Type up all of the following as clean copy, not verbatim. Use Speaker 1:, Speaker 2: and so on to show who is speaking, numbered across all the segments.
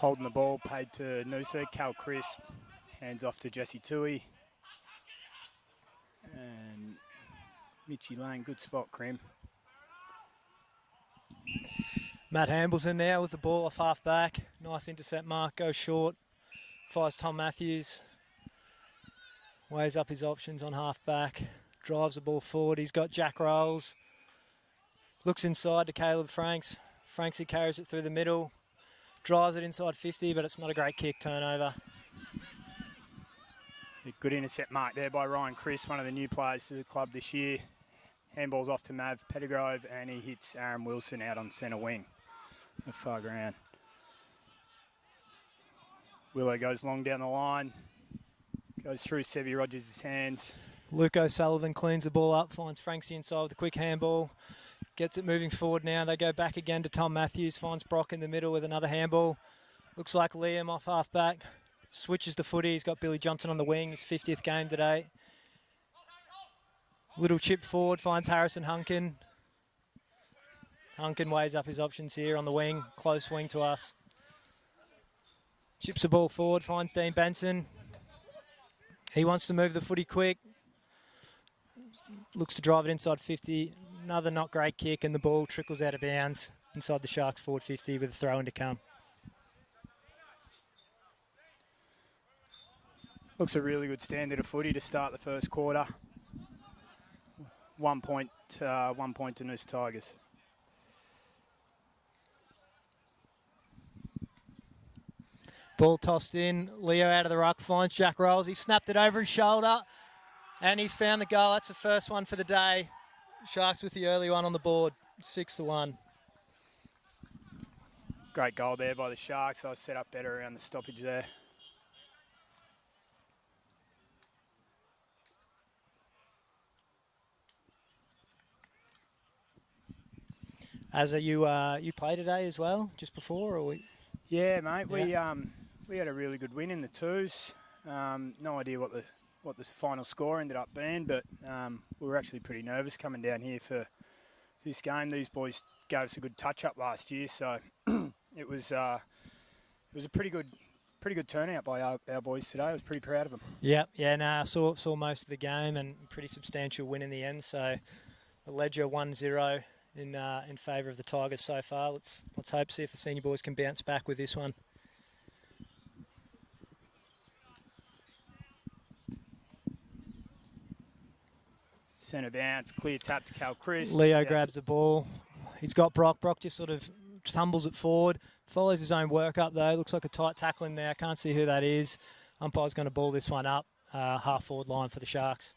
Speaker 1: Holding the ball, paid to Noosa. Cal Crisp hands off to Jesse Tui. And Mitchie Lane, good spot, Krim.
Speaker 2: Matt Hambleton now with the ball off half back. Nice intercept mark, goes short. Fires Tom Matthews. Weighs up his options on half back. Drives the ball forward. He's got Jack Rolls. Looks inside to Caleb Franks. Franksy carries it through the middle. Drives it inside 50, but it's not a great kick, turnover.
Speaker 1: A good intercept mark there by Ryan Crisp, one of the new players to the club this year. Handball's off to Mav Pettigrove, and he hits Aaron Wilson out on centre wing, the far ground. Willow goes long down the line, goes through Sebi Rogers' hands.
Speaker 2: Luke O'Sullivan cleans the ball up, finds Franksy inside with a quick handball. Gets it moving forward now. They go back again to Tom Matthews. Finds Brock in the middle with another handball. Looks like Liam off half back. Switches to footy. He's got Billy Johnson on the wing. His 50th game today. Little chip forward. Finds Harrison Hunkin. Hunkin weighs up his options here on the wing. Close wing to us. Chips the ball forward. Finds Dean Benson. He wants to move the footy quick. Looks to drive it inside 50. Another not great kick, and the ball trickles out of bounds inside the Sharks' forward 50 with a throw in to come.
Speaker 1: Looks a really good standard of footy to start the first quarter. 1 point to Noosa Tigers.
Speaker 2: Ball tossed in. Leo out of the ruck, finds Jack Rolls. He snapped it over his shoulder, and he's found the goal. That's the first one for the day. Sharks with the early one on the board, 6-1.
Speaker 1: Great goal there by the Sharks. I was set up better around the stoppage there.
Speaker 2: Asa, you played today as well, just before, or we?
Speaker 1: Yeah, mate. Yeah. We had a really good win in the twos. No idea what the final score ended up being, but we were actually pretty nervous coming down here for this game. These boys gave us a good touch-up last year, so it was a pretty good turnout by our boys today. I was pretty proud of them.
Speaker 2: Yeah, I saw most of the game, and pretty substantial win in the end. So the ledger 1-0 in favour of the Tigers so far. Let's hope, see if the senior boys can bounce back with this one.
Speaker 1: Centre bounce, clear tap to Cal Crisp.
Speaker 2: Leo grabs the ball. He's got Brock. Brock just sort of tumbles it forward. Follows his own work up though. Looks like a tight tackle in there. Can't see who that is. Umpire's going to ball this one up. Half forward line for the Sharks.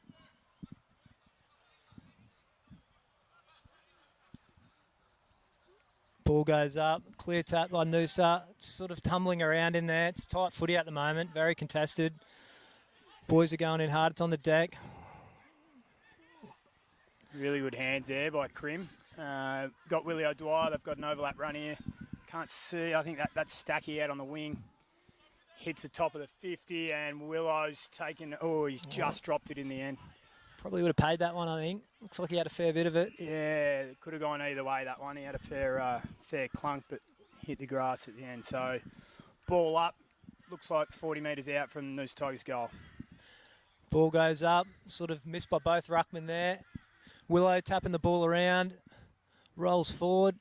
Speaker 2: Ball goes up. Clear tap by Noosa. It's sort of tumbling around in there. It's tight footy at the moment. Very contested. Boys are going in hard. It's on the deck.
Speaker 1: Really good hands there by Krim. Got Willie O'Dwyer. They've got an overlap run here. Can't see. I think that's Stacky out on the wing. Hits the top of the 50, and Willow's taken. Oh, he's just dropped it in the end.
Speaker 2: Probably would have paid that one, I think. Looks like he had a fair bit of it.
Speaker 1: Yeah, it could have gone either way, that one. He had a fair clunk, but hit the grass at the end. So, ball up. Looks like 40 metres out from the Noosa Tigers goal.
Speaker 2: Ball goes up. Sort of missed by both ruckmen there. Willow tapping the ball around, rolls forward.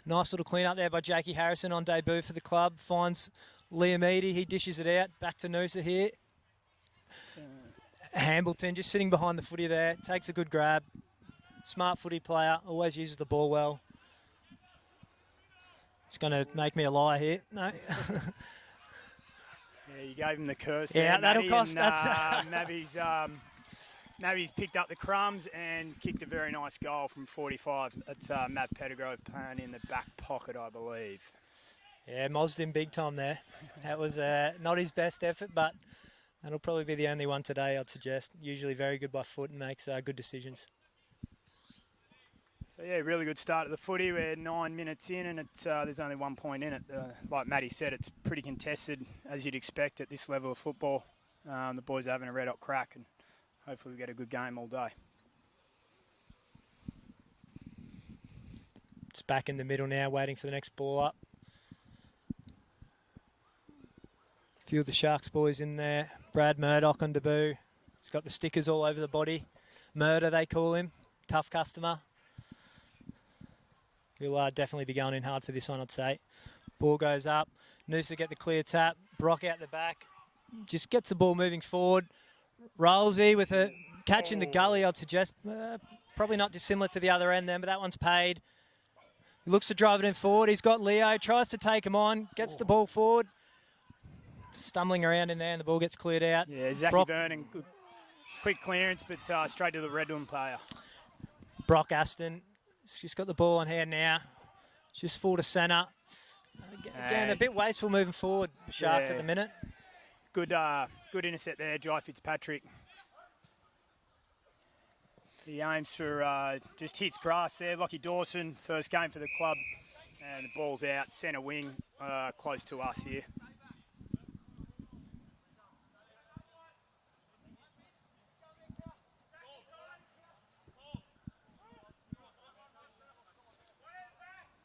Speaker 2: Nice little clean up there by Jakey Harrison on debut for the club. Finds Liam Eady, he dishes it out. Back to Noosa here. Hambleton just sitting behind the footy there. Takes a good grab. Smart footy player, always uses the ball well. It's going to make me a liar here. No.
Speaker 1: Yeah, you gave him the curse.
Speaker 2: Yeah,
Speaker 1: there,
Speaker 2: that'll cost.
Speaker 1: Navy's picked up the crumbs and kicked a very nice goal from 45. That's Matt Pettigrove playing in the back pocket, I believe.
Speaker 2: Yeah, mozzed him big time there. That was not his best effort, but that'll probably be the only one today, I'd suggest. Usually very good by foot and makes good decisions.
Speaker 1: So, yeah, really good start to the footy. We're 9 minutes in and there's only 1 point in it. Like Matty said, it's pretty contested, as you'd expect at this level of football. The boys are having a red-hot crack, and hopefully we get a good game all day.
Speaker 2: It's back in the middle now, waiting for the next ball up. few of the Sharks boys in there. Brad Murdoch on debut. He's got the stickers all over the body. Murder, they call him. Tough customer. He'll definitely be going in hard for this one, I'd say. Ball goes up. Noosa get the clear tap. Brock out the back. Just gets the ball moving forward. Rolsey with a catch in the gully, I'd suggest. Probably not dissimilar to the other end then, but that one's paid. He looks to drive it in forward. He's got Leo. Tries to take him on. Gets the ball forward. Stumbling around in there and the ball gets cleared out.
Speaker 1: Yeah, Zachy Vernon, good, quick clearance, but straight to the Redland player.
Speaker 2: Brock Aston, she's got the ball on hand now. Just full to centre. Again, a bit wasteful moving forward, Sharks at the minute.
Speaker 1: Good good intercept there, Jai Fitzpatrick. He aims for, just hits grass there. Lockie Dawson, first game for the club. And the ball's out, centre wing, close to us here.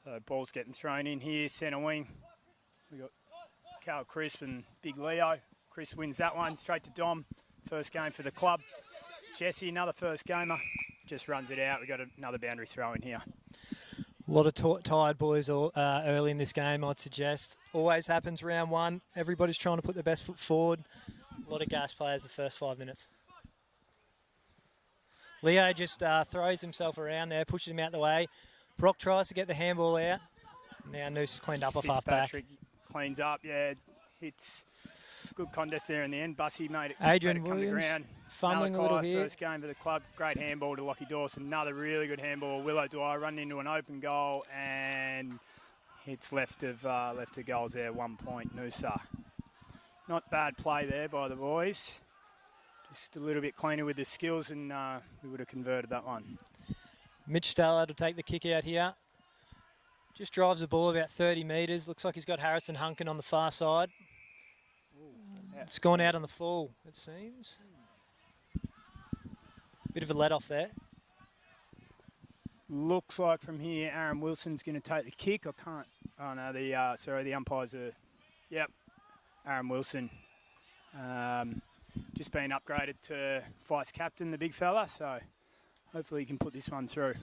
Speaker 1: So ball's getting thrown in here, centre wing. We got Carl Crisp and Big Leo. Chris wins that one, straight to Dom. First game for the club. Jesse, another first gamer, just runs it out. We got another boundary throw in here.
Speaker 2: A lot of tired boys early in this game, I'd suggest. Always happens round one. Everybody's trying to put their best foot forward. A lot of gas players the first 5 minutes. Leo just throws himself around there, pushes him out the way. Brock tries to get the handball out. Now Noosa's cleaned up off half back.
Speaker 1: Cleans up, yeah. Hits good contest there in the end. Bussy made it.
Speaker 2: Adrian
Speaker 1: come
Speaker 2: Williams
Speaker 1: to ground.
Speaker 2: fumbling a little here.
Speaker 1: First game for the club. Great handball to Lockie Dawson. Another really good handball. Willow Dwyer running into an open goal and hits left of goals there. 1 point, Noosa. Not bad play there by the boys. Just a little bit cleaner with the skills and we would have converted that one.
Speaker 2: Mitch Stallard will take the kick out here. Just drives the ball about 30 metres. Looks like he's got Harrison Hunkin on the far side. It's gone out on the full, it seems. Bit of a let off there.
Speaker 1: Looks like from here, Aaron Wilson's going to take the kick. I can't. Oh no, the umpires are. Yep, Aaron Wilson. Just been upgraded to vice captain, the big fella. So hopefully he can put this one through.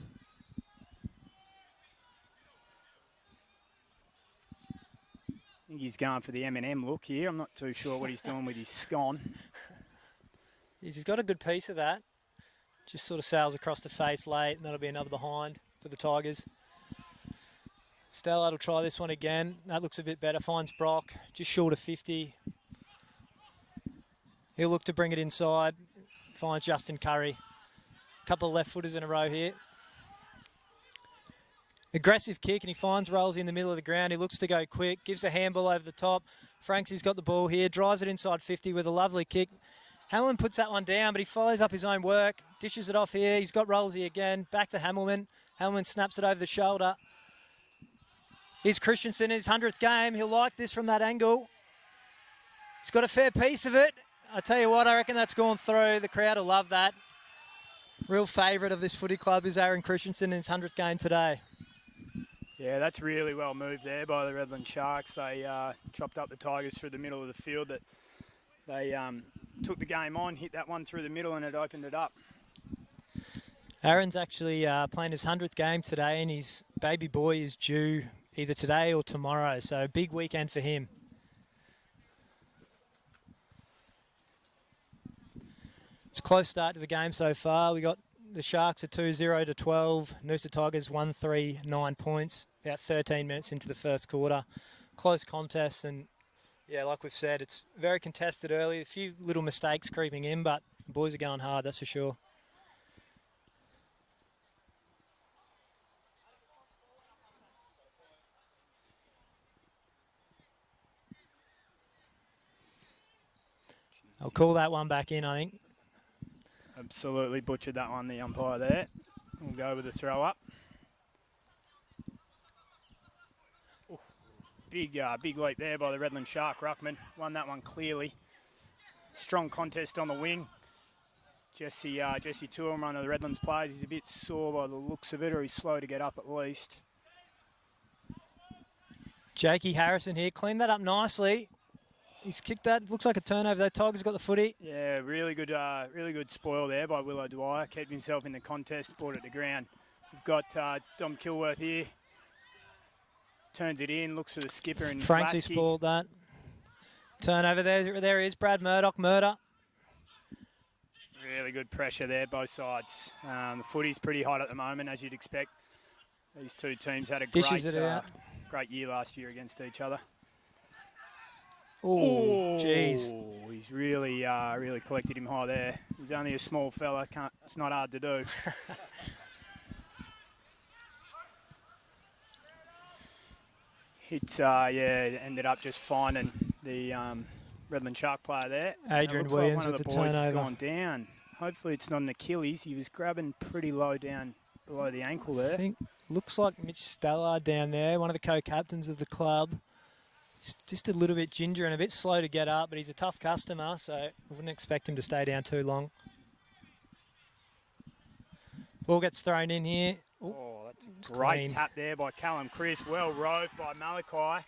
Speaker 1: I think he's going for the M&M look here. I'm not too sure what he's doing with his scone.
Speaker 2: He's got a good piece of that. Just sort of sails across the face late, and that'll be another behind for the Tigers. Stallard will try this one again. That looks a bit better. Finds Brock, just short of 50. He'll look to bring it inside. Finds Justin Curry. A couple of left footers in a row here. Aggressive kick, and he finds Rolls in the middle of the ground. He looks to go quick, gives a handball over the top. Franksy's got the ball here, drives it inside 50 with a lovely kick. Hamilton puts that one down, but he follows up his own work, dishes it off here. He's got Rollsy again, back to Hamilton. Hamilton snaps it over the shoulder. Here's Christensen in his 100th game. He'll like this from that angle. He's got a fair piece of it. I tell you what, I reckon that's gone through. The crowd will love that. Real favourite of this footy club is Aaron Christensen in his 100th game today.
Speaker 1: Yeah, that's really well moved there by the Redland Sharks. They chopped up the Tigers through the middle of the field. They took the game on, hit that one through the middle, and it opened it up.
Speaker 2: Aaron's actually playing his 100th game today, and his baby boy is due either today or tomorrow. So big weekend for him. It's a close start to the game so far. We got the Sharks are 2-0 to 12. Noosa Tigers 1-3, 9 points. About 13 minutes into the first quarter. Close contest, and yeah, like we've said, it's very contested early. A few little mistakes creeping in, but the boys are going hard, that's for sure. I'll call that one back in, I think.
Speaker 1: Absolutely butchered that one, the umpire there. We'll go with the throw up. Ooh, big leap there by the Redland Shark. Ruckman won that one clearly. Strong contest on the wing. Jesse Toolman, one of the Redlands players, he's a bit sore by the looks of it, or he's slow to get up at least.
Speaker 2: Jakey Harrison here, cleaned that up nicely. He's kicked that. Looks like a turnover though. Tiger's got the footy.
Speaker 1: Yeah, really good spoil there by Willow Dwyer. Kept himself in the contest, brought it to ground. We've got Dom Kilworth here. Turns it in, looks for the skipper and
Speaker 2: Franksy spoiled that. Turnover there he is. Brad Murdoch, Murder.
Speaker 1: Really good pressure there, both sides. The footy's pretty hot at the moment, as you'd expect. These two teams had a great year last year against each other.
Speaker 2: Oh, jeez.
Speaker 1: He's really collected him high there. He's only a small fella. It's not hard to do. It ended up just finding the Redland Shark player there.
Speaker 2: Adrian Williams
Speaker 1: like one
Speaker 2: with
Speaker 1: of
Speaker 2: the
Speaker 1: boys
Speaker 2: turnover.
Speaker 1: has gone down. Hopefully it's not an Achilles. He was grabbing pretty low down below the ankle there.
Speaker 2: I think looks like Mitch Stallard down there, one of the co-captains of the club. He's just a little bit ginger and a bit slow to get up, but he's a tough customer, so I wouldn't expect him to stay down too long. Ball gets thrown in here.
Speaker 1: Oh, that's a great tap there by Callum Chris. Well roved by Malachi.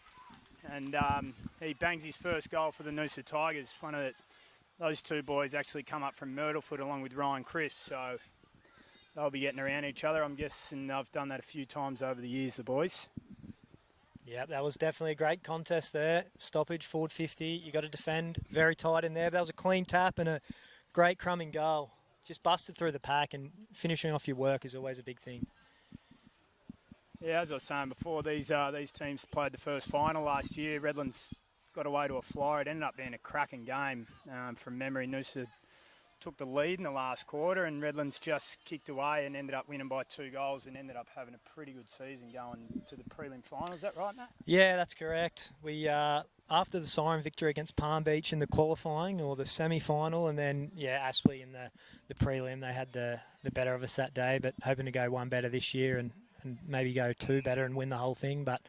Speaker 1: And he bangs his first goal for the Noosa Tigers. Those two boys actually come up from Myrtlefoot along with Ryan Crisp. So they'll be getting around each other. I'm guessing I've done that a few times over the years, the boys.
Speaker 2: Yeah, that was definitely a great contest there. Stoppage, forward 50. You got to defend very tight in there. But that was a clean tap and a great crumbing goal. Just busted through the pack, and finishing off your work is always a big thing.
Speaker 1: Yeah, as I was saying before, these teams played the first final last year. Redlands got away to a flyer. It ended up being a cracking game. From memory, Noosa took the lead in the last quarter, and Redlands just kicked away and ended up winning by 2 goals and ended up having a pretty good season going to the prelim final. Is that right, Matt?
Speaker 2: Yeah, that's correct. We after the Siren victory against Palm Beach in the qualifying or the semi-final, and then Aspley in the prelim, they had the better of us that day, but hoping to go one better this year and maybe go 2 better and win the whole thing. But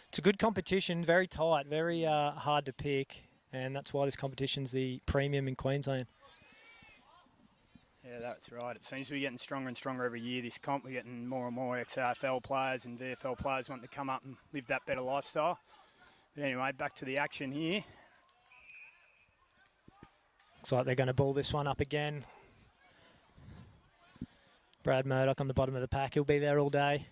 Speaker 2: it's a good competition, very tight, very hard to pick, and that's why this competition's the premium in Queensland.
Speaker 1: Yeah, that's right. It seems to be getting stronger and stronger every year, this comp. We're getting more and more ex-AFL players and VFL players wanting to come up and live that better lifestyle. But anyway, back to the action here.
Speaker 2: Looks like they're going to ball this one up again. Brad Murdoch on the bottom of the pack. He'll be there all day.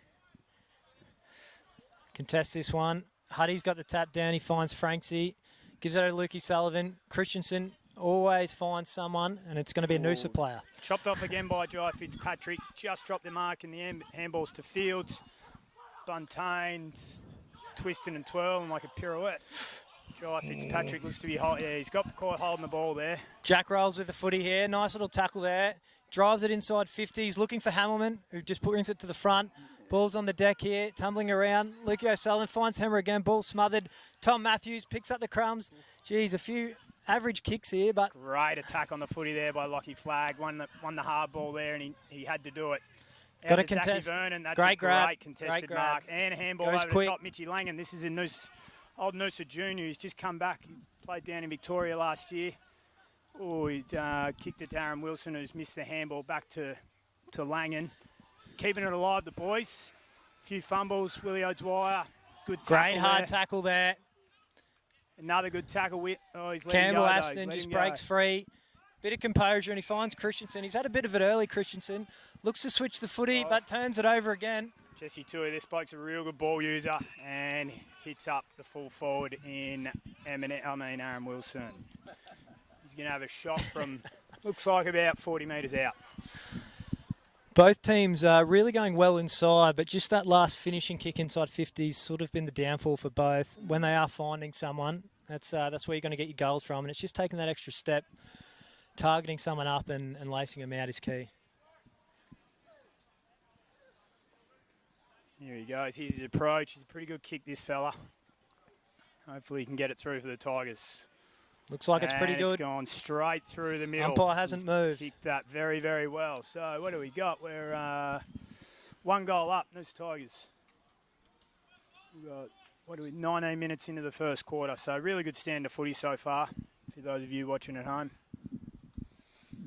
Speaker 2: Contest this one. Huddy's got the tap down. He finds Franksy. Gives it to Lukey Sullivan. Christensen always finds someone, and it's going to be a Noosa player.
Speaker 1: Chopped off again by Jai Fitzpatrick. Just dropped the mark in the handballs to Fields. Buntain twisting and twirling like a pirouette. Jai Fitzpatrick looks to be hot. Yeah, he's got caught holding the ball there. Jack
Speaker 2: rolls with the footy here. Nice little tackle there. Drives it inside 50. He's looking for Hamilman, who just brings it to the front. Ball's on the deck here, tumbling around. Lukey O'Sullivan finds Hammer again. Ball smothered. Tom Matthews picks up the crumbs. Geez, a few average kicks here, but...
Speaker 1: Great attack on the footy there by Lockie Flagg. Won the hard ball there, and he had to do it.
Speaker 2: Got a contest.
Speaker 1: Vernon, that's
Speaker 2: great grab.
Speaker 1: Great contested
Speaker 2: great
Speaker 1: mark. And a handball
Speaker 2: Goes
Speaker 1: over
Speaker 2: quick.
Speaker 1: the top. Mitchy Langan. This is a old Noosa junior. He's just come back. He played down in Victoria last year. Oh, he's kicked it to Aaron Wilson, who's missed the handball back to Langan. Keeping it alive, the boys. A few fumbles. Willie O'Dwyer. Good tackle.
Speaker 2: Great hard tackle there.
Speaker 1: Another good tackle. He's letting
Speaker 2: Campbell
Speaker 1: go,
Speaker 2: Aston just breaks free. Bit of composure, and he finds Christensen. He's had a bit of it early, Christensen. Looks to switch the footy, but turns it over again.
Speaker 1: Jesse Tui, this bloke's a real good ball user, and hits up the full forward in Aaron Wilson. He's going to have a shot from, looks like about 40 metres out.
Speaker 2: Both teams are really going well inside, but just that last finishing kick inside 50's sort of been the downfall for both. When they are finding someone, that's where you're going to get your goals from, and it's just taking that extra step. Targeting someone up and lacing them out is key.
Speaker 1: Here he goes. Here's his approach. He's a pretty good kick, this fella. Hopefully he can get it through for the Tigers.
Speaker 2: Looks like it's pretty good.
Speaker 1: It's gone straight through the middle.
Speaker 2: Umpire hasn't moved.
Speaker 1: Kicked that very, very well. So what do we got? We're 1 goal up, Noosa Tigers. We've got, 19 minutes into the first quarter. So really good stand of footy so far for those of you watching at home.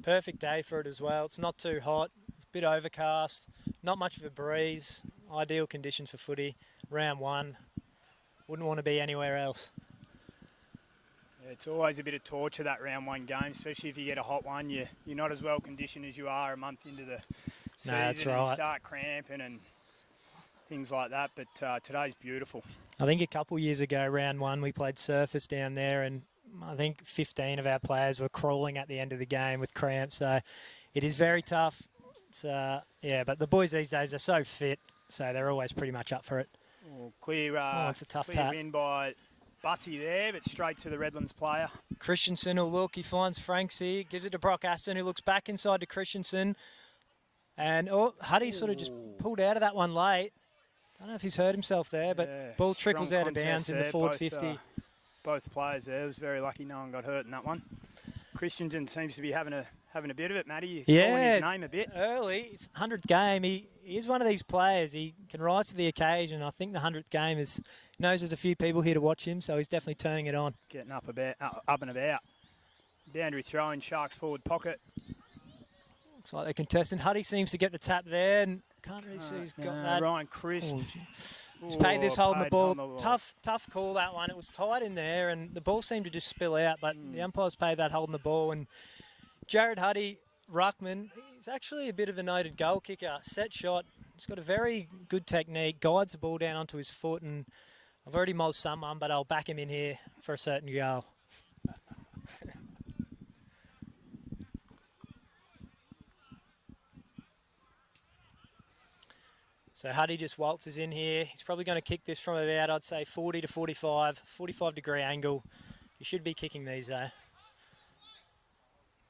Speaker 2: Perfect day for it as well. It's not too hot. It's a bit overcast. Not much of a breeze. Ideal conditions for footy. Round 1. Wouldn't want to be anywhere else.
Speaker 1: It's always a bit of torture, that round one game, especially if you get a hot one. You're not as well conditioned as you are a month into the season.
Speaker 2: No, that's
Speaker 1: and
Speaker 2: right.
Speaker 1: You start cramping and things like that. But today's beautiful.
Speaker 2: I think a couple years ago, round one, we played surface down there, and I think 15 of our players were crawling at the end of the game with cramps. So it is very tough. It's, but the boys these days are so fit, so they're always pretty much up for it.
Speaker 1: Oh, clear.
Speaker 2: It's a tough
Speaker 1: clear
Speaker 2: tap.
Speaker 1: win by Bussy there, but straight to the Redlands player.
Speaker 2: Christensen will look. He finds Franksy, gives it to Brock Aston, who looks back inside to Christensen. And Huddy sort of just pulled out of that one late. I don't know if he's hurt himself there, but ball trickles out of bounds in the forward 50.
Speaker 1: Both players there. It was very lucky no one got hurt in that one. Christensen seems to be having a bit of it, Matty. You're calling his name a bit.
Speaker 2: Early. It's 100th game. He is one of these players. He can rise to the occasion. I think the 100th game knows there's a few people here to watch him, so he's definitely turning it on.
Speaker 1: Getting up and about. Boundary throw in Sharks forward pocket.
Speaker 2: Looks like they're contesting. Huddy seems to get the tap there, and can't really see who's got that.
Speaker 1: Ryan Crisp.
Speaker 2: He's paid this holding the ball. Tough call, that one. It was tight in there, and the ball seemed to just spill out, but the umpires paid that holding the ball. And Jared Huddy, ruckman, he's actually a bit of a noted goal kicker. Set shot. He's got a very good technique, guides the ball down onto his foot, and I've already mozzed someone, but I'll back him in here for a certain goal. So Huddy just waltzes in here. He's probably going to kick this from about, I'd say, 40 to 45, 45-degree angle. He should be kicking these, though.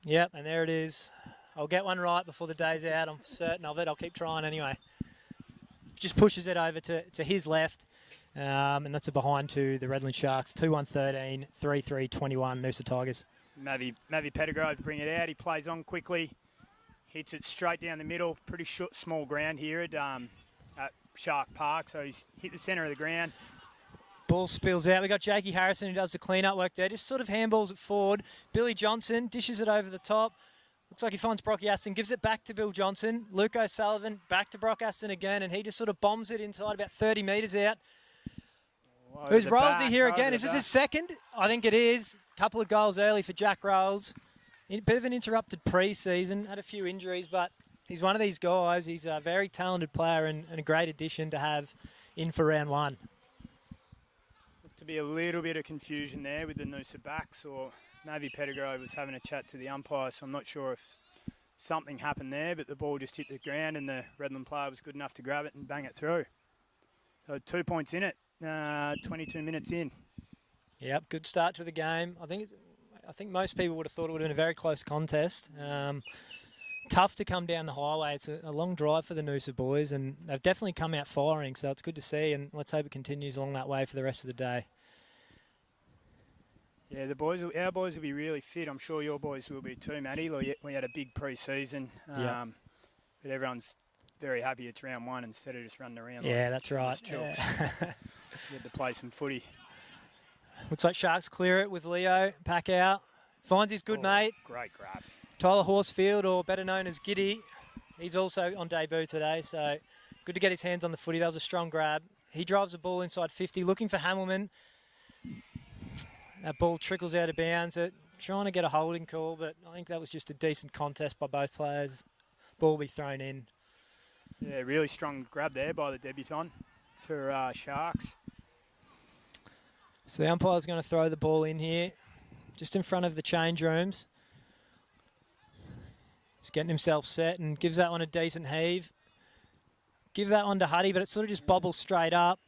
Speaker 2: Yep, and there it is. I'll get one right before the day's out. I'm certain of it. I'll keep trying anyway. Just pushes it over to his left, and that's a behind to the Redland Sharks. 2-1-13, 3-3-21, Noosa Tigers.
Speaker 1: Mavi Pettigrove bring it out. He plays on quickly. Hits it straight down the middle. Pretty short, small ground here at Shark Park, so he's hit the centre of the ground.
Speaker 2: Ball spills out. We've got Jakey Harrison who does the clean-up work there. Just sort of handballs it forward. Billy Johnson dishes it over the top. Looks like he finds Brocky Aston, gives it back to Bill Johnson. Luke O'Sullivan back to Brock Aston again, and he just sort of bombs it inside about 30 metres out. Who's Rolesy here again? Is this his second? I think it is. Couple of goals early for Jack Rolls. A bit of an interrupted pre-season, had a few injuries, but he's one of these guys. He's a very talented player and a great addition to have in for round one.
Speaker 1: Looked to be a little bit of confusion there with the Noosa backs, or maybe Pettigrove was having a chat to the umpire, so I'm not sure if something happened there, but the ball just hit the ground and the Redland player was good enough to grab it and bang it through. So 2 points in it, 22 minutes in.
Speaker 2: Yep, good start to the game. I think most people would have thought it would have been a very close contest. Tough to come down the highway. It's a long drive for the Noosa boys, and they've definitely come out firing, so it's good to see, and let's hope it continues along that way for the rest of the day. Yeah,
Speaker 1: our boys will be really fit. I'm sure your boys will be too, Matty. We had a big pre-season, but everyone's very happy it's round one instead of just running around.
Speaker 2: Yeah, that's right.
Speaker 1: Yeah. Get to play some footy.
Speaker 2: Looks like Sharks clear it with Leo. Pack out. Finds his good mate.
Speaker 1: Great grab.
Speaker 2: Tyler Horsfield, or better known as Giddy. He's also on debut today, so good to get his hands on the footy. That was a strong grab. He drives the ball inside 50, looking for Hamilman. That ball trickles out of bounds. Trying to get a holding call, but I think that was just a decent contest by both players. Ball will be thrown in.
Speaker 1: Yeah, really strong grab there by the debutant for Sharks.
Speaker 2: So the umpire's going to throw the ball in here, just in front of the change rooms. He's getting himself set and gives that one a decent heave. Give that one to Huddy, but it sort of just bobbles straight up.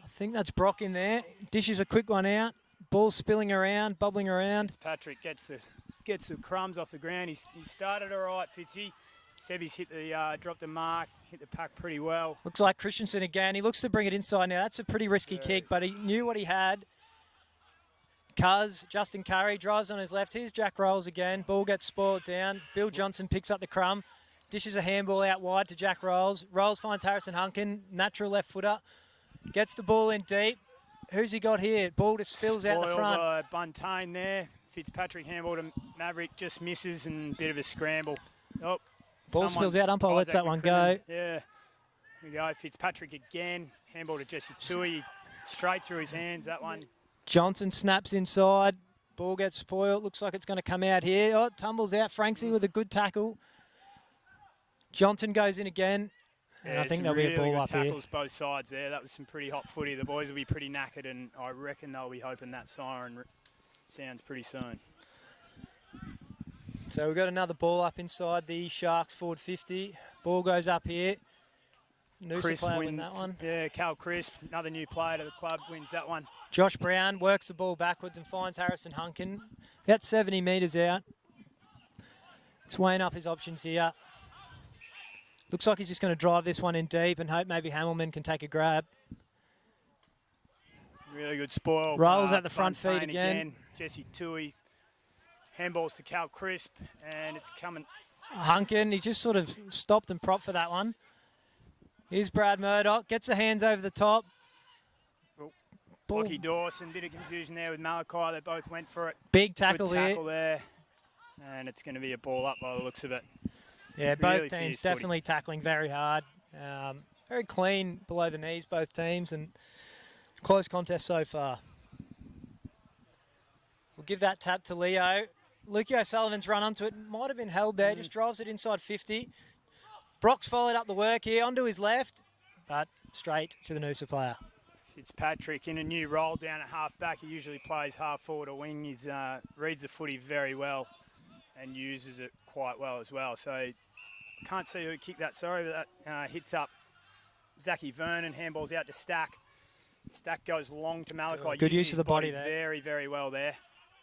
Speaker 2: I think that's Brock in there. Dishes a quick one out. Ball spilling around, bubbling around.
Speaker 1: Patrick gets the crumbs off the ground. He started all right, Fitzy. Sebby's dropped a mark, hit the pack pretty well.
Speaker 2: Looks like Christensen again. He looks to bring it inside now. That's a pretty risky kick, but he knew what he had. Justin Curry drives on his left. Here's Jack Rolls again. Ball gets spoiled down. Bill Johnson picks up the crumb. Dishes a handball out wide to Jack Rolls. Rolls finds Harrison Hunkin, natural left footer. Gets the ball in deep. Who's he got here? Ball just spills out the front.
Speaker 1: Buntain there. Fitzpatrick handball to Maverick, just misses and bit of a scramble. Oh.
Speaker 2: Ball spills out, umpire lets that one go.
Speaker 1: Yeah, here we go. Fitzpatrick again. Handball to Jesse Tui. Straight through his hands, that one.
Speaker 2: Johnson snaps inside. Ball gets spoiled. Looks like it's going to come out here. Oh, it tumbles out. Franksy with a good tackle. Johnson goes in again. And I think there'll be a ball up here.
Speaker 1: Tackles both sides there. That was some pretty hot footy. The boys will be pretty knackered, and I reckon they'll be hoping that siren sounds pretty soon.
Speaker 2: So we've got another ball up inside the Sharks forward 50. Ball goes up here. Noosa player win that one.
Speaker 1: Yeah, Cal Crisp, another new player to the club, wins that one.
Speaker 2: Josh Brown works the ball backwards and finds Harrison Hunkin. About 70 metres out. He's weighing up his options here. Looks like he's just going to drive this one in deep and hope maybe Hamilman can take a grab.
Speaker 1: Really good spoil.
Speaker 2: Rolls at the front feet again.
Speaker 1: Jesse Tui. Handballs to Cal Crisp, and it's coming.
Speaker 2: Hunkin, he just sort of stopped and propped for that one. Here's Brad Murdoch, gets the hands over the top.
Speaker 1: Lockie Dawson, bit of confusion there with Malachi. They both went for it.
Speaker 2: Big tackle,
Speaker 1: good tackle there. And it's going to be a ball up by the looks of it.
Speaker 2: Yeah,
Speaker 1: really
Speaker 2: both teams definitely tackling very hard. Very clean below the knees, both teams, and close contest so far. We'll give that tap to Leo. Lukey O'Sullivan's run onto it. Might have been held there. Just drives it inside 50. Brock's followed up the work here onto his left, but straight to the Noosa player.
Speaker 1: Fitzpatrick in a new role down at half-back. He usually plays half-forward or wing. He reads the footy very well and uses it quite well as well. So can't see who kicked that, sorry, but that hits up Zachy Vernon. Handball's out to Stack. Stack goes long to Malachi.
Speaker 2: Good use of the body there.
Speaker 1: Very, very well there.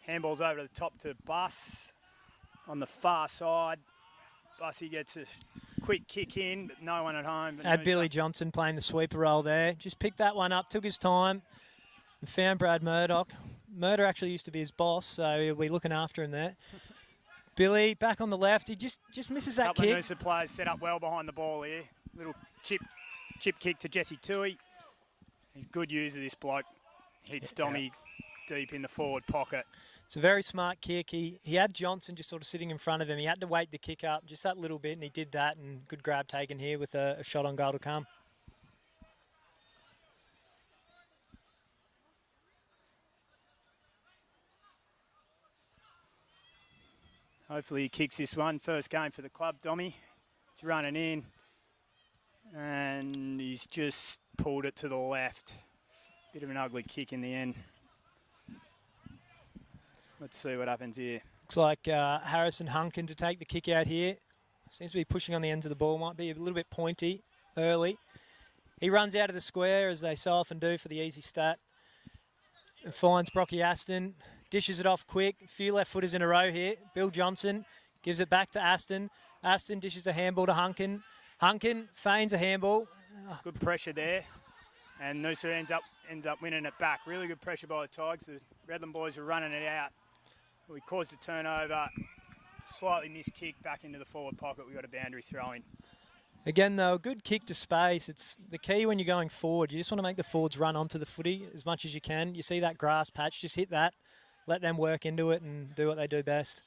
Speaker 1: Handball's over to the top to Buss on the far side. Bussy gets a quick kick in, but no one at home.
Speaker 2: Had Billy Johnson playing the sweeper role there. Just picked that one up, took his time, and found Brad Murdoch. Murder actually used to be his boss, so he'll be looking after him there. Billy back on the left. He just misses that
Speaker 1: couple
Speaker 2: kick.
Speaker 1: Couple of Noosa players set up well behind the ball here. Little chip kick to Jesse Tui. He's good user, this bloke. Hits Dommy deep in the forward pocket.
Speaker 2: It's a very smart kick. He had Johnson just sort of sitting in front of him. He had to wait the kick up just that little bit, and he did that, and good grab taken here with a shot on goal to come.
Speaker 1: Hopefully he kicks this one. First game for the club, Dommy. He's running in, and he's just pulled it to the left. Bit of an ugly kick in the end. Let's see what happens here.
Speaker 2: Looks like Harrison Hunkin to take the kick out here. Seems to be pushing on the ends of the ball. Might be a little bit pointy early. He runs out of the square, as they so often do for the easy stat, and finds Brocky Aston. Dishes it off quick. A few left footers in a row here. Bill Johnson gives it back to Aston. Aston dishes a handball to Hunkin. Hunkin feigns a handball.
Speaker 1: Good pressure there. And Noosa ends up winning it back. Really good pressure by the Tigers. The Redland boys are running it out. We caused a turnover. Slightly missed kick back into the forward pocket. We got a boundary throw in.
Speaker 2: Again, though, a good kick to space. It's the key when you're going forward. You just want to make the forwards run onto the footy as much as you can. You see that grass patch, just hit that. Let them work into it and do what they do best.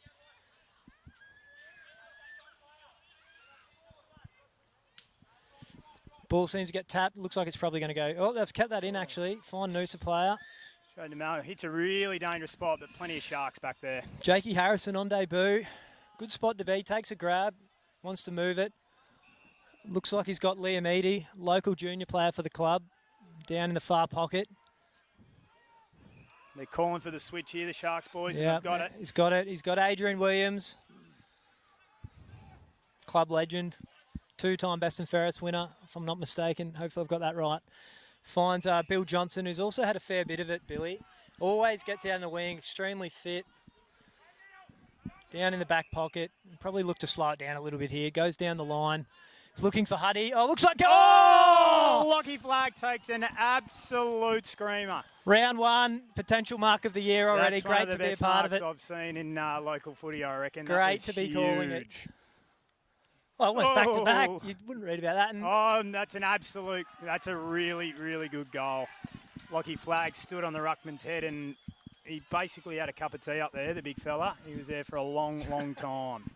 Speaker 2: Ball seems to get tapped. Looks like it's probably going to go. Oh, they've kept that in, actually. Fine Noosa player.
Speaker 1: Straight to Mal. Hits a really dangerous spot, but plenty of Sharks back there.
Speaker 2: Jakey Harrison on debut. Good spot to be. Takes a grab. Wants to move it. Looks like he's got Liam Eady, local junior player for the club, down in the far pocket.
Speaker 1: They're calling for the switch here, the Sharks boys.
Speaker 2: Yeah,
Speaker 1: They've got it.
Speaker 2: He's got it. He's got Adrian Williams, club legend, two-time best and fairest winner, if I'm not mistaken. Hopefully I've got that right. Finds Bill Johnson, who's also had a fair bit of it, Billy. Always gets out in the wing, extremely fit. Down in the back pocket. Probably look to slow it down a little bit here. Goes down the line. He's looking for Huddy. Oh, looks like...
Speaker 1: Oh! Lockie Flag takes an absolute screamer.
Speaker 2: Round one, potential mark of the year already.
Speaker 1: That's
Speaker 2: great to be a part of it.
Speaker 1: I've seen in local footy, I reckon.
Speaker 2: Great to be calling it. Oh, went back to back. You wouldn't read about that.
Speaker 1: That's a really, really good goal. Lockie Flag stood on the ruckman's head and he basically had a cup of tea up there, the big fella. He was there for a long, long time.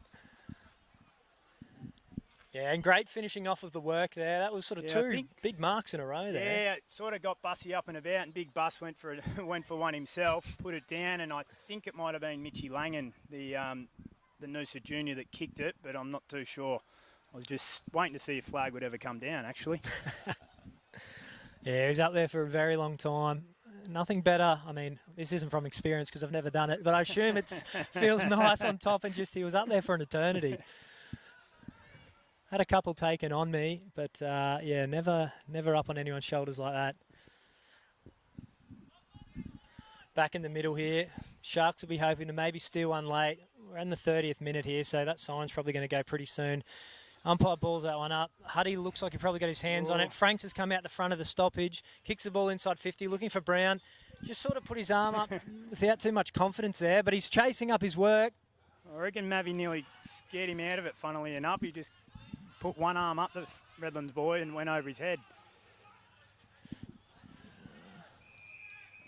Speaker 2: Yeah, and great finishing off of the work there. That was sort of
Speaker 1: Yeah, I
Speaker 2: two
Speaker 1: think-
Speaker 2: big marks in a row there.
Speaker 1: Yeah, it sort of got Bussy up and about, and Big Bus went for went for one himself, put it down, and I think it might have been Mitchy Langan, the Noosa junior, that kicked it, but I'm not too sure. I was just waiting to see if flag would ever come down, actually.
Speaker 2: Yeah, he was up there for a very long time. Nothing better. I mean, this isn't from experience because I've never done it, but I assume it feels nice on top, and just he was up there for an eternity. Had a couple taken on me, but yeah, never up on anyone's shoulders like that. Back in the middle here. Sharks will be hoping to maybe steal one late. We're in the 30th minute here, so that sign's probably going to go pretty soon. Umpire balls that one up. Huddy looks like he probably got his hands on it. Franks has come out the front of the stoppage, kicks the ball inside 50, looking for Brown. Just sort of put his arm up without too much confidence there, but he's chasing up his work.
Speaker 1: I reckon Mavi nearly scared him out of it, funnily enough. He just put one arm up the Redlands boy and went over his head.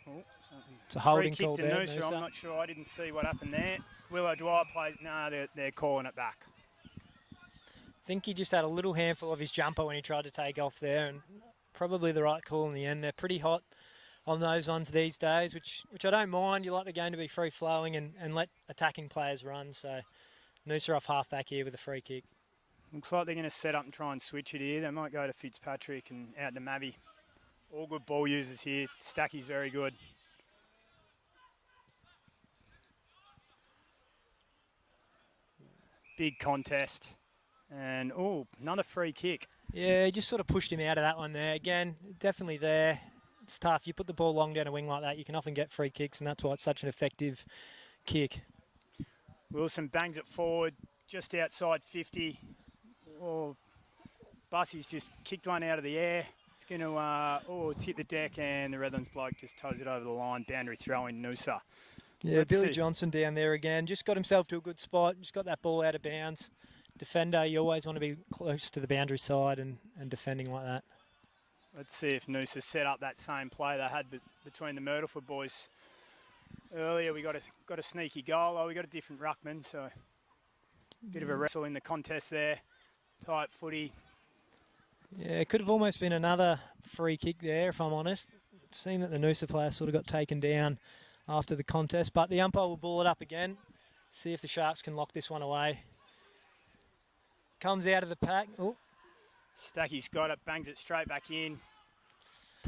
Speaker 1: Oh,
Speaker 2: It's a holding
Speaker 1: free
Speaker 2: call
Speaker 1: kick to
Speaker 2: there.
Speaker 1: Noosa. I'm not sure. I didn't see what happened there. Willow Dwyer plays. No, they're calling it back.
Speaker 2: I think he just had a little handful of his jumper when he tried to take off there, and probably the right call in the end. They're pretty hot on those ones these days, which I don't mind. You like the game to be free-flowing and let attacking players run. So Noosa off half-back here with a free kick.
Speaker 1: Looks like they're going to set up and try and switch it here. They might go to Fitzpatrick and out to Mavi. All good ball users here. Stacky's very good. Big contest. And, another free kick.
Speaker 2: Yeah, he just sort of pushed him out of that one there. Again, definitely there. It's tough. You put the ball long down a wing like that, you can often get free kicks, and that's why it's such an effective kick.
Speaker 1: Wilson bangs it forward, just outside 50. Oh, Bussy's just kicked one out of the air. It's going to, it's hit the deck, and the Redlands bloke just toes it over the line. Boundary throw in Noosa.
Speaker 2: Yeah,
Speaker 1: Let's
Speaker 2: Billy
Speaker 1: see.
Speaker 2: Johnson down there again. Just got himself to a good spot. Just got that ball out of bounds. Defender, you always want to be close to the boundary side and defending like that.
Speaker 1: Let's see if Noosa set up that same play they had between the Myrtleford boys earlier. We got a sneaky goal. We got a different ruckman, so bit of a wrestle in the contest there. Tight footy.
Speaker 2: Yeah, it could have almost been another free kick there, if I'm honest. It seemed that the Noosa player sort of got taken down after the contest, but the umpire will ball it up again. See if the Sharks can lock this one away. Comes out of the pack. Oh,
Speaker 1: Stacky's got it, bangs it straight back in.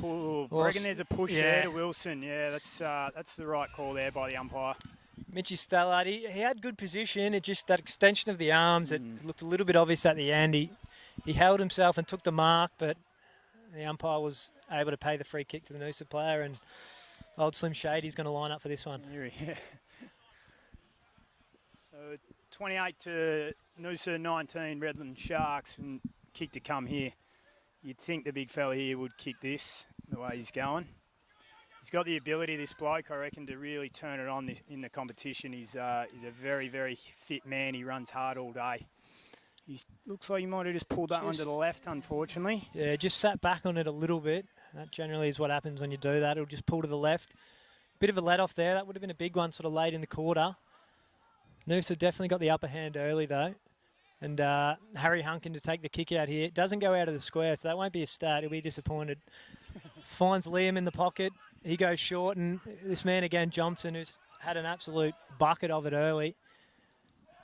Speaker 1: I reckon there's a push there to Wilson. Yeah, that's the right call there by the umpire.
Speaker 2: Mitchy Stallard, he had good position. It just that extension of the arms, it looked a little bit obvious at the end. He held himself and took the mark, but the umpire was able to pay the free kick to the Noosa player, and old Slim Shady's going to line up for this one.
Speaker 1: Yeah. 28 to Noosa 19, Redland Sharks, and kick to come here. You'd think the big fella here would kick this the way he's going. He's got the ability, this bloke, I reckon, to really turn it on in the competition. He's a very, very fit man. He runs hard all day. He looks like he might have just pulled that one to the left, unfortunately.
Speaker 2: Yeah, just sat back on it a little bit. That generally is what happens when you do that. It'll just pull to the left. Bit of a let off there. That would have been a big one sort of late in the quarter. Noosa definitely got the upper hand early, though. And Harry Hunkin to take the kick out here. It doesn't go out of the square, so that won't be a stat. He'll be disappointed. Finds Liam in the pocket. He goes short, and this man again, Johnson, who's had an absolute bucket of it early.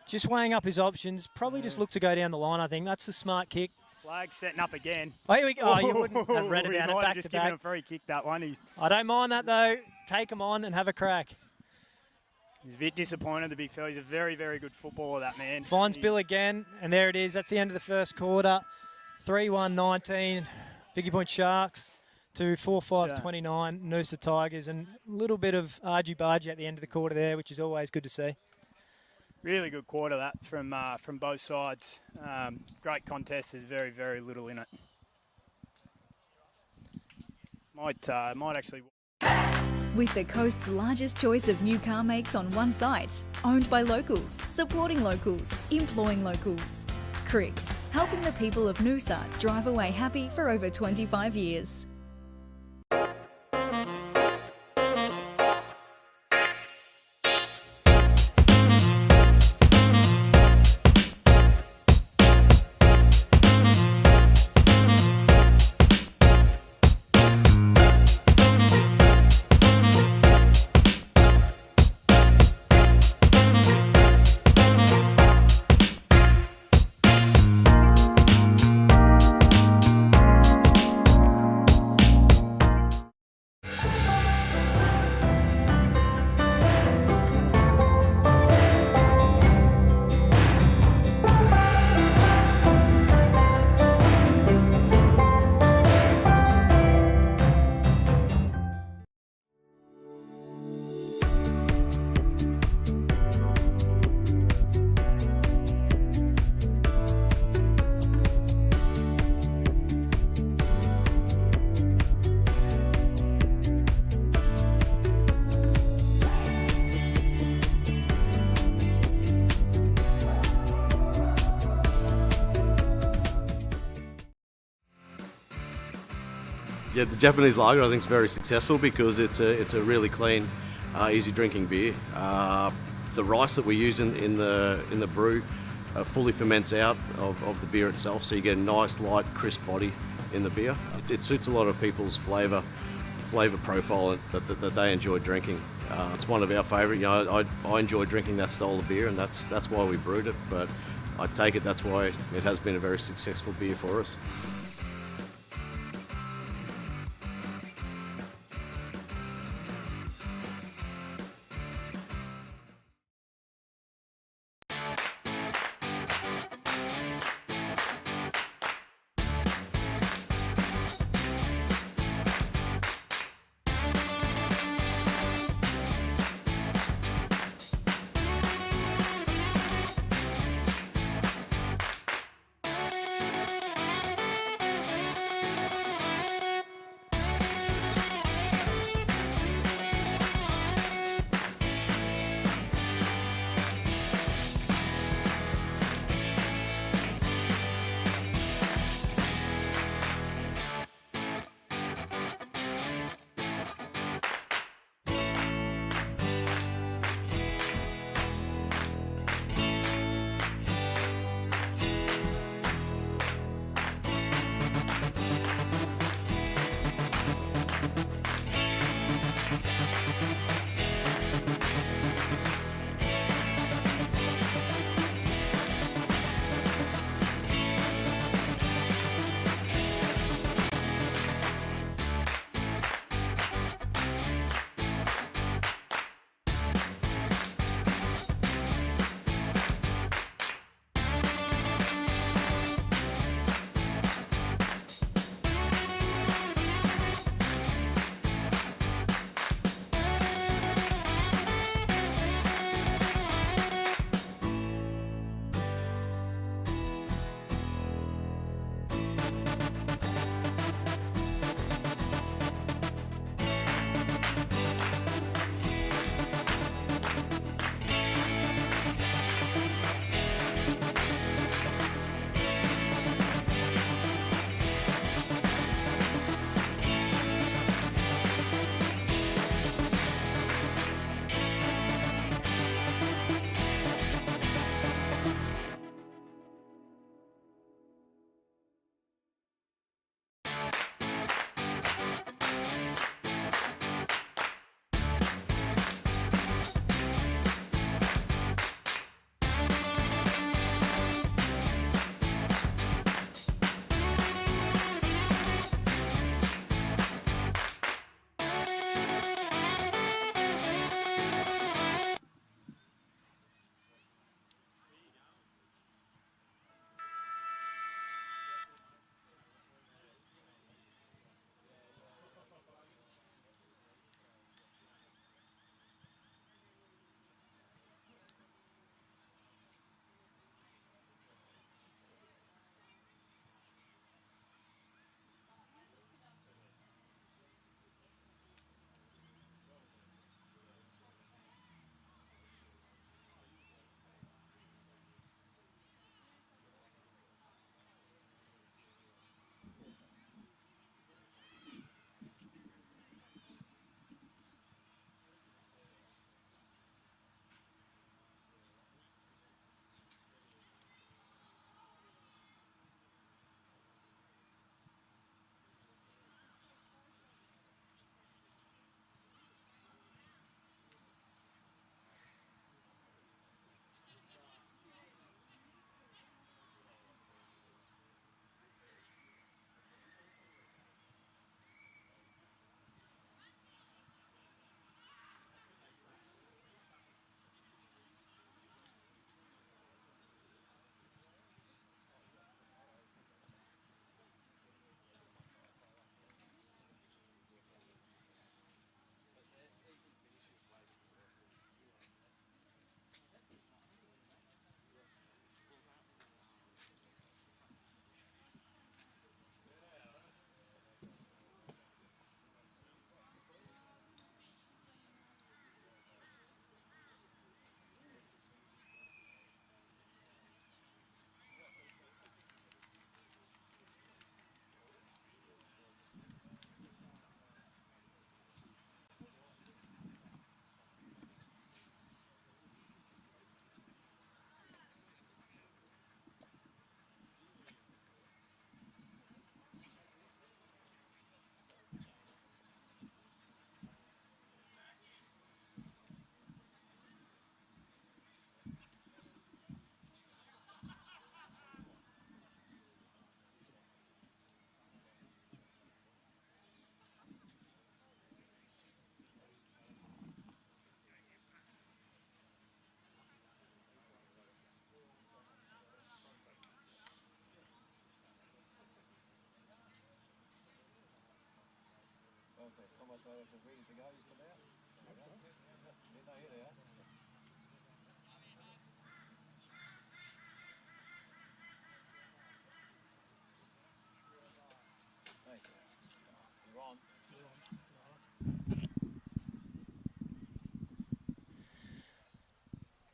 Speaker 2: Just weighing up his options. Probably just look to go down the line, I think. That's the smart kick.
Speaker 1: Flag setting up again.
Speaker 2: Oh, here we go. Oh, you wouldn't have read about it back
Speaker 1: just
Speaker 2: to
Speaker 1: given
Speaker 2: back.
Speaker 1: a free kick, that one.
Speaker 2: I don't mind that, though. Take him on and have a crack.
Speaker 1: He's a bit disappointed, the big fella. He's a very, very good footballer, that man.
Speaker 2: Finds Bill again, and there it is. That's the end of the first quarter. 3-1-19, Vicky Point Sharks to 4-5-29, Noosa Tigers, and a little bit of argy-bargy at the end of the quarter there, which is always good to see.
Speaker 1: Really good quarter, that, from both sides. Great contest. There's very, very little in it. Might actually...
Speaker 3: With the coast's largest choice of new car makes on one site, owned by locals, supporting locals, employing locals. Cricks, helping the people of Noosa drive away happy for over 25 years.
Speaker 4: Yeah, the Japanese lager I think is very successful because it's a really clean, easy drinking beer. The rice that we use in the brew fully ferments out of the beer itself, so you get a nice, light, crisp body in the beer. It suits a lot of people's flavour profile that they enjoy drinking. It's one of our favourite. You know, I enjoy drinking that style of beer, and that's why we brewed it. But I take it that's why it has been a very successful beer for us.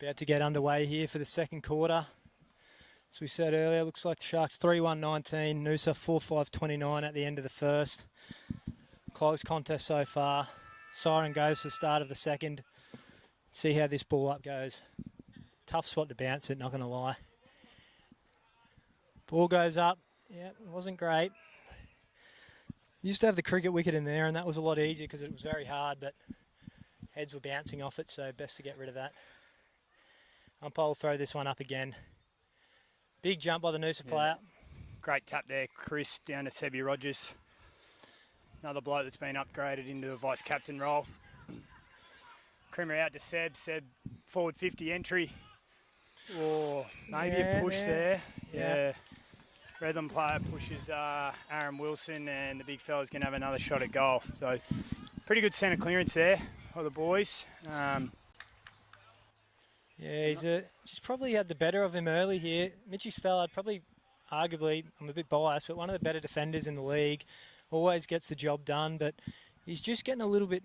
Speaker 2: About to get underway here for the second quarter. As we said earlier, looks like the Sharks 3-1-19, Noosa 4-5-29 at the end of the first. Close contest so far. Siren goes for the start of the second. See how this ball up goes. Tough spot to bounce it, not going to lie. Ball goes up. Yeah, it wasn't great. Used to have the cricket wicket in there, and that was a lot easier because it was very hard, but heads were bouncing off it, so best to get rid of that. Umpire will throw this one up again. Big jump by the Noosa player.
Speaker 1: Great tap there, Chris, down to Sebi Rogers. Another bloke that's been upgraded into the vice-captain role. Creamer out to Seb. Seb forward 50 entry. Oh, maybe a push there. Yeah. Redland player pushes Aaron Wilson, and the big fella's going to have another shot at goal. So pretty good centre clearance there for the boys.
Speaker 2: Yeah, he's probably had the better of him early here. Mitchie Stellard, probably, arguably, I'm a bit biased, but one of the better defenders in the league. Always gets the job done, but he's just getting a little bit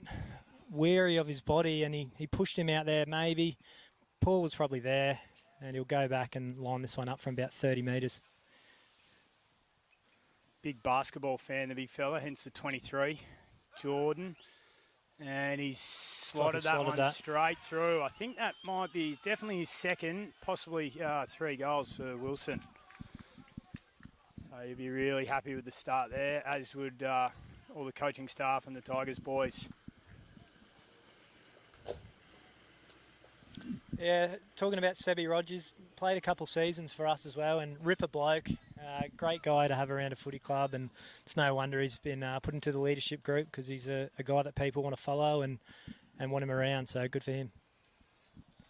Speaker 2: wary of his body, and he pushed him out there maybe. Paul was probably there, and he'll go back and line this one up from about 30 metres.
Speaker 1: Big basketball fan, the big fella, hence the 23, Jordan. And he's slotted that one straight through. I think that might be definitely his second, possibly 3 goals for Wilson. So he'll be really happy with the start there, as would all the coaching staff and the Tigers boys.
Speaker 2: Yeah, talking about Sebi Rogers, played a couple seasons for us as well, and ripper bloke. Great guy to have around a footy club, and it's no wonder he's been put into the leadership group, because he's a guy that people want to follow and want him around, so good for him.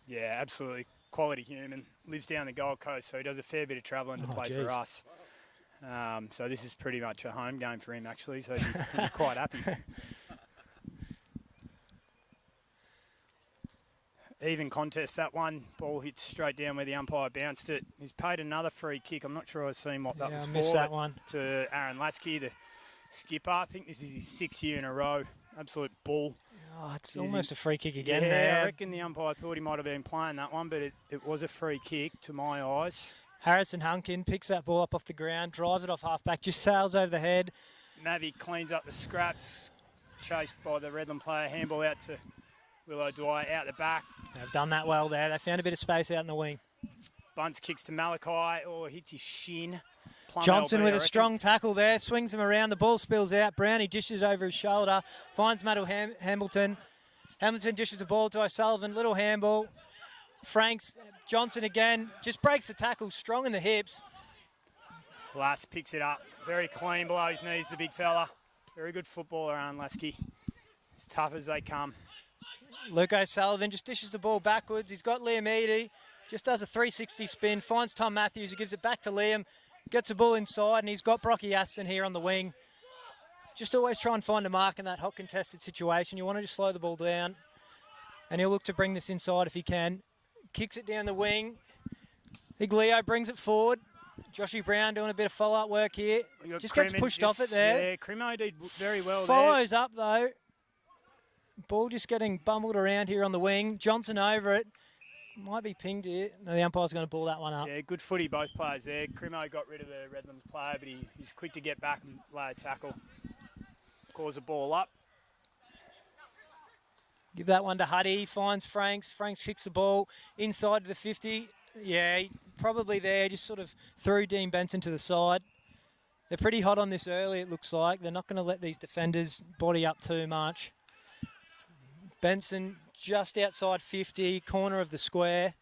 Speaker 2: Yeah,
Speaker 1: absolutely. Quality human. Lives down the Gold Coast, so he does a fair bit of travelling to play for us. So this is pretty much a home game for him, actually, so he'd be quite happy. Even contest, that one. Ball hits straight down where the umpire bounced it. He's paid another free kick. I'm not sure I've seen what that was for.
Speaker 2: Missed that one.
Speaker 1: To Aaron Lasky, the skipper. I think this is his 6th year in a row. Absolute bull.
Speaker 2: Oh, it's almost a free kick again there.
Speaker 1: I reckon the umpire thought he might have been playing that one, but it was a free kick to my eyes.
Speaker 2: Harrison Hunkin picks that ball up off the ground, drives it off half-back, just sails over the head.
Speaker 1: Mavi cleans up the scraps, chased by the Redland player. Handball out to Willow Dwight out the back.
Speaker 2: They've done that well there. They found a bit of space out in the wing.
Speaker 1: Bunce kicks to Malachi, hits his shin.
Speaker 2: Johnson with a strong tackle there, swings him around, the ball spills out. Brownie dishes over his shoulder, finds Matthew Hamilton. Hamilton dishes the ball to O'Sullivan, little handball. Franks, Johnson again, just breaks the tackle, strong in the hips.
Speaker 1: Lass picks it up, very clean below his knees, the big fella. Very good footballer, Aaron Lasky. As tough as they come.
Speaker 2: Luke O'Sullivan just dishes the ball backwards. He's got Liam Eady, just does a 360 spin, finds Tom Matthews, who gives it back to Liam, gets the ball inside, and he's got Brocky Aston here on the wing. Just always try and find a mark in that hot contested situation. You want to just slow the ball down, and he'll look to bring this inside if he can. Kicks it down the wing. Big Leo brings it forward. Joshy Brown doing a bit of follow-up work here. Just gets pushed off it there.
Speaker 1: Yeah, Cremo did very well
Speaker 2: Follows up, though. Ball just getting bumbled around here on the wing. Johnson over it. Might be pinged here. No, the umpire's going to ball that one up.
Speaker 1: Yeah, good footy, both players there. Cremo got rid of the Redlands player, but he's quick to get back and lay a tackle. Calls the ball up.
Speaker 2: Give that one to Huddy. Finds Franks. Franks kicks the ball inside to the 50. Yeah, probably there. Just sort of threw Dean Benson to the side. They're pretty hot on this early, it looks like. They're not going to let these defenders body up too much. Benson just outside 50, corner of the square.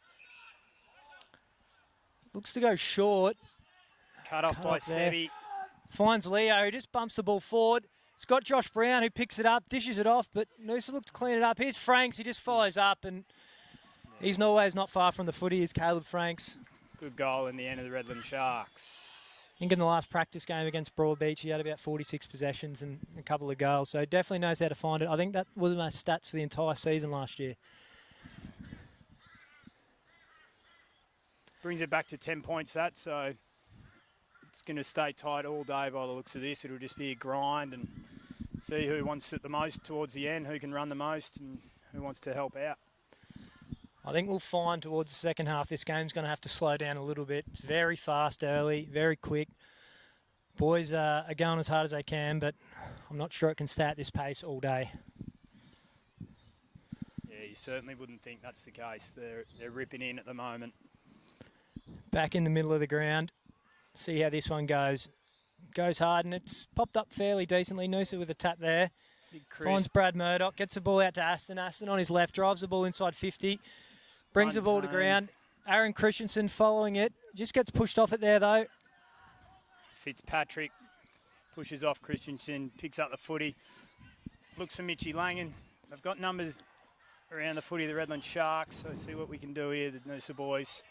Speaker 2: Looks to go short.
Speaker 1: Cut off by Sebi.
Speaker 2: Finds Leo, who just bumps the ball forward. It's got Josh Brown, who picks it up, dishes it off, but Noosa looked to clean it up. Here's Franks, he just follows up, and he's always not far from the footy, is Caleb Franks.
Speaker 1: Good goal in the end of the Redland Sharks.
Speaker 2: I think in the last practice game against Broadbeach, he had about 46 possessions and a couple of goals. So definitely knows how to find it. I think that was my stats for the entire season last year.
Speaker 1: Brings it back to 10 points, that, so it's going to stay tight all day by the looks of this. It'll just be a grind and see who wants it the most towards the end, who can run the most and who wants to help out.
Speaker 2: I think we'll find towards the second half this game's going to have to slow down a little bit. It's very fast early, very quick. Boys are going as hard as they can, but I'm not sure it can stay at this pace all day.
Speaker 1: Yeah, you certainly wouldn't think that's the case. They're ripping in at the moment.
Speaker 2: Back in the middle of the ground. See how this one goes. Goes hard, and it's popped up fairly decently. Noosa with a tap there. Finds Brad Murdoch, gets the ball out to Aston. Aston on his left, drives the ball inside 50. Brings the ball to ground. Aaron Christensen following it. Just gets pushed off it there, though.
Speaker 1: Fitzpatrick pushes off Christensen, picks up the footy. Looks for Mitchy Langan. They've got numbers around the footy of the Redland Sharks, so see what we can do here, the Noosa boys.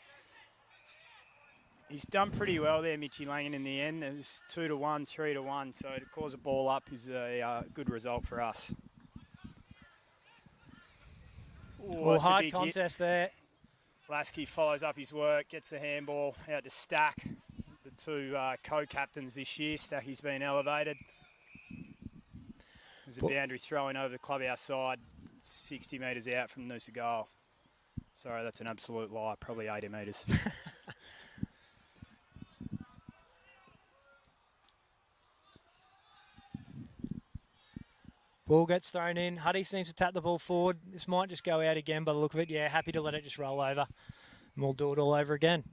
Speaker 1: He's done pretty well there, Mitchy Langan, in the end. It was 2-1, 3-1, so to cause a ball up is a good result for us.
Speaker 2: Well, hard contest there.
Speaker 1: Lasky follows up his work, gets the handball out to Stack. The two co-captains this year. Stacky's been elevated. There's a boundary throw-in over the clubhouse side, 60 metres out from Noosa goal. Sorry, that's an absolute lie, probably 80 metres.
Speaker 2: Ball gets thrown in. Huddy seems to tap the ball forward. This might just go out again by the look of it. Yeah, happy to let it just roll over. And we'll do it all over again.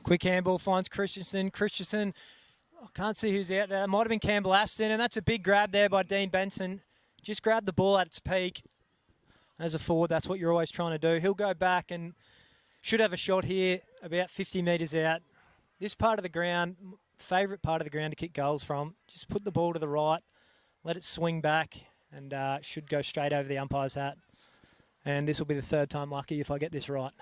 Speaker 2: Quick handball finds Christensen. Christensen, I can't see who's out there. It might have been Campbell Aston, and that's a big grab there by Dean Benson. Just grabbed the ball at its peak. As a forward, that's what you're always trying to do. He'll go back and should have a shot here about 50 metres out. This part of the ground, favourite part of the ground to kick goals from. Just put the ball to the right, let it swing back, and should go straight over the umpire's hat. And this will be the third time lucky if I get this right.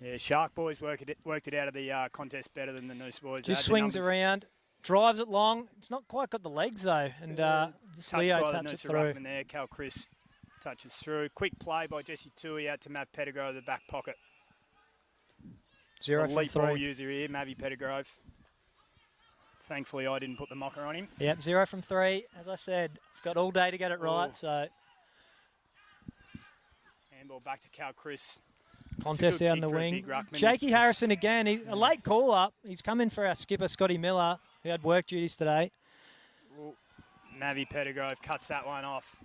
Speaker 1: Yeah, Shark boys worked it out of the contest better than the Noosa boys.
Speaker 2: Just swings around, drives it long. It's not quite got the legs though, and Leo taps it through.
Speaker 1: There, Cal Chris touches through. Quick play by Jesse Tui out to Matt Pettigrove, the back pocket.
Speaker 2: 0 from 3.
Speaker 1: Ball user here, Mavi Pettigrove. Thankfully, I didn't put the mocker on him.
Speaker 2: Yep, 0 from 3. As I said, I've got all day to get it right. So
Speaker 1: handball back to Cal Chris.
Speaker 2: Contest out on the wing. Jakey Harrison again. A late call up. He's come in for our skipper, Scotty Miller, who had work duties today.
Speaker 1: Ooh, Mavi Pettigrove cuts that one off.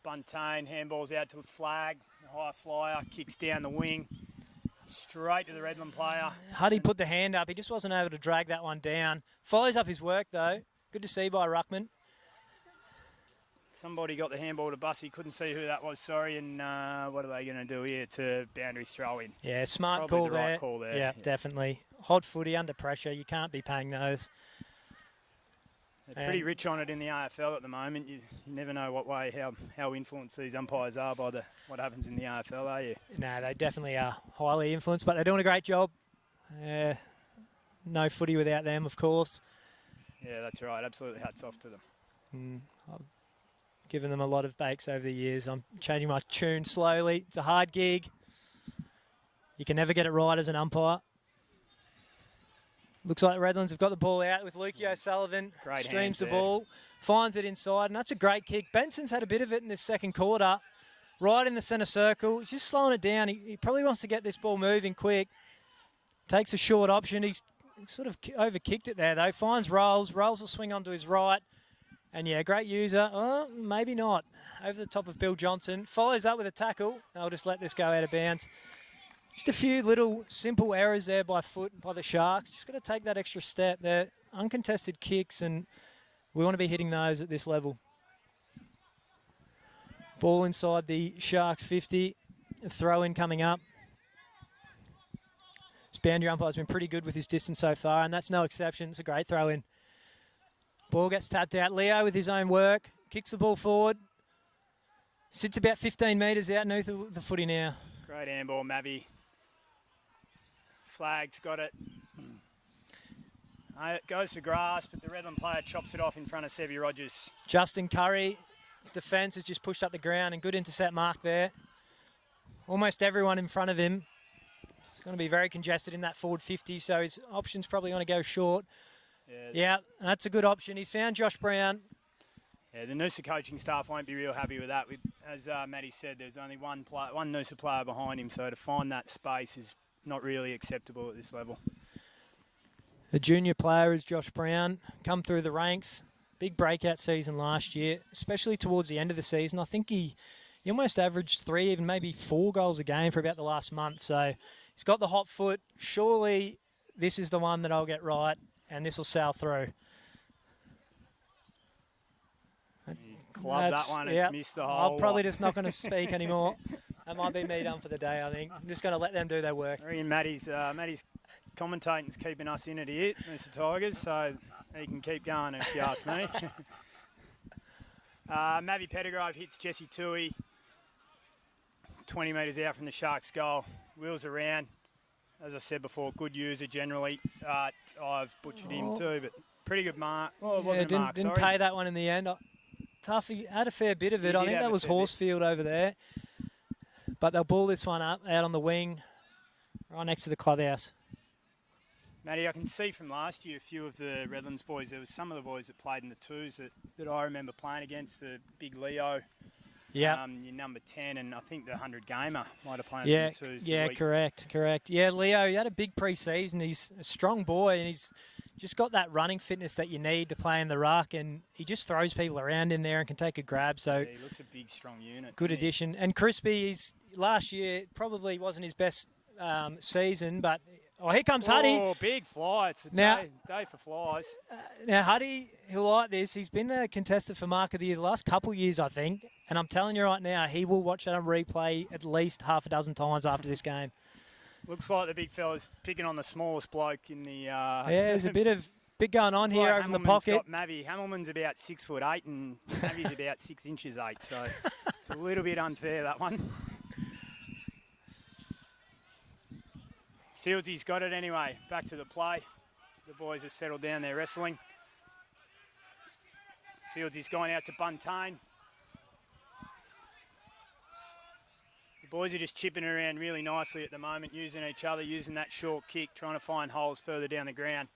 Speaker 1: Buntain handballs out to the flag. High flyer kicks down the wing. Straight to the Redland player.
Speaker 2: Huddy put the hand up. He just wasn't able to drag that one down. Follows up his work though. Good to see by Ruckman.
Speaker 1: Somebody got the handball to Bussy, couldn't see who that was, sorry, and what are they going to do here to boundary throw in?
Speaker 2: Yeah, smart
Speaker 1: Probably
Speaker 2: call
Speaker 1: the
Speaker 2: there.
Speaker 1: Right call there.
Speaker 2: Yeah, definitely. Hot footy under pressure, you can't be paying those.
Speaker 1: They're pretty rich on it in the AFL at the moment. You never know what way, how influenced these umpires are by what happens in the AFL, are you?
Speaker 2: No, they definitely are highly influenced, but they're doing a great job. No footy without them, of course.
Speaker 1: Yeah, that's right. Absolutely hats off to them.
Speaker 2: I've given them a lot of bakes over the years. I'm changing my tune slowly. It's a hard gig. You can never get it right as an umpire. Looks like the Redlands have got the ball out with Lukey O'Sullivan.
Speaker 1: Great
Speaker 2: streams the
Speaker 1: there.
Speaker 2: ball, finds it inside, and that's a great kick. Benson's had a bit of it in this second quarter. Right in the centre circle. He's just slowing it down. He probably wants to get this ball moving quick. Takes a short option. He's sort of over-kicked it there, though. Finds Rolls. Rolls will swing onto his right. And, yeah, great user. Oh, maybe not. Over the top of Bill Johnson. Follows up with a tackle. I'll just let this go out of bounds. Just a few little simple errors there by the Sharks. Just got to take that extra step. They're uncontested kicks, and we want to be hitting those at this level. Ball inside the Sharks 50. A throw in coming up. This boundary umpire's been pretty good with his distance so far, and that's no exception. It's a great throw in. Ball gets tapped out. Leo with his own work. Kicks the ball forward. Sits about 15 metres out Noosa the footy now.
Speaker 1: Great handball, Mavi. Flag's got it. It goes to grass, but the Redland player chops it off in front of Sebi Rogers.
Speaker 2: Justin Curry, defence has just pushed up the ground and good intercept mark there. Almost everyone in front of him. It's going to be very congested in that forward 50, so his option's probably going to go short. Yeah, that's a good option. He's found Josh Brown.
Speaker 1: Yeah, the Noosa coaching staff won't be real happy with that. As Matty said, there's only one Noosa player behind him, so to find that space is not really acceptable at this level.
Speaker 2: The junior player is Josh Brown, come through the ranks. Big breakout season last year, especially towards the end of the season. I think he almost averaged 3, even maybe 4 goals a game for about the last month. So he's got the hot foot. Surely this is the one that I'll get right, and this will sail through.
Speaker 1: He's clubbed that one and missed the hole.
Speaker 2: I'm probably just not going to speak anymore. That might be me done for the day, I think. I'm just going to let them do their work.
Speaker 1: I reckon Matty's commentating's keeping us in it here, Noosa Tigers, so he can keep going if you ask me. Mavi Pettigrove hits Jesse Tui 20 metres out from the Sharks' goal. Wheels around. As I said before, good user generally. I've butchered him too, but pretty good mark. Well, it wasn't a mark,
Speaker 2: didn't pay that one in the end. Tough, he had a fair bit of it. I think that was Horsefield over there. But they'll ball this one up out on the wing, right next to the clubhouse.
Speaker 1: Matty, I can see from last year a few of the Redlands boys, there was some of the boys that played in the twos that I remember playing against, the big Leo, your number 10, and I think the 100 gamer might have played in the twos.
Speaker 2: Yeah, correct. Yeah, Leo, he had a big pre-season. He's a strong boy, and he's just got that running fitness that you need to play in the ruck, and he just throws people around in there and can take a grab. So
Speaker 1: he looks a big, strong unit.
Speaker 2: Good addition. And Crispy, last year probably wasn't his best season, but here comes Huddy.
Speaker 1: Oh, big fly. It's a day for flies.
Speaker 2: Now, Huddy, he'll like this. He's been a contestant for Mark of the Year the last couple of years, I think. And I'm telling you right now, he will watch that on replay at least half a dozen times after this game.
Speaker 1: Looks like the big fella's picking on the smallest bloke in the...
Speaker 2: there's a bit going on here over in the pocket.
Speaker 1: Got Mavi. Hamilman's about 6'8" and Mavi's about 6 inches 8. So it's a little bit unfair, that one. Fieldsy's got it anyway. Back to the play. The boys have settled down there wrestling. Fieldsy's gone out to Buntain. The boys are just chipping around really nicely at the moment, using each other, using that short kick, trying to find holes further down the ground.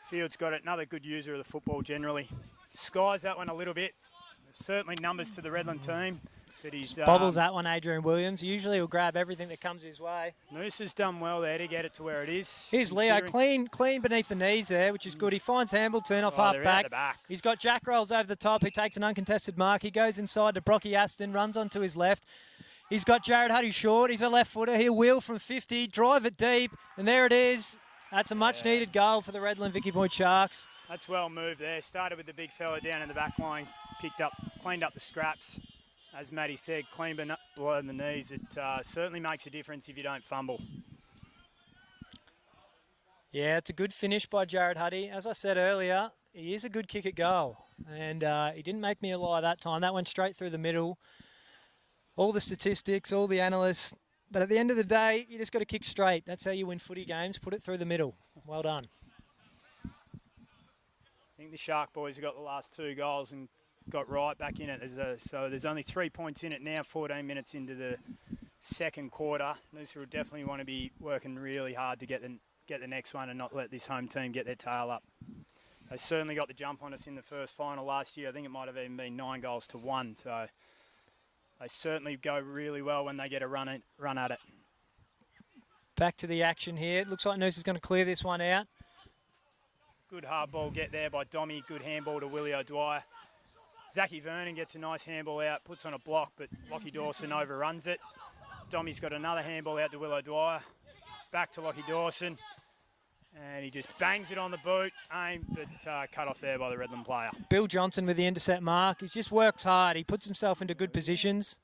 Speaker 1: Field's got it. Another good user of the football generally. Skies that one a little bit. There's certainly numbers to the Redland team. But he's
Speaker 2: bobbles that one, Adrian Williams. Usually he'll grab everything that comes his way.
Speaker 1: Noosa's done well there to get it to where it is.
Speaker 2: Here's Leo, clean beneath the knees there, which is good. He finds Hambleton off half back. He's got Jack Rolls over the top. He takes an uncontested mark. He goes inside to Brocky Aston, runs onto his left. He's got Jared Huddy short. He's a left footer. He'll wheel from 50, drive it deep, and there it is. That's a much needed goal for the Redland Vicky Point Sharks.
Speaker 1: That's well moved there. Started with the big fella down in the back line, cleaned up the scraps. As Matty said, clean below the knees. It certainly makes a difference if you don't fumble.
Speaker 2: Yeah, it's a good finish by Jared Huddy. As I said earlier, he is a good kick at goal. And he didn't make me a lie that time. That went straight through the middle. All the statistics, all the analysts. But at the end of the day, you just got to kick straight. That's how you win footy games. Put it through the middle. Well done.
Speaker 1: I think the Shark boys have got the last 2 goals and got right back in it. So there's only 3 points in it now, 14 minutes into the second quarter. Noosa will definitely want to be working really hard to get the next one and not let this home team get their tail up. They certainly got the jump on us in the first final last year. I think it might have even been 9-1. So they certainly go really well when they get a run at it.
Speaker 2: Back to the action here. It looks like Noosa's going to clear this one out.
Speaker 1: Good hard ball get there by Dommy. Good handball to Willie O'Dwyer. Zachy Vernon gets a nice handball out, puts on a block, but Lockie Dawson overruns it. Dommy's got another handball out to Will O'Dwyer. Back to Lockie Dawson. And he just bangs it on the boot, aimed, but cut off there by the Redland player.
Speaker 2: Bill Johnson with the intercept mark. He's just worked hard. He puts himself into good positions.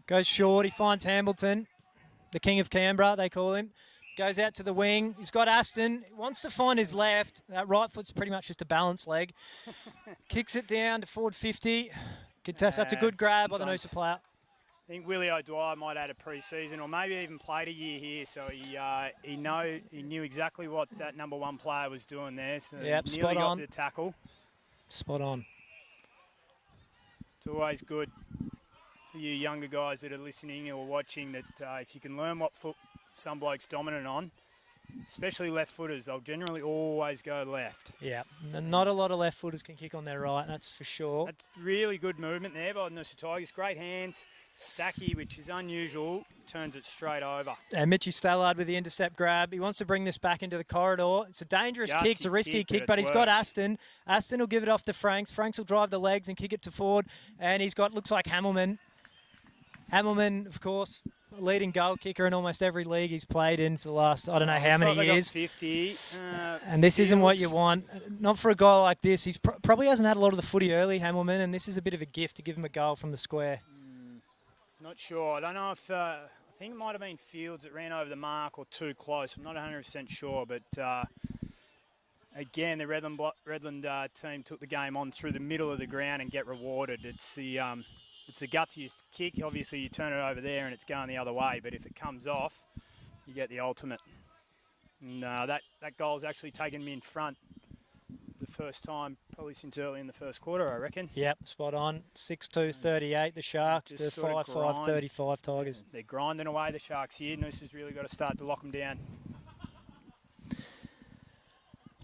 Speaker 2: Goes short. He finds Hamilton, the king of Canberra, they call him. Goes out to the wing. He's got Aston. Wants to find his left. That right foot's pretty much just a balance leg. Kicks it down to forward 50. Contest. That's a good grab by the Noosa player.
Speaker 1: I think Willie O'Dwyer might have had a pre-season or maybe even played a year here, so he knew exactly what that number 1 player was doing there. So
Speaker 2: yep,
Speaker 1: nearly
Speaker 2: spot
Speaker 1: got
Speaker 2: on.
Speaker 1: the tackle.
Speaker 2: Spot on.
Speaker 1: It's always good for you younger guys that are listening or watching that if you can learn what foot some bloke's dominant on, especially left footers, they'll generally always go left.
Speaker 2: Yeah, not a lot of left footers can kick on their right, that's for sure.
Speaker 1: That's really good movement there by the Noosa Tigers. Great hands. Stacky, which is unusual, turns it straight over.
Speaker 2: And Mitchy Stallard with the intercept grab. He wants to bring this back into the corridor. It's a dangerous kick, it's a risky kick, but he's got Aston. Aston will give it off to Franks. Franks will drive the legs and kick it to forward. And he's got, looks like Hamilman. Hamilman, of course, leading goal kicker in almost every league he's played in for the last, I don't know how many years.
Speaker 1: 50.
Speaker 2: And this isn't what you want. Not for a goal like this. He's probably hasn't had a lot of the footy early, Hamilman, and this is a bit of a gift to give him a goal from the square.
Speaker 1: Not sure. I don't know if, I think it might have been Fields that ran over the mark or too close. I'm not 100% sure, but again, the Redland team took the game on through the middle of the ground and get rewarded. It's the gutsiest kick. Obviously, you turn it over there and it's going the other way, but if it comes off, you get the ultimate. And that goal's actually taken me in front the first time, probably since early in the first quarter, I reckon.
Speaker 2: Yep, spot on. 6-2-38, the Sharks. The 5-5-35 Tigers.
Speaker 1: They're grinding away, the Sharks here. Noosa's really got to start to lock them down.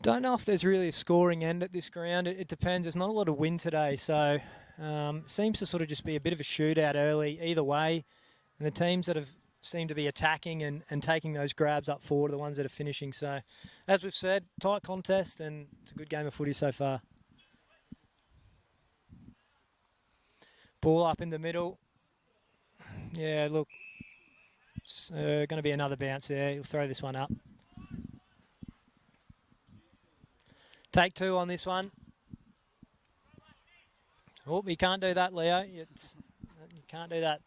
Speaker 2: Don't know if there's really a scoring end at this ground. It depends. There's not a lot of wind today, so seems to sort of just be a bit of a shootout early either way. And the teams that have seem to be attacking and taking those grabs up forward are the ones that are finishing. So, as we've said, tight contest, and it's a good game of footy so far. Ball up in the middle. Yeah, look, it's going to be another bounce there. He'll throw this one up. Take 2 on this one. Oh, you can't do that, Leo. You can't do that.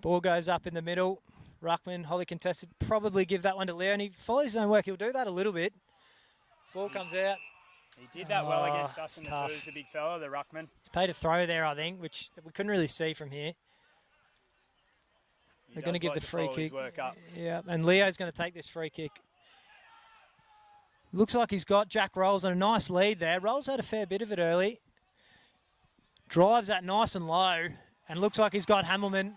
Speaker 2: Ball goes up in the middle. Ruckman, wholly contested. Probably give that one to Leo, and he follows his own work. He'll do that a little bit. Ball comes out.
Speaker 1: He did that well against us in the
Speaker 2: tough.
Speaker 1: twos, the big fella, the Ruckman.
Speaker 2: He's paid a throw there, I think, which we couldn't really see from here. They're going to give the free kick. Yeah, and Leo's going to take this free kick. Looks like he's got Jack Rolls on a nice lead there. Rolls had a fair bit of it early. Drives that nice and low, and looks like he's got Hamilman.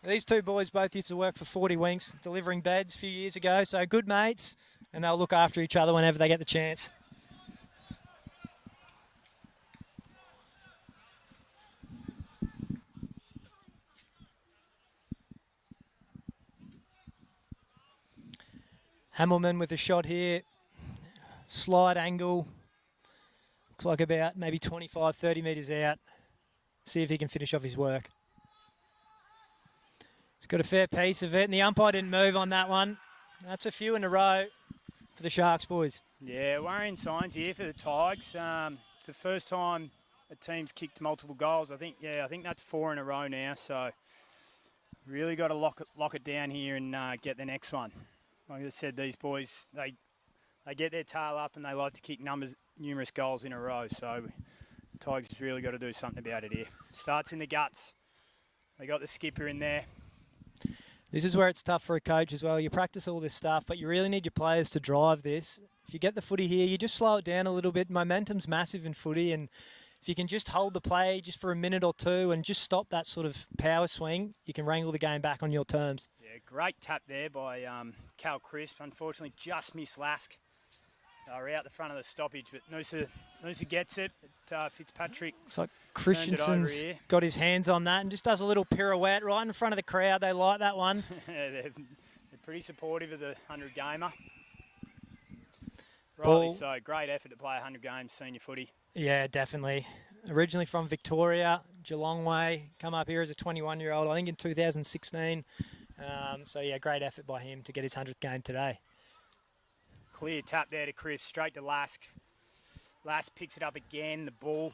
Speaker 2: These two boys both used to work for 40 Winks, delivering beds a few years ago, so good mates, and they'll look after each other whenever they get the chance. Hamilman with a shot here. Slide angle. Looks like about maybe 25, 30 metres out. See if he can finish off his work. He's got a fair piece of it, and the umpire didn't move on that one. That's a few in a row for the Sharks boys.
Speaker 1: Yeah, worrying signs here for the Tigers. It's the first time a team's kicked multiple goals. I think that's 4 in a row now. So really got to lock it down here and get the next one. Like I said, these boys they get their tail up and they like to kick numerous goals in a row. So the Tigers really got to do something about it here. Starts in the guts. They got the skipper in there.
Speaker 2: This is where it's tough for a coach as well. You practice all this stuff, but you really need your players to drive this. If you get the footy here, you just slow it down a little bit. Momentum's massive in footy, and if you can just hold the play just for a minute or two and just stop that sort of power swing, you can wrangle the game back on your terms.
Speaker 1: Yeah, great tap there by Cal Crisp. Unfortunately, just missed Lask. We're out the front of the stoppage, but Noosa gets it. Fitzpatrick.
Speaker 2: It's like Christensen's got his hands on that and just does a little pirouette right in front of the crowd. They like that one.
Speaker 1: they're pretty supportive of the 100-gamer. Rightly so. Great effort to play 100 games senior footy.
Speaker 2: Yeah, definitely. Originally from Victoria, Geelong way. Come up here as a 21-year-old, I think in 2016. So, yeah, great effort by him to get his 100th game today.
Speaker 1: Clear tap there to Chris, straight to Lask. Lask picks it up again, the ball.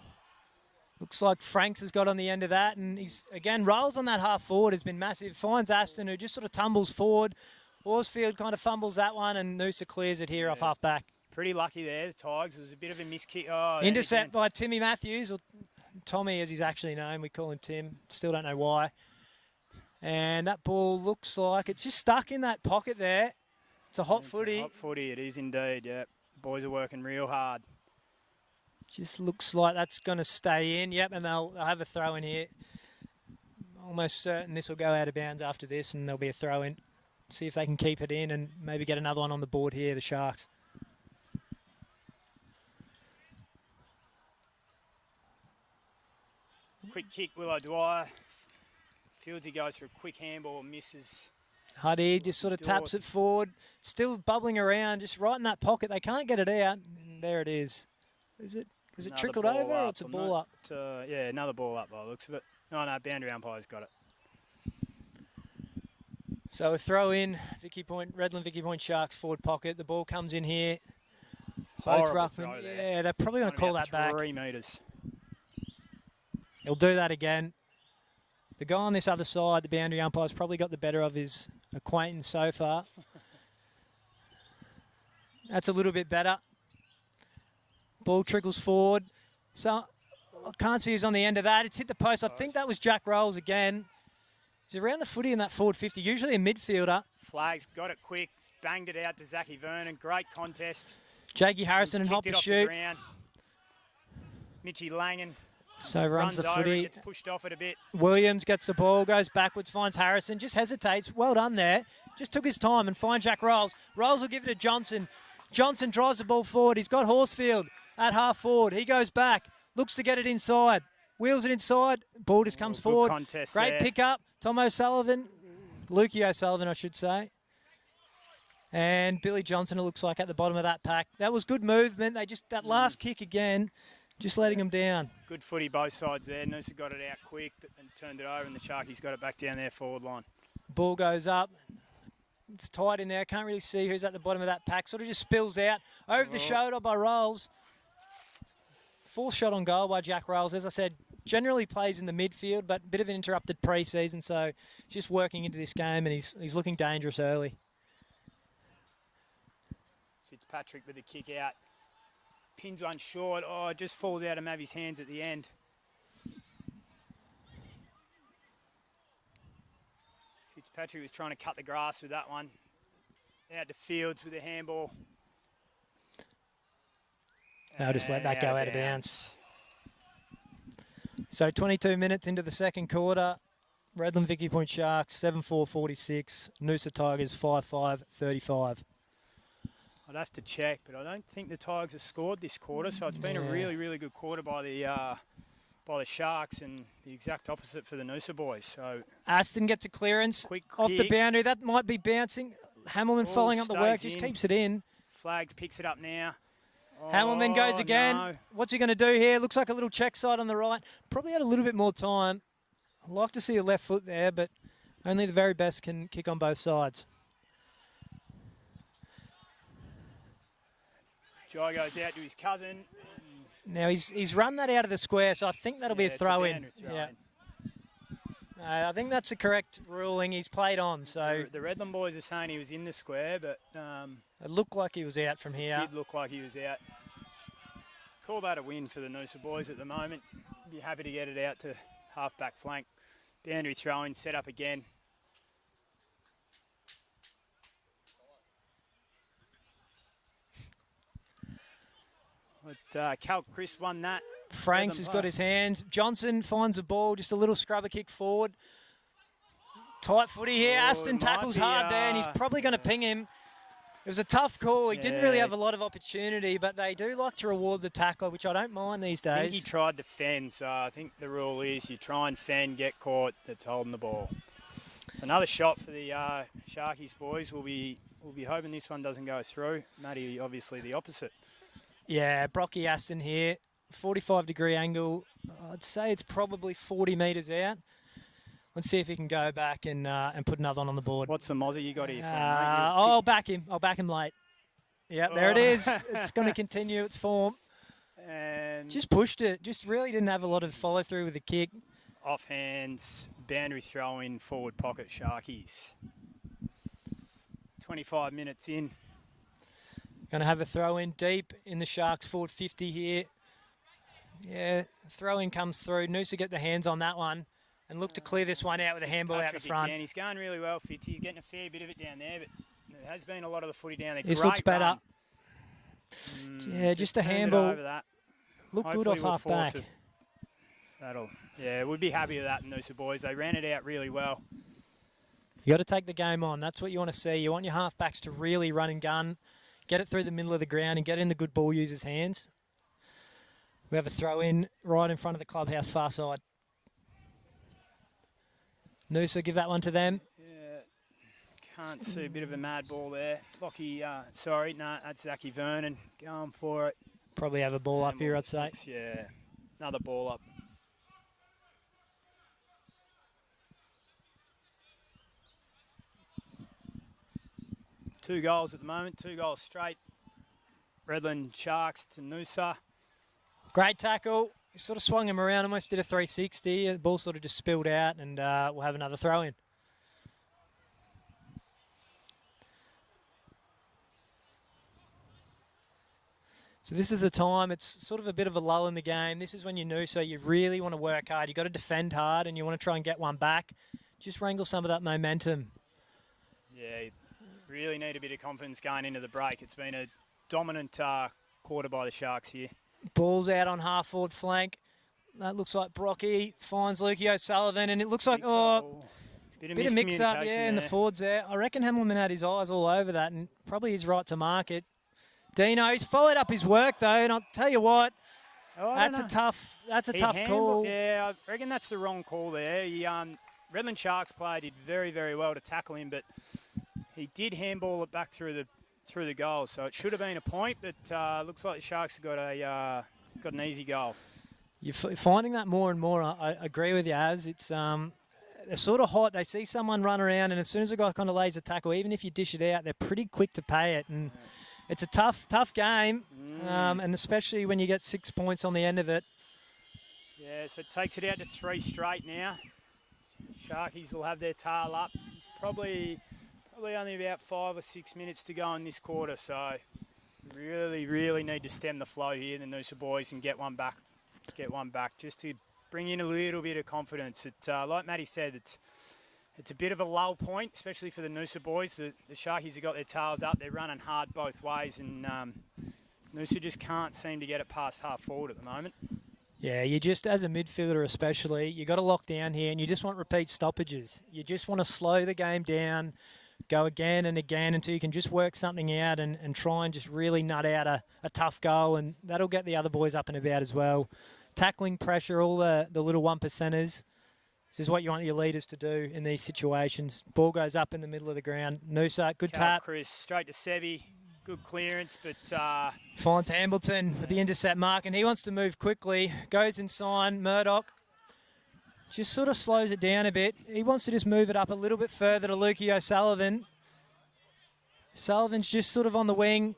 Speaker 2: Looks like Franks has got on the end of that, and he's, again, rolls on that half forward has been massive. Finds Aston, who just sort of tumbles forward. Horsfield kind of fumbles that one, and Noosa clears it here off half back.
Speaker 1: Pretty lucky there, the Tigers. It was a bit of a miss kick. Oh,
Speaker 2: Intercept by Timmy Matthews, or Tommy as he's actually known. We call him Tim. Still don't know why. And that ball looks like it's just stuck in that pocket there. It's a hot footy.
Speaker 1: Hot footy, it is indeed, yeah. The boys are working real hard.
Speaker 2: Just looks like that's going to stay in. Yep, and they'll have a throw in here. Almost certain this will go out of bounds after this, and there'll be a throw in. See if they can keep it in and maybe get another one on the board here, the Sharks.
Speaker 1: Quick kick, Willow Dwyer. Fieldsy goes for a quick handball, misses.
Speaker 2: Huddy just sort of taps it forward. Still bubbling around, just right in that pocket. They can't get it out. And there it is. Is it trickled over or it's a ball up?
Speaker 1: Yeah, another ball up by the looks of it. No, boundary umpire's got it.
Speaker 2: So a throw in, Redland Vicky Point Sharks forward pocket. The ball comes in here. Both Ruffman. Yeah, they're probably going to call that back.
Speaker 1: 3 metres.
Speaker 2: He'll do that again. The guy on this other side, the boundary umpire's probably got the better of his acquaintance so far. That's a little bit better. Ball trickles forward. So I can't see who's on the end of that. It's hit the post. I think that was Jack Rolls again. He's around the footy in that forward 50, usually a midfielder.
Speaker 1: Flags got it quick, banged it out to Zachy Vernon. Great contest.
Speaker 2: Jakey Harrison and Hoppy shoot.
Speaker 1: Mitchie Langan.
Speaker 2: So runs the footy.
Speaker 1: Gets pushed off it a bit.
Speaker 2: Williams gets the ball, goes backwards, finds Harrison, just hesitates. Well done there. Just took his time and finds Jack Rolls. Rolls will give it to Johnson. Johnson drives the ball forward. He's got Horsfield at half forward. He goes back, looks to get it inside. Wheels it inside. Ball just comes forward. Great pickup. Tom O'Sullivan. Lukey O'Sullivan, I should say. And Billy Johnson, it looks like, at the bottom of that pack. That was good movement. That last kick again, just letting them down.
Speaker 1: Good footy both sides there. Noosa got it out quick and turned it over, and the Sharkies got it back down their forward line.
Speaker 2: Ball goes up. It's tight in there. Can't really see who's at the bottom of that pack. Sort of just spills out. Over the shoulder by Rolls. 4th shot on goal by Jack Rolls. As I said, generally plays in the midfield, but a bit of an interrupted pre-season, so just working into this game, and he's looking dangerous early.
Speaker 1: Fitzpatrick with the kick out. Pins one short. Oh, it just falls out of Mavi's hands at the end. Fitzpatrick was trying to cut the grass with that one. Out to Fields with a handball.
Speaker 2: They'll just let that go out of bounds. So 22 minutes into the second quarter. Redland Vicky Point Sharks 7-4-46. Noosa Tigers 5-5-35.
Speaker 1: I'd have to check, but I don't think the Tigers have scored this quarter, so it's been a really, really good quarter by the Sharks, and the exact opposite for the Noosa boys. So
Speaker 2: Aston gets a clearance off the boundary. That might be bouncing. Hamilman following up the work, just keeps it in.
Speaker 1: Flags picks it up now. Oh,
Speaker 2: Hamilman goes again.
Speaker 1: No.
Speaker 2: What's he going to do here? Looks like a little check side on the right. Probably had a little bit more time. I'd like to see a left foot there, but only the very best can kick on both sides.
Speaker 1: Jai goes out to his cousin.
Speaker 2: Now he's run that out of the square, so I think that'll be a throw in. Yeah. I think that's the correct ruling. He's played on. So
Speaker 1: the Redland boys are saying he was in the square, but
Speaker 2: it looked like he was out from here.
Speaker 1: It did look like he was out. Call that a win for the Noosa boys at the moment. Be happy to get it out to half-back flank. Boundary throw-in, set up again. But Cal Chris won that.
Speaker 2: Franks has got his hands. Johnson finds the ball, just a little scrubber kick forward. Tight footy here. Aston tackles hard there, and he's probably going to ping him. It was a tough call. He didn't really have a lot of opportunity, but they do like to reward the tackler, which I don't mind these days.
Speaker 1: I think he tried to fend, so I think the rule is you try and fend, get caught, that's holding the ball. So another shot for the Sharkies boys. We'll be hoping this one doesn't go through. Matty, obviously the opposite.
Speaker 2: Yeah, Brocky Aston here. 45-degree angle. I'd say it's probably 40 metres out. Let's see if he can go back and put another one on the board.
Speaker 1: What's the mozzie you got here?
Speaker 2: I'll back him. I'll back him late. Yeah, there it is. It's going to continue its form.
Speaker 1: And
Speaker 2: Just pushed it. Just really didn't have a lot of follow through with the kick.
Speaker 1: off hands, boundary throw in, forward pocket Sharkies. 25 minutes in.
Speaker 2: Going to have a throw in deep in the Sharks forward 50 here. Yeah, throw in comes through. Noosa get the hands on that one and look to clear this one out with a handball out the
Speaker 1: Fitzpatrick
Speaker 2: front.
Speaker 1: again. He's going really well, Fitz. He's getting a fair bit of it down there, but there has been a lot of the footy down there.
Speaker 2: This
Speaker 1: Great
Speaker 2: looks better.
Speaker 1: run.
Speaker 2: Yeah, just a
Speaker 1: turned it
Speaker 2: handball.
Speaker 1: over that.
Speaker 2: Look
Speaker 1: Hopefully
Speaker 2: good off
Speaker 1: we'll
Speaker 2: half
Speaker 1: force
Speaker 2: back.
Speaker 1: it. We'd be happy with that, Noosa boys. They ran it out really well.
Speaker 2: You got to take the game on. That's what you want to see. You want your halfbacks to really run and gun, get it through the middle of the ground and get in the good ball users' hands. We have a throw in right in front of the clubhouse far side. Noosa, give that one to them.
Speaker 1: Yeah, can't see a bit of a mad ball there. That's Zachy Vernon going for it.
Speaker 2: Probably have a ball up here, I'd say.
Speaker 1: Looks, yeah, another ball up. Two goals at the moment, 2 goals straight. Redland Sharks to Noosa.
Speaker 2: Great tackle. He sort of swung him around, almost did a 360. The ball sort of just spilled out, and we'll have another throw in. So this is the time. It's sort of a bit of a lull in the game. This is when you Noosa, you really want to work hard. You've got to defend hard, and you want to try and get one back. Just wrangle some of that momentum.
Speaker 1: Yeah, you really need a bit of confidence going into the break. It's been a dominant quarter by the Sharks here.
Speaker 2: Ball's out on half forward flank. That looks like Brocky finds Lukey O'Sullivan, and it looks like, bit of mix-up, in the forwards there. I reckon Hamilton had his eyes all over that, and probably he's right to mark it. Dino, he's followed up his work, though, and I'll tell you what, that's a tough call.
Speaker 1: Yeah, I reckon that's the wrong call there. Redland Sharks player did very, very well to tackle him, but he did handball it back through the goal, so it should have been a point, but looks like the Sharks have got an easy goal.
Speaker 2: You're finding that more and more. I agree with you, Az. It's they're sort of hot. They see someone run around, and as soon as a guy kind of lays a tackle, even if you dish it out, they're pretty quick to pay it. And it's a tough game, and especially when you get 6 points on the end of it.
Speaker 1: Yeah, so it takes it out to 3 straight now. Sharkies will have their tail up. It's probably only about 5 or 6 minutes to go in this quarter, so really, really need to stem the flow here, the Noosa boys, and get one back just to bring in a little bit of confidence. Like Matty said, it's a bit of a lull point, especially for the Noosa boys. The Sharkies have got their tails up. They're running hard both ways, and Noosa just can't seem to get it past half forward at the moment.
Speaker 2: Yeah, you just, as a midfielder especially, you got to lock down here, and you just want repeat stoppages. You just want to slow the game down, go again and again until you can just work something out and try and just really nut out a tough goal, and that'll get the other boys up and about as well. Tackling pressure, all the little 1%ers. This is what you want your leaders to do in these situations. Ball goes up in the middle of the ground. Noosa, good tap.
Speaker 1: Chris, straight to Sebi. Good clearance, but...
Speaker 2: finds Hamilton with the intercept mark, and he wants to move quickly. Goes inside. Murdoch just sort of slows it down a bit. He wants to just move it up a little bit further to Lukey O'Sullivan. Sullivan's just sort of on the wing.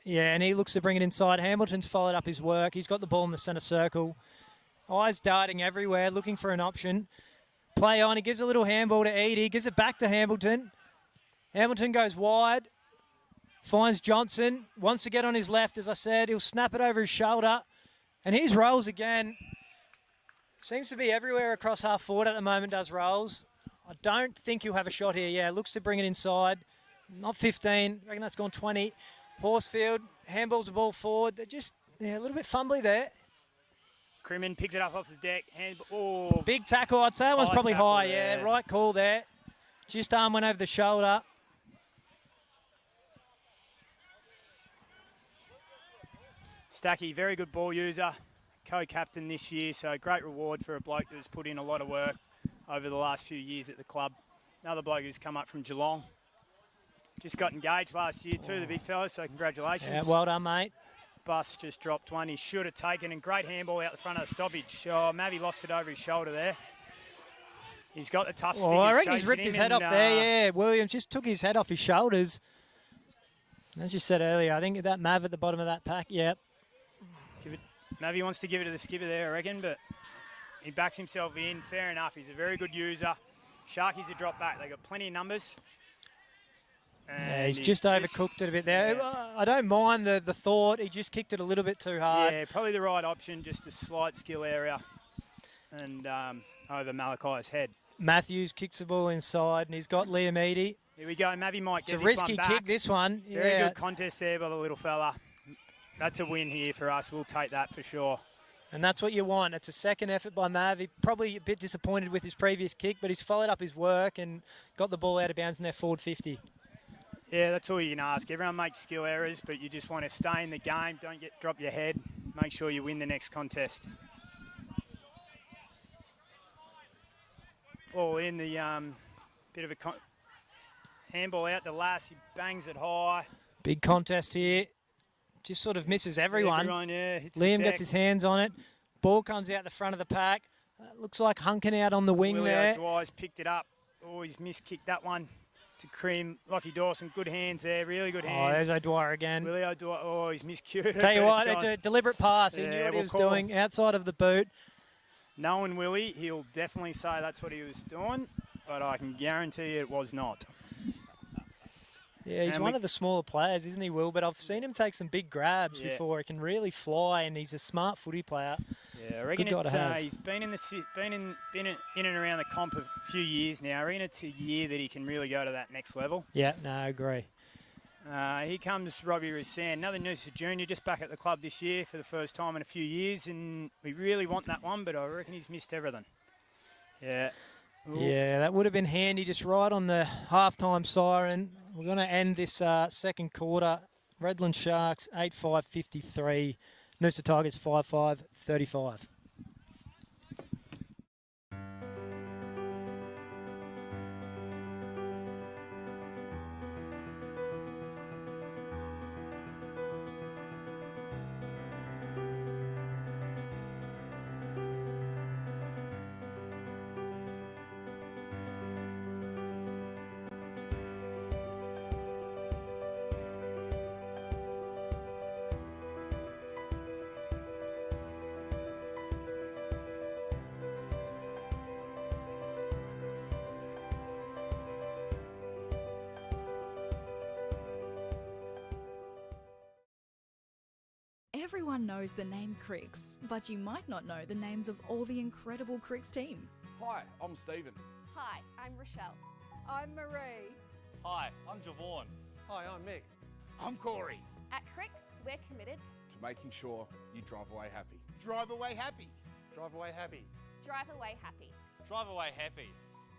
Speaker 2: Yeah, and he looks to bring it inside. Hamilton's followed up his work. He's got the ball in the centre circle. Eyes darting everywhere, looking for an option. Play on. He gives a little handball to Edie. Gives it back to Hamilton. Hamilton goes wide. Finds Johnson. Wants to get on his left, as I said. He'll snap it over his shoulder. And he's rolls again. Seems to be everywhere across half forward at the moment, does Rolls. I don't think he'll have a shot here. Yeah, looks to bring it inside. Not 15. I reckon that's gone 20. Horsefield handballs the ball forward. They're just a little bit fumbly there.
Speaker 1: Crimmon picks it up off the deck.
Speaker 2: Big tackle. I'd say that one's probably high.
Speaker 1: There.
Speaker 2: Yeah, right call there. Just arm went over the shoulder.
Speaker 1: Stacky, very good ball user. Co-captain this year, so great reward for a bloke who's put in a lot of work over the last few years at the club. Another bloke who's come up from Geelong. Just got engaged last year too, the big fellas, so congratulations.
Speaker 2: Yeah, well done, mate.
Speaker 1: Bus just dropped one. He should have taken, and great handball out the front of the stoppage. Oh, Mavi lost it over his shoulder there. He's got the tough stick.
Speaker 2: I reckon he's ripped his head off there, yeah. Williams just took his head off his shoulders. As you said earlier, I think that Mav at the bottom of that pack, yep.
Speaker 1: Maybe he wants to give it to the skipper there, I reckon, but he backs himself in. Fair enough. He's a very good user. Sharkies a drop back. They got plenty of numbers.
Speaker 2: Yeah, he's just overcooked it a bit there.
Speaker 1: Yeah.
Speaker 2: I don't mind the thought. He just kicked it a little bit too hard.
Speaker 1: Yeah, probably the right option. Just a slight skill area and over Malachi's head.
Speaker 2: Matthews kicks the ball inside, and he's got Liam Eady.
Speaker 1: Here we go. Mavi might get
Speaker 2: It's a
Speaker 1: this
Speaker 2: risky
Speaker 1: one back.
Speaker 2: kick, this one.
Speaker 1: Very
Speaker 2: Yeah.
Speaker 1: good contest there by the little fella. That's a win here for us. We'll take that for sure.
Speaker 2: And that's what you want. It's a second effort by Mav. He probably a bit disappointed with his previous kick, but he's followed up his work and got the ball out of bounds in their forward 50.
Speaker 1: Yeah, that's all you can ask. Everyone makes skill errors, but you just want to stay in the game. Don't drop your head. Make sure you win the next contest. Ball in the bit of a handball out to Lass. He bangs it high.
Speaker 2: Big contest here. Just sort of misses everyone.
Speaker 1: Yeah, hits the
Speaker 2: Liam
Speaker 1: deck.
Speaker 2: gets his hands on it. Ball comes out the front of the pack. Looks like hunking out on the wing
Speaker 1: Willie
Speaker 2: there.
Speaker 1: O'Dwyer's picked it up. Oh, he's miskicked that one to Cream. Lockie Dawson, good hands there, really good
Speaker 2: Oh,
Speaker 1: hands.
Speaker 2: there's O'Dwyer again.
Speaker 1: Willie O'Dwyer, oh, he's miscued it.
Speaker 2: Tell you
Speaker 1: but
Speaker 2: what,
Speaker 1: it's
Speaker 2: it's
Speaker 1: gone.
Speaker 2: a deliberate pass. He
Speaker 1: Yeah,
Speaker 2: knew what he
Speaker 1: we'll
Speaker 2: was
Speaker 1: call
Speaker 2: doing outside of the boot.
Speaker 1: Knowing Willie, he'll definitely say that's what he was doing, but I can guarantee it was not.
Speaker 2: Yeah, he's
Speaker 1: And
Speaker 2: one
Speaker 1: we-
Speaker 2: of the smaller players, isn't he, Will? But I've seen him take some big grabs
Speaker 1: Yeah.
Speaker 2: before. He can really fly, and he's a smart footy player.
Speaker 1: Yeah, I reckon
Speaker 2: Good guy to have.
Speaker 1: he's been in and around the comp a few years now. I reckon it's a year that he can really go to that next level.
Speaker 2: Yeah, no, I agree.
Speaker 1: Here comes Robbie Roussan, another Noosa junior, just back at the club this year for the first time in a few years, and we really want that one, but I reckon he's missed everything. Yeah. Ooh.
Speaker 2: Yeah, that would have been handy just right on the halftime siren. We're going to end this second quarter. Redland Sharks 8-5-53. Noosa Tigers 5-5-35.
Speaker 3: Everyone knows the name Cricks, but you might not know the names of all the incredible Cricks team.
Speaker 5: Hi, I'm Stephen.
Speaker 6: Hi, I'm Rochelle.
Speaker 7: I'm Marie.
Speaker 8: Hi, I'm Javon.
Speaker 5: Hi, I'm Mick.
Speaker 8: I'm Corey.
Speaker 6: At Cricks, we're committed
Speaker 5: To making sure you drive away happy.
Speaker 8: Drive away happy.
Speaker 5: Drive away happy.
Speaker 6: drive away happy.
Speaker 8: Drive away happy.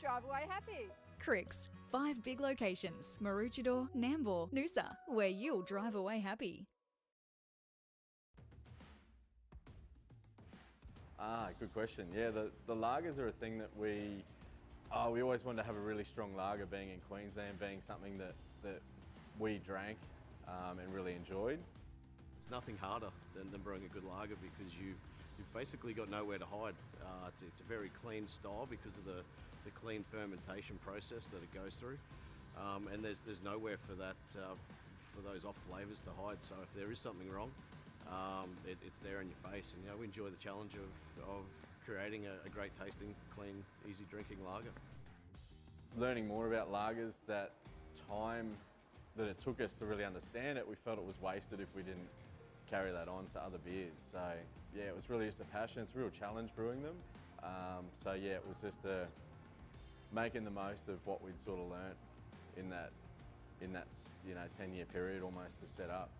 Speaker 7: Drive away happy.
Speaker 3: Cricks, 5 big locations, Maroochydore, Nambour, Noosa, where you'll drive away happy.
Speaker 9: Good question. Yeah, the lagers are a thing that we always wanted to have a really strong lager, being in Queensland, being something that we drank and really enjoyed.
Speaker 4: It's nothing harder than brewing a good lager because you've basically got nowhere to hide. It's a very clean style because of the clean fermentation process that it goes through, and there's nowhere for that for those off flavors to hide. So if there is something wrong, it's there in your face, and we enjoy the challenge of creating a great tasting, clean, easy drinking lager.
Speaker 9: Learning more about lagers, that time that it took us to really understand it, we felt it was wasted if we didn't carry that on to other beers. So yeah, it was really just a passion. It's a real challenge brewing them. So yeah, it was just making the most of what we'd sort of learnt in that 10-year period almost to set up.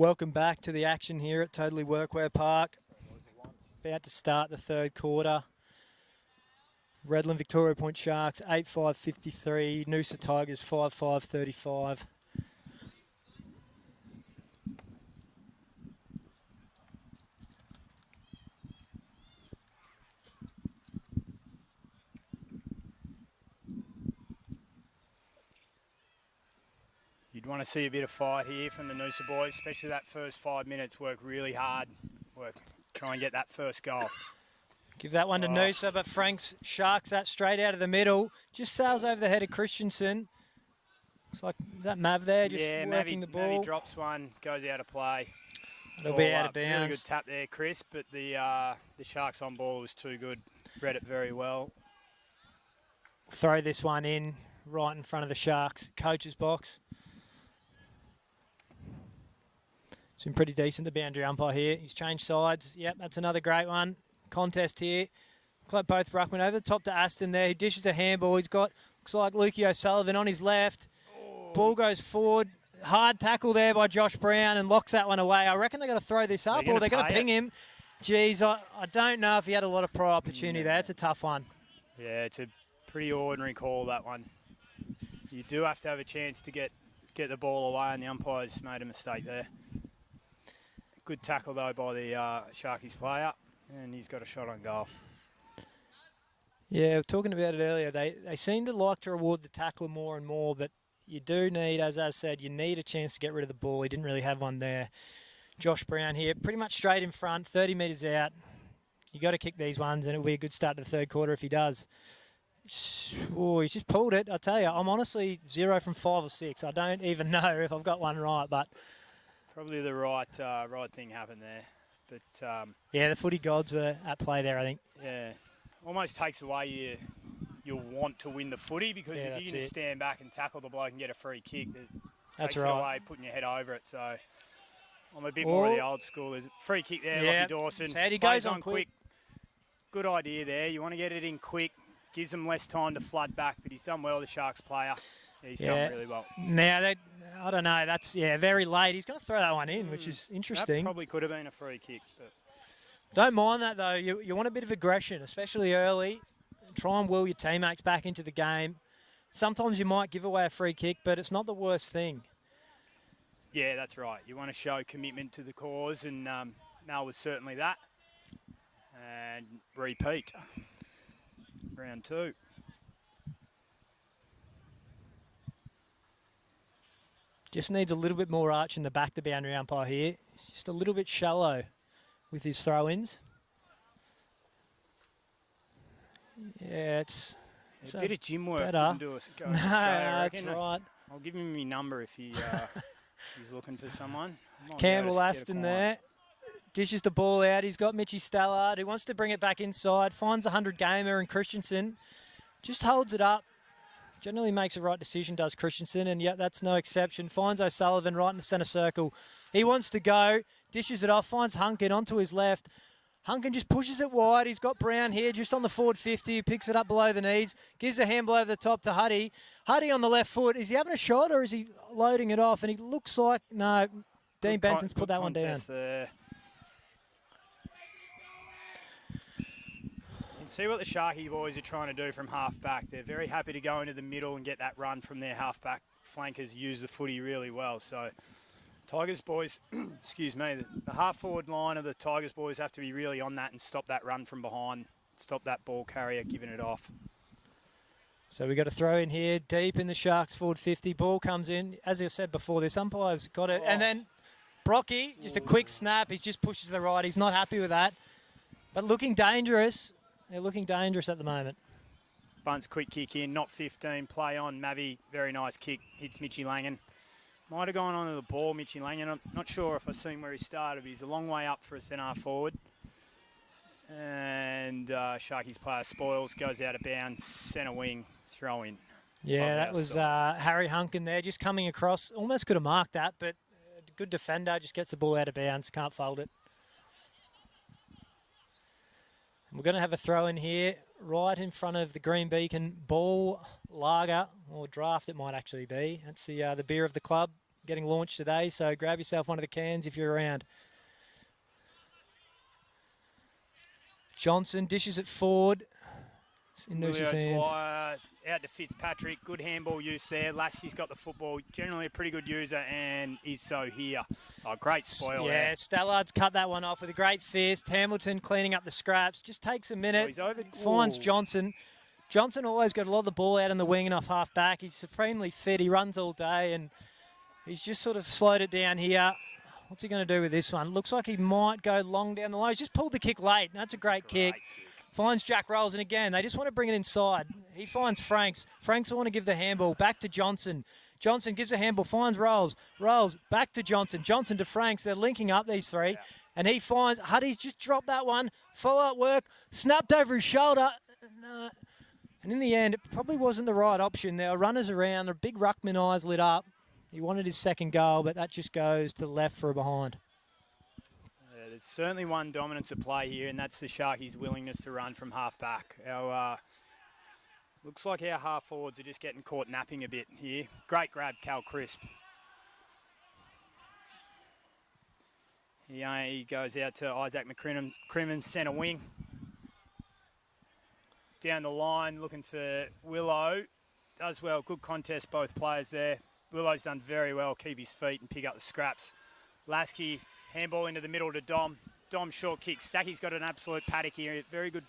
Speaker 2: Welcome back to the action here at Totally Workwear Park. About to start the third quarter. Redland Victoria Point Sharks 8-5-53, Noosa Tigers 5-5-35.
Speaker 1: You'd want to see a bit of fight here from the Noosa boys, especially that first 5 minutes. Work really hard. Try and get that first goal.
Speaker 2: Give that one to Noosa, but Franks sharks that straight out of the middle. Just sails over the head of Christensen. Looks like that Mav there, just working the ball.
Speaker 1: Mavi drops one, goes out of play.
Speaker 2: It'll be out of bounds.
Speaker 1: Really good tap there, Chris, but the Sharks on ball was too good. Read it very well.
Speaker 2: Throw this one in right in front of the Sharks coach's box. It's been pretty decent, the boundary umpire here. He's changed sides. Yep, that's another great one. Contest here. Looks like both ruckmen over the top to Aston there. He dishes a handball. He's got, looks like Lukey O'Sullivan on his left. Ball goes forward. Hard tackle there by Josh Brown and locks that one away. I reckon they're going to throw this up or they're going to ping him. Geez, I don't know if he had a lot of prior opportunity there. It's a tough one.
Speaker 1: Yeah, it's a pretty ordinary call, that one. You do have to have a chance to get the ball away, and the umpire's made a mistake there. Good tackle, though, by the Sharkies player, and he's got a shot on goal.
Speaker 2: Yeah, we were talking about it earlier. They seem to like to reward the tackler more and more, but you do need, as I said, you need a chance to get rid of the ball. He didn't really have one there. Josh Brown here, pretty much straight in front, 30 metres out. You got to kick these ones, and it'll be a good start to the third quarter if he does. Oh, he's just pulled it. I tell you, I'm honestly 0 from 5 or 6. I don't even know if I've got one right, but
Speaker 1: probably the right thing happened there. But
Speaker 2: yeah, the footy gods were at play there, I think.
Speaker 1: Yeah, almost takes away your want to win the footy, because if you can stand back and tackle the bloke and get a free kick,
Speaker 2: that's
Speaker 1: takes
Speaker 2: right.
Speaker 1: it away, putting your head over it. So I'm a bit more of the old school. There's a free kick there, Lockie Dawson.
Speaker 2: He goes on quick.
Speaker 1: Good idea there. You want to get it in quick. Gives them less time to flood back, but he's done well, the Sharks player. He's done really well.
Speaker 2: Now, I don't know. That's, very late. He's going to throw that one in, which is interesting.
Speaker 1: That probably could have been a free kick. But
Speaker 2: don't mind that, though. You want a bit of aggression, especially early. Try and will your teammates back into the game. Sometimes you might give away a free kick, but it's not the worst thing.
Speaker 1: Yeah, that's right. You want to show commitment to the cause, and Mal was certainly that. And repeat. Round 2.
Speaker 2: Just needs a little bit more arch in the back, the boundary umpire here. He's just a little bit shallow with his throw-ins. Yeah, it's
Speaker 1: a bit of gym work.
Speaker 2: Better.
Speaker 1: Do
Speaker 2: No, that's right.
Speaker 1: I'll give him my number if he's looking for someone.
Speaker 2: Campbell Aston there. Dishes the ball out. He's got Mitchy Stallard, who wants to bring it back inside. Finds a 100-gamer, and Christensen just holds it up. Generally makes the right decision, does Christensen, and yet that's no exception. Finds O'Sullivan right in the centre circle. He wants to go. Dishes it off. Finds Hunkin onto his left. Hunkin just pushes it wide. He's got Brown here just on the forward 50. Picks it up below the knees. Gives a handball over the top to Huddy. Huddy on the left foot. Is he having a shot, or is he loading it off? And he looks like, no, Dean Benson's put that one down.
Speaker 1: There. See what the Sharky boys are trying to do from half-back. They're very happy to go into the middle and get that run from their half-back flankers, use the footy really well. So Tigers boys, excuse me, the half-forward line of the Tigers boys have to be really on that and stop that run from behind, stop that ball carrier giving it off.
Speaker 2: So we got a throw in here, deep in the Sharks forward 50. Ball comes in. As I said before, this umpire's got it. And then Brocky, just a quick snap. He's just pushed to the right. He's not happy with that. But looking dangerous. They're looking dangerous at the moment.
Speaker 1: Bunce quick kick in, not 15, play on. Mavi, very nice kick, hits Mitchy Langan. Might have gone onto the ball, Mitchy Langan. I'm not sure if I've seen where he started, but he's a long way up for a centre forward. And Sharky's player spoils, goes out of bounds, centre wing, throw in.
Speaker 2: Yeah, that was Harry Hunkin there, just coming across. Almost could have marked that, but good defender, just gets the ball out of bounds, can't fold it. We're going to have a throw in here, right in front of the Green Beacon Ball Lager, or Draft it might actually be. That's the beer of the club. getting launched today, so grab yourself one of the cans if you're around. Johnson dishes it forward. It's in Noosa's hands.
Speaker 1: Dwyer out to Fitzpatrick. Good handball use there. Lasky's got the football. Generally a pretty good user, and he's so here. Oh, great spoil
Speaker 2: Yeah,
Speaker 1: there.
Speaker 2: Stallard's cut that one off with a great fist. Hamilton cleaning up the scraps. Just takes a minute.
Speaker 1: He's over.
Speaker 2: Finds
Speaker 1: Ooh.
Speaker 2: Johnson. Johnson always got a lot of the ball out in the wing and off half back. He's supremely fit. He runs all day, and he's just sort of slowed it down here. What's he going to do with this one? Looks like he might go long down the line. He's just pulled the kick late. That's a great kick. Finds Jack Rolls, and again, they just want to bring it inside. He finds Franks. Franks will want to give the handball back to Johnson. Johnson gives a handball, finds Rolls. Rolls back to Johnson. Johnson to Franks. They're linking up, these three. Yeah. And he finds Huddy's just dropped that one. Follow-up work. Snapped over his shoulder. No. And in the end, it probably wasn't the right option. There were runners around. The big ruckman eyes lit up. He wanted his second goal, but that just goes to the left for a behind.
Speaker 1: There's certainly one dominance of play here, and that's the Sharkies' willingness to run from half back. Looks like our half forwards are just getting caught napping a bit here. Great grab, Cal Crisp. He goes out to Isaac McCrimmon, centre wing. Down the line, looking for Willow. Does well, good contest, both players there. Willow's done very well, keep his feet and pick up the scraps. Lasky, handball into the middle to Dom. Dom short kick. Stacky's got an absolute paddock here. Very good.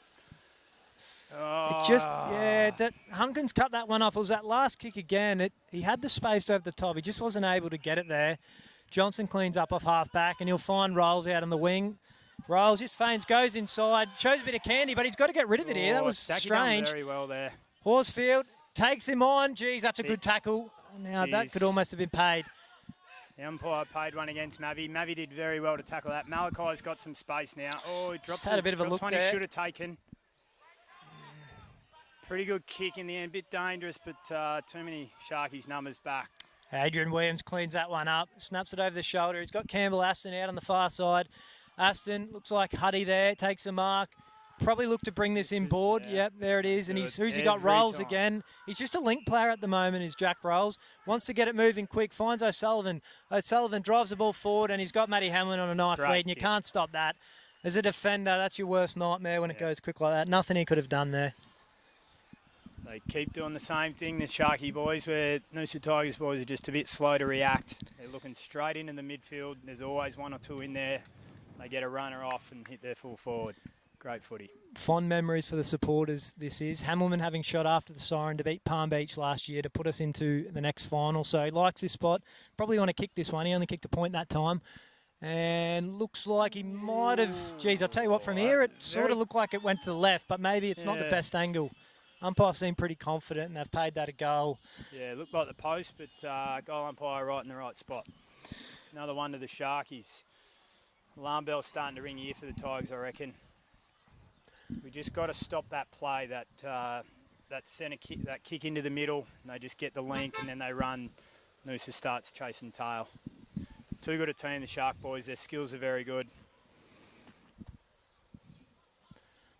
Speaker 1: Oh.
Speaker 2: It just, yeah, Hunkins cut that one off. It was that last kick again. He had the space over the top. He just wasn't able to get it there. Johnson cleans up off half back, and he'll find Rolls out on the wing. Rolls just feigns, goes inside, shows a bit of candy, but he's got to get rid of it here. That was
Speaker 1: Stacky
Speaker 2: strange.
Speaker 1: Done very well there.
Speaker 2: Horsfield takes him on. Geez, that's a good tackle. Now that could almost have been paid.
Speaker 1: The umpire paid one against Mavi. Mavi did very well to tackle that. Malachi's got some space now. Oh, he drops
Speaker 2: had a bit of a look
Speaker 1: one
Speaker 2: there.
Speaker 1: He should have taken. Pretty good kick in the end. Bit dangerous, but too many Sharkies numbers back.
Speaker 2: Adrian Williams cleans that one up. Snaps it over the shoulder. He's got Campbell Aston out on the far side. Aston looks like Huddy there. Takes a mark. Probably look to bring this inboard.
Speaker 1: Yeah.
Speaker 2: Yep, there it is. And who's he got?
Speaker 1: Every
Speaker 2: Rolls
Speaker 1: time.
Speaker 2: again. He's just a link player at the moment, is Jack Rolls. Wants to get it moving quick. Finds O'Sullivan. O'Sullivan drives the ball forward, and he's got Matty Hamlin on a nice
Speaker 1: Great
Speaker 2: lead, and you
Speaker 1: kick.
Speaker 2: can't stop that. As a defender, that's your worst nightmare when it goes quick like that. Nothing he could have done there.
Speaker 1: They keep doing the same thing, the Sharky boys, where Noosa Tigers boys are just a bit slow to react. They're looking straight into the midfield. There's always one or two in there. They get a runner off and hit their full forward. Great footy.
Speaker 2: Fond memories for the supporters this is. Hamilman having shot after the siren to beat Palm Beach last year to put us into the next final. So he likes this spot. Probably want to kick this one. He only kicked a point that time. And looks like he might have... Geez, I'll tell you what, from here it sort of looked like it went to the left, but maybe it's not the best angle. Umpire seemed pretty confident, and they've paid that a goal.
Speaker 1: Yeah, looked like the post, but goal umpire right in the right spot. Another one to the Sharkies. Alarm bell's starting to ring here for the Tigers, I reckon. We just got to stop that play, that centre kick, that kick into the middle. And they just get the link, and then they run. Noosa starts chasing tail. Too good a team, the Shark boys. Their skills are very good.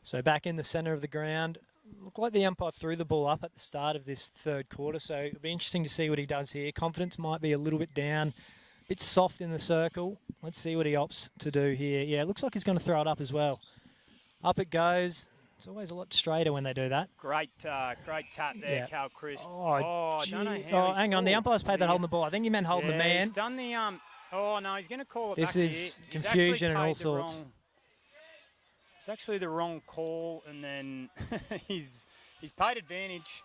Speaker 2: So back in the centre of the ground. Looked like the umpire threw the ball up at the start of this third quarter, so it'll be interesting to see what he does here. Confidence might be a little bit down, a bit soft in the circle. Let's see what he opts to do here. Yeah, it looks like he's going to throw it up as well. Up it goes. It's always a lot straighter when they do that.
Speaker 1: Great tap there, Cal Crisp.
Speaker 2: Oh,
Speaker 1: I don't know how
Speaker 2: hang on. The umpire's paid that holding the ball. I think he meant holding the man.
Speaker 1: He's done the Oh no, he's going to call it
Speaker 2: This
Speaker 1: back
Speaker 2: is
Speaker 1: here.
Speaker 2: confusion and all sorts.
Speaker 1: It's actually the wrong call, and then he's paid advantage.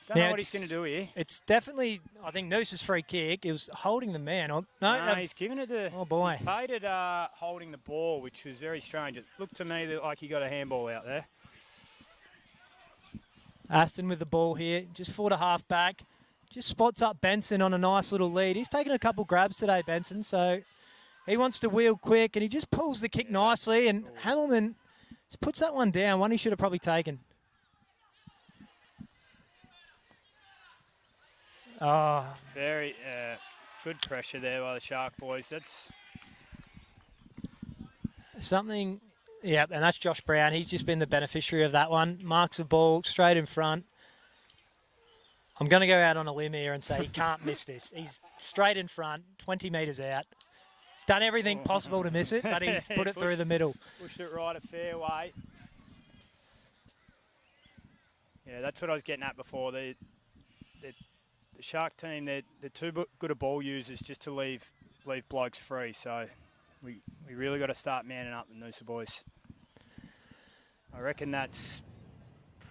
Speaker 1: Don't know what he's going to do here.
Speaker 2: It's definitely, I think, Noosa's free kick. It was holding the man.
Speaker 1: No, he's given it to...
Speaker 2: Oh, boy.
Speaker 1: He's paid it holding the ball, which was very strange. It looked to me like he got a handball out there.
Speaker 2: Aston with the ball here, just forward to half back. Just spots up Benson on a nice little lead. He's taken a couple grabs today, Benson, so he wants to wheel quick, and he just pulls the kick nicely, and Hamilman just puts that one down, one he should have probably taken. Oh.
Speaker 1: Very good pressure there by the Shark boys. That's
Speaker 2: something, yeah, and that's Josh Brown. He's just been the beneficiary of that one. Marks the ball straight in front. I'm going to go out on a limb here and say he can't miss this. He's straight in front, 20 metres out. He's done everything possible to miss it, but he's put it through the middle.
Speaker 1: Pushed it right a fair way. Yeah, that's what I was getting at before. The Shark team, they're too good at ball users just to leave blokes free. So we really got to start manning up the Noosa boys. I reckon that's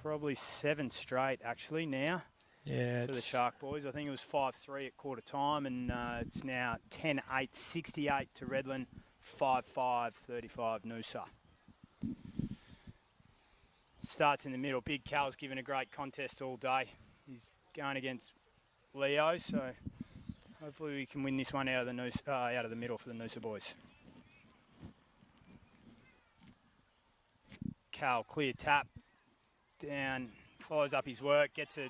Speaker 1: probably 7 straight actually now.
Speaker 2: Yeah,
Speaker 1: for the Shark boys. I think it was 5-3 at quarter time, and it's now 10-8, 68 to Redland, 5-5, 35 Noosa. Starts in the middle. Big Cal's given a great contest all day. He's going against Leo, so hopefully we can win this one out of the middle for the Noosa boys. Cal, clear tap, down, follows up his work, gets a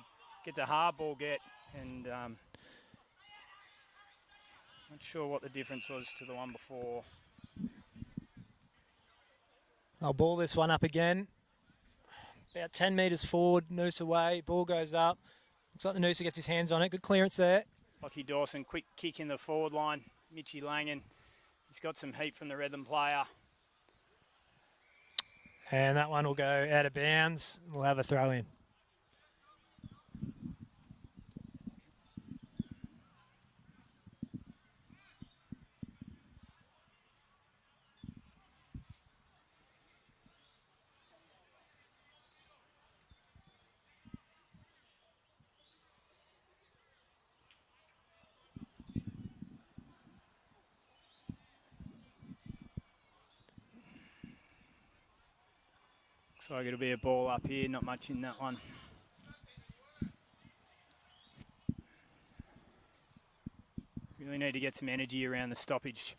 Speaker 1: hard ball get, and not sure what the difference was to the one before.
Speaker 2: I'll ball this one up again. About 10 metres forward, Noosa way. Ball goes up. Looks like the Noosa gets his hands on it. Good clearance there.
Speaker 1: Lockie Dawson, quick kick in the forward line. Mitchie Langan, he's got some heat from the Redland player.
Speaker 2: And that one will go out of bounds. We'll have a throw in.
Speaker 1: Looks like it'll be a ball up here, not much in that one. Really need to get some energy around the stoppage.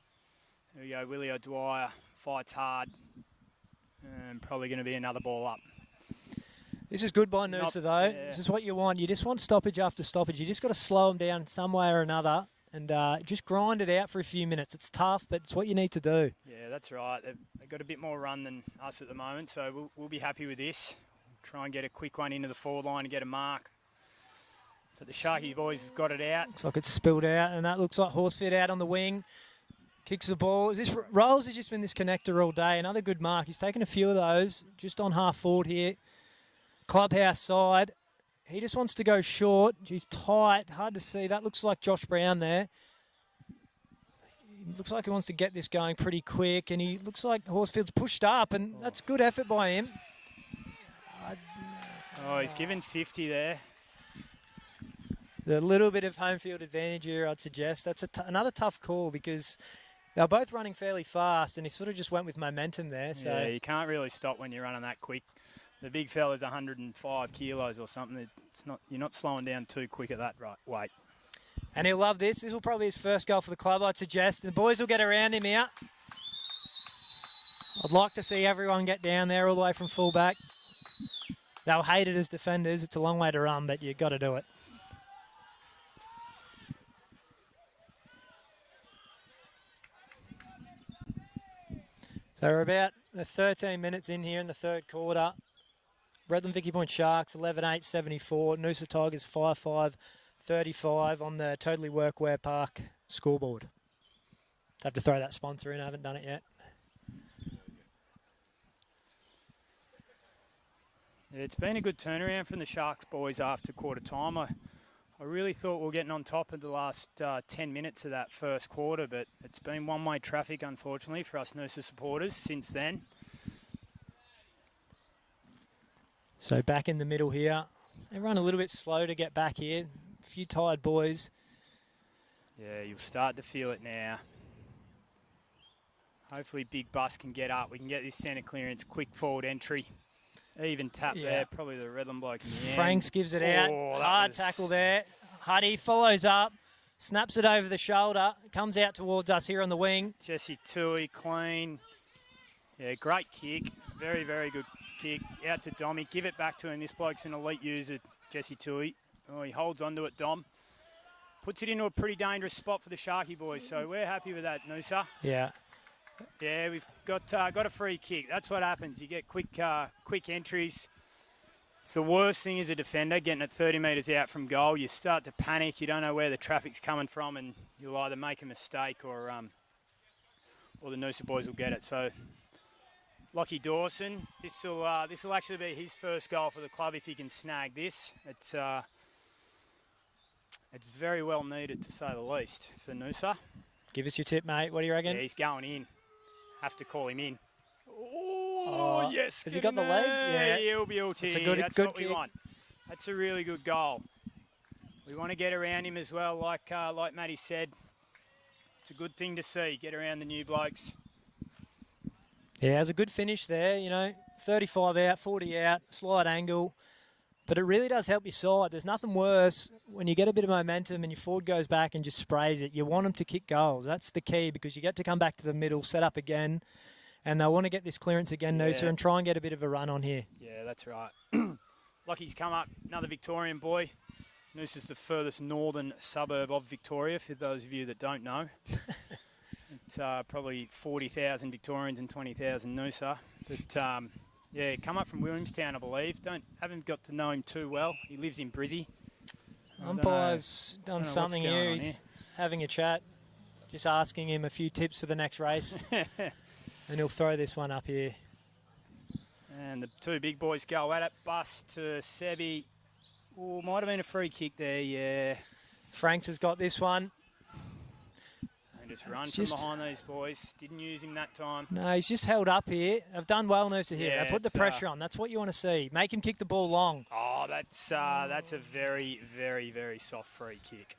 Speaker 1: There we go, Willie O'Dwyer fights hard. And probably going to be another ball up.
Speaker 2: This is good by Noosa though.
Speaker 1: Yeah.
Speaker 2: This is what you want. You just want stoppage after stoppage. You just got to slow them down some way or another and just grind it out for a few minutes. It's tough, but it's what you need to do.
Speaker 1: Yeah, that's right. They've got a bit more run than us at the moment, so we'll be happy with this. Try and get a quick one into the forward line and get a mark. But the Sharky boys have got it out.
Speaker 2: Looks like it's spilled out, and that looks like Horsefit out on the wing. Kicks the ball. Is this Rolls has just been this connector all day. Another good mark. He's taken a few of those just on half forward here. Clubhouse side. He just wants to go short. He's tight. Hard to see. That looks like Josh Brown there. He looks like he wants to get this going pretty quick, and he looks like Horsefield's pushed up, and that's good effort by him.
Speaker 1: Oh, he's given 50 there.
Speaker 2: A little bit of home field advantage here, I'd suggest. That's another tough call because they're both running fairly fast, and he sort of just went with momentum there. So
Speaker 1: yeah, you can't really stop when you're running that quick. The big fella's 105 kilos or something. You're not slowing down too quick at that weight.
Speaker 2: And he'll love this. This will probably be his first goal for the club, I'd suggest. The boys will get around him here. I'd like to see everyone get down there all the way from fullback. They'll hate it as defenders. It's a long way to run, but you've got to do it. So we're about 13 minutes in here in the third quarter. Redland Vicky Point Sharks 11-8, 74. Noosa Tigers 5-5, 35 on the Totally Workwear Park scoreboard. Have to throw that sponsor in. I haven't done it yet.
Speaker 1: Yeah, it's been a good turnaround from the Sharks boys after quarter time. I really thought we were getting on top of the last 10 minutes of that first quarter, but it's been one-way traffic, unfortunately, for us Noosa supporters since then.
Speaker 2: So back in the middle here. They run a little bit slow to get back here. A few tired boys.
Speaker 1: Yeah, you'll start to feel it now. Hopefully Big Bus can get up. We can get this centre clearance, quick forward entry. Even tap there, probably the Redland bloke in the end.
Speaker 2: Franks gives it out. Hard tackle there. Huddy follows up, snaps it over the shoulder, comes out towards us here on the wing.
Speaker 1: Jesse Tui, clean. Yeah, great kick. Very, very good kick. Out to Dommy. Give it back to him. This bloke's an elite user, Jesse Tui. Oh, he holds onto it, Dom. Puts it into a pretty dangerous spot for the Sharky boys, so we're happy with that, Noosa.
Speaker 2: Yeah.
Speaker 1: Yeah, we've got a free kick. That's what happens. You get quick entries. It's the worst thing as a defender, getting it 30 metres out from goal. You start to panic. You don't know where the traffic's coming from, and you'll either make a mistake or the Noosa boys will get it. So, Lockie Dawson, this will actually be his first goal for the club if he can snag this. It's very well needed, to say the least, for Noosa.
Speaker 2: Give us your tip, mate. What do you reckon?
Speaker 1: Yeah, he's going in. Have to call him in. Oh, yes.
Speaker 2: Has he got the legs? Yeah.
Speaker 1: He'll be all
Speaker 2: That's
Speaker 1: here.
Speaker 2: a good
Speaker 1: what
Speaker 2: kick.
Speaker 1: we want. That's a really good goal. We want to get around him as well, like Matty said. It's a good thing to see, get around the new blokes.
Speaker 2: Yeah, it was a good finish there, 35 out, 40 out, slight angle. But it really does help your side. There's nothing worse when you get a bit of momentum and your forward goes back and just sprays it. You want them to kick goals. That's the key, because you get to come back to the middle, set up again, and they'll want to get this clearance again, Noosa, and try and get a bit of a run on here.
Speaker 1: Yeah, that's right. Lockie's come up, another Victorian boy. Noosa's the furthest northern suburb of Victoria, for those of you that don't know. It's probably 40,000 Victorians and 20,000 Noosa. But yeah, come up from Williamstown, I believe. Haven't got to know him too well. He lives in Brizzy.
Speaker 2: Umpire's done something here. He's having a chat, just asking him a few tips for the next race. And he'll throw this one up here.
Speaker 1: And the two big boys go at it. Bust to Sebi. Oh, might have been a free kick there, yeah.
Speaker 2: Franks has got this one.
Speaker 1: And just run from behind these boys. Didn't use him that time.
Speaker 2: No, he's just held up here. They've done well, Noosa here.
Speaker 1: Yeah,
Speaker 2: they put the pressure on. That's what you want to see. Make him kick the ball long.
Speaker 1: Oh, that's a very, very, very soft free kick.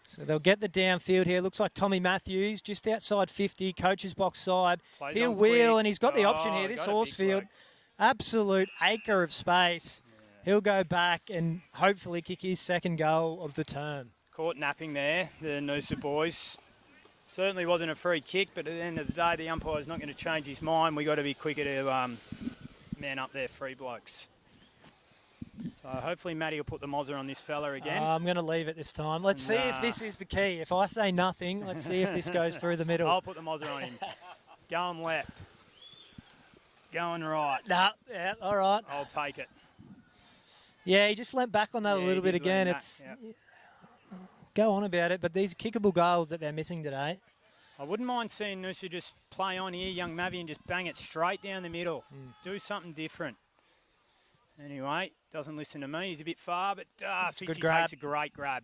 Speaker 2: So they'll get the downfield here. Looks like Tommy Matthews just outside 50, coach's box side.
Speaker 1: Plays
Speaker 2: He'll
Speaker 1: on
Speaker 2: wheel,
Speaker 1: quick.
Speaker 2: and he's got the option here. This Horsefield, absolute acre of space. Yeah. He'll go back and hopefully kick his second goal of the term.
Speaker 1: Caught napping there, the Noosa boys. Certainly wasn't a free kick, but at the end of the day, the umpire's not going to change his mind. We've got to be quicker to man up their free blokes. So hopefully Matty will put the mozzer on this fella again.
Speaker 2: I'm going to leave it this time. Let's see if this is the key. If I say nothing, let's see if this goes through the middle.
Speaker 1: I'll put the mozzer on him. Going left. Going right.
Speaker 2: Nah, yeah, all right.
Speaker 1: I'll take it.
Speaker 2: Yeah, he just leant back on that a little bit again. Go on about it, but these are kickable goals that they're missing today.
Speaker 1: I wouldn't mind seeing Noosa just play on here, young Mavi, and just bang it straight down the middle. Do something different. Anyway, doesn't listen to me. He's a bit far, but Fitzy takes a great grab.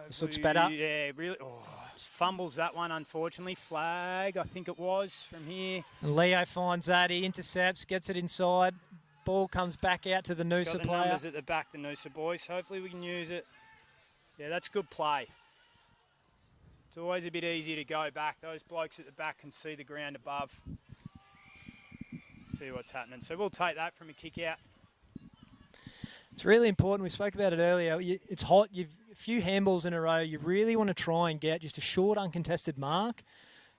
Speaker 2: This looks better.
Speaker 1: Yeah, really. Oh, fumbles that one, unfortunately. Flag, I think it was, from here.
Speaker 2: And Leo finds that. He intercepts, gets it inside. Ball comes back out to the Noosa
Speaker 1: Got the
Speaker 2: player.
Speaker 1: Numbers at the back, the Noosa boys. Hopefully we can use it. Yeah, that's good play. It's always a bit easier to go back. Those blokes at the back can see the ground above. See what's happening. So we'll take that from a kick out.
Speaker 2: It's really important. We spoke about it earlier. It's hot. You've a few handballs in a row. You really want to try and get just a short, uncontested mark.